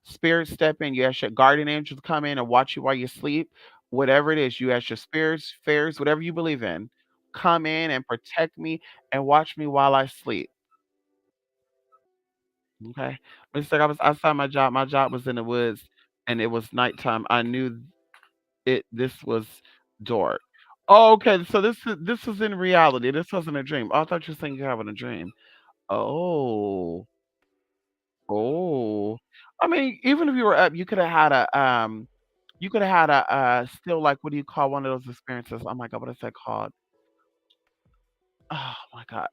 Spirits step in. You ask your guardian angel to come in and watch you while you sleep. Whatever it is, you ask your spirits, fairies, whatever you believe in, come in and protect me and watch me while I sleep. Okay. But it's like I was outside my job. My job was in the woods and it was nighttime. I knew. This was Dork. Oh, okay, so this was in reality. This wasn't a dream. Oh, I thought you were saying you're having a dream. Oh. Oh. I mean, even if you were up, you coulda had you coulda had still, like, what do you call one of those experiences? Oh my god, what is that called? Oh my god.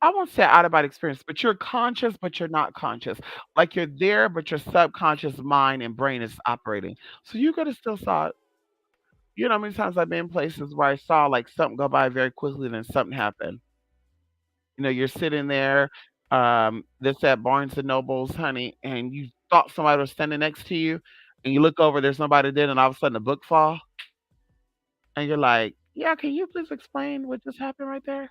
I won't say out of body experience, but you're conscious, but you're not conscious. Like, you're there, but your subconscious mind and brain is operating. So you coulda still saw it. You know how many times I've been places where I saw, like, something go by very quickly, and then something happened. You know, you're sitting there, this at Barnes& and Nobles, honey, and you thought somebody was standing next to you, and you look over, there's nobody there, and all of a sudden the book fall, and you're like, "Yeah, can you please explain what just happened right there?"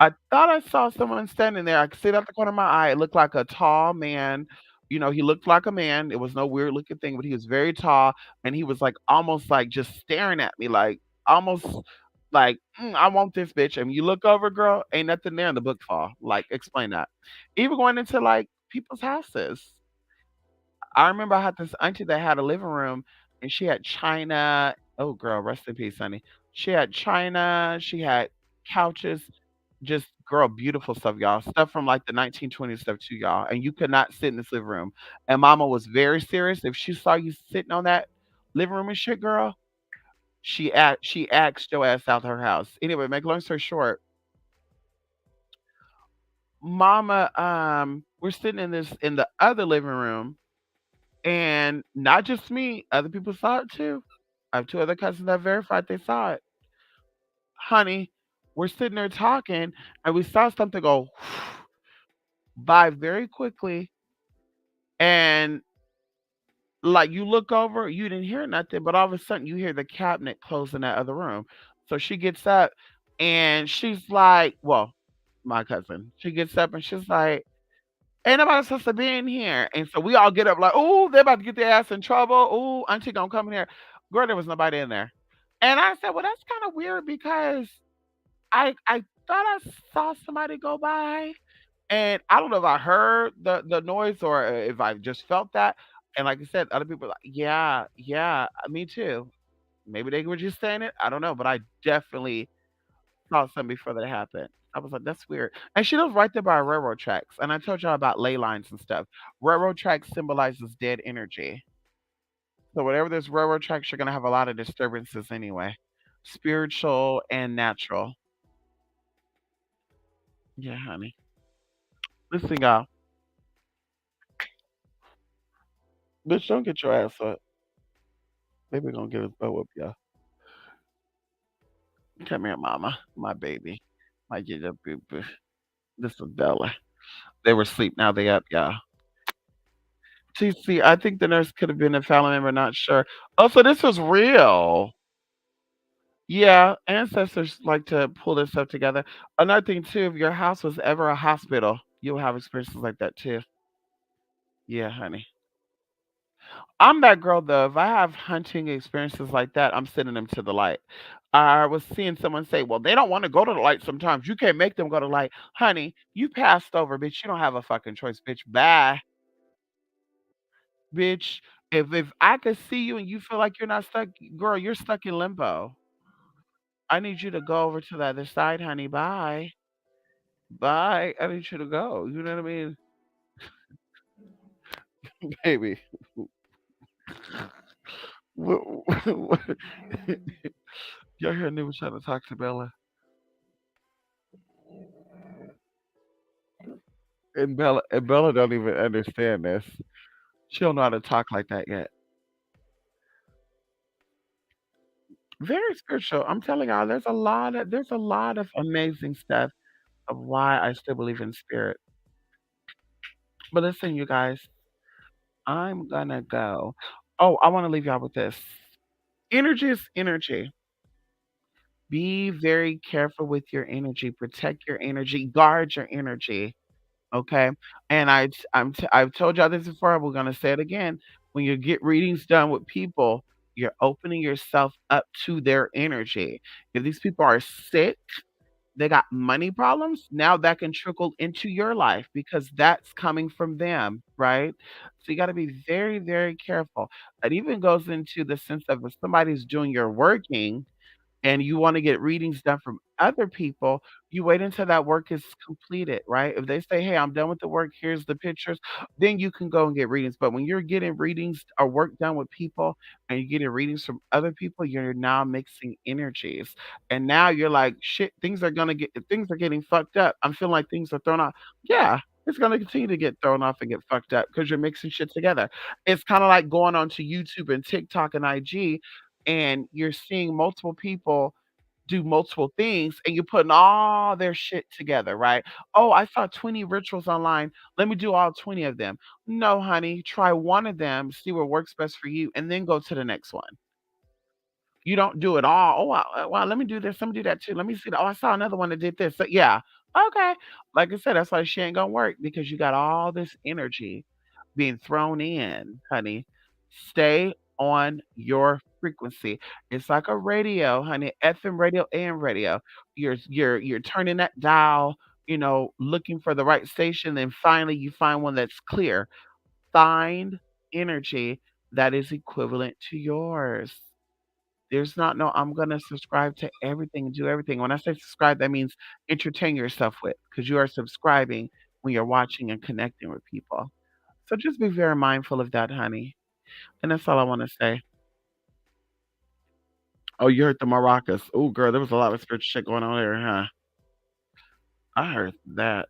I thought I saw someone standing there. I could see it out the corner of my eye. It looked like a tall man. You know, he looked like a man. It was no weird looking thing, but he was very tall, and he was like almost like just staring at me, like almost like I want this bitch. And you look over, girl, ain't nothing there, in the book fall. Like, explain that. Even going into like people's houses. I remember I had this auntie that had a living room and she had china. Oh, girl, rest in peace, honey. She had china, she had couches, just girl, beautiful stuff, y'all. Stuff from like the 1920s stuff too, y'all. And you could not sit in this living room. And mama was very serious. If she saw you sitting on that living room and shit, girl, she axed your ass out her house. Anyway, make long story short, mama, we're sitting in this in the other living room. And not just me, other people saw it too. I have 2 other cousins that verified they saw it. Honey, we're sitting there talking, and we saw something go by very quickly, and, like, you look over, you didn't hear nothing, but all of a sudden, you hear the cabinet close in that other room. So she gets up, and she's like well, my cousin, she gets up, and she's like, "Ain't nobody supposed to be in here." And so we all get up like, "Ooh, they're about to get their ass in trouble. Ooh, auntie gonna come in here." Girl, there was nobody in there. And I said, "Well, that's kinda weird because I thought I saw somebody go by, and I don't know if I heard the noise or if I just felt that." And like I said, other people were like, "Yeah, yeah, me too." Maybe they were just saying it, I don't know, but I definitely saw something before that happened. I was like, "That's weird." And she lives right there by railroad tracks, and I told y'all about ley lines and stuff. Railroad tracks symbolizes dead energy. So whatever there's railroad tracks, you're gonna have a lot of disturbances anyway, spiritual and natural. Yeah, honey. Listen, y'all. Bitch, don't get your ass up. Baby gonna get his bow up, y'all. Come here, mama. My baby. My little boo boo. This is Bella. They were asleep, now they up, y'all. TC, I think the nurse could have been a family member, not sure. Oh, so this was real. Yeah, ancestors like to pull this stuff together. Another thing too, if your house was ever a hospital, you'll have experiences like that too. Yeah, honey. I'm that girl though. If I have hunting experiences like that, I'm sending them to the light. I was seeing someone say, "Well, they don't want to go to the light sometimes. You can't make them go to the light." Honey, you passed over, bitch. You don't have a fucking choice, bitch. Bye. Bitch, if I could see you and you feel like you're not stuck, girl, you're stuck in limbo. I need you to go over to the other side, honey. Bye. Bye. I need you to go. You know what I mean? Baby. What y'all hear Nibble trying to talk to Bella? And Bella don't even understand this. She don't know how to talk like that yet. Very spiritual. I'm telling y'all, there's a lot of amazing stuff of why I still believe in spirit. But listen, you guys, I'm gonna go. Oh, I want to leave y'all with this. Energy is energy. Be very careful with your energy. Protect your energy. Guard your energy. Okay. And I've told y'all this before. We're gonna say it again. When you get readings done with people, you're opening yourself up to their energy. If these people are sick, they got money problems, now that can trickle into your life because that's coming from them, right? So you got to be very, very careful. It even goes into the sense of if somebody's doing your working and you want to get readings done from other people, you wait until that work is completed, right? If they say, "Hey, I'm done with the work, here's the pictures," then you can go and get readings. But when you're getting readings or work done with people and you're getting readings from other people, you're now mixing energies. And now you're like, shit, things are getting fucked up. I'm feeling like things are thrown off. Yeah. It's gonna continue to get thrown off and get fucked up because you're mixing shit together. It's kind of like going onto YouTube and TikTok and IG and you're seeing multiple people do multiple things and you're putting all their shit together, right? Oh, I saw 20 rituals online. Let me do all 20 of them. No, honey, try one of them, see what works best for you, and then go to the next one. You don't do it all. Oh, wow, let me do this. Let me do that too. Let me see. Oh, I saw another one that did this. So, yeah. Okay. Like I said, that's why she ain't going to work because you got all this energy being thrown in, honey. Stay on your frequency. It's like a radio, honey, FM radio and radio. You're turning that dial, looking for the right station, then finally you find one that's clear. Find energy that is equivalent to yours. There's not no I'm gonna subscribe to everything and do everything. When I say subscribe, that means entertain yourself with, because you are subscribing when you're watching and connecting with people. So just be very mindful of that, honey. And that's all I want to say. Oh, you heard the maracas. Oh, girl, there was a lot of spiritual shit going on there, huh? I heard that.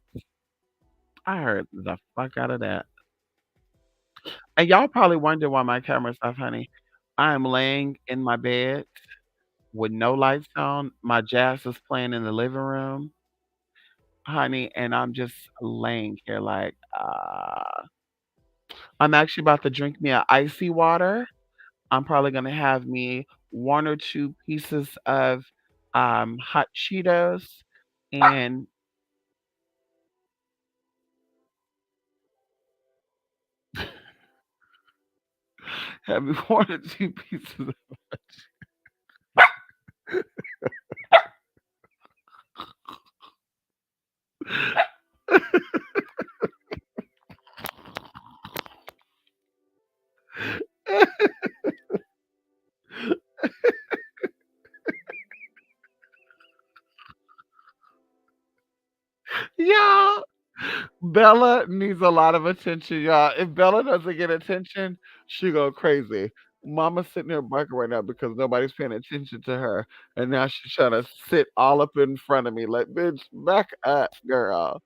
I heard the fuck out of that. And y'all probably wonder why my camera's off, honey. I am laying in my bed with no lights on. My jazz is playing in the living room, honey, and I'm just laying here like, I'm actually about to drink me a icy water. I'm probably gonna have me 1 or 2 pieces of, hot Cheetos and have me 1 or 2 pieces of Y'all, Bella needs a lot of attention, y'all. If Bella doesn't get attention, she go crazy. Mama's sitting there barking right now because nobody's paying attention to her, and now she's trying to sit all up in front of me like, "Bitch, back up, girl."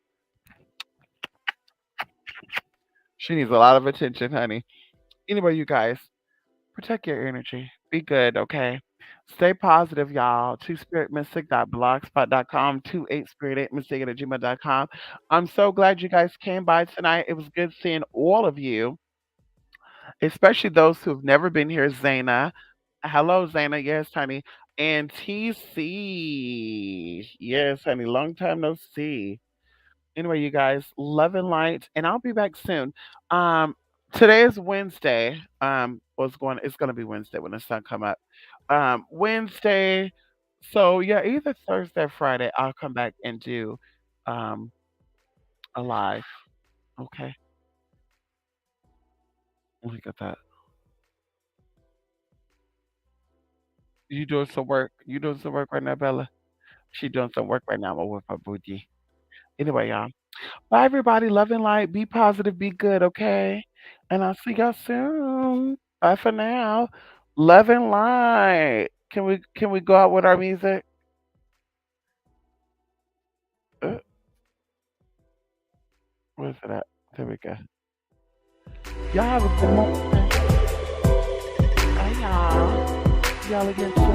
She needs a lot of attention, honey. Anyway, you guys, protect your energy. Be good, okay? Stay positive, y'all. Two spiritmystic.blogspot.com, 28spirit8mystic@gmail.com. I'm so glad you guys came by tonight. It was good seeing all of you, especially those who've never been here. Zaina. Hello, Zaina. Yes, honey. And TC. Yes, honey. Long time no see. Anyway, you guys, love and light, and I'll be back soon. Um, Today is Wednesday. It's gonna be Wednesday when the sun come up. Wednesday. So yeah, either Thursday or Friday, I'll come back and do um a live. Okay, look at that. You doing some work? You doing some work right now, Bella? She doing some work right now with her booty. Anyway, y'all. Bye, everybody. Love and light. Be positive. Be good. Okay. And I'll see y'all soon. Bye for now. Love and light. Can we go out with our music? Uh, where's it at? There we go. Y'all have a good morning. Bye, y'all. See y'all again soon.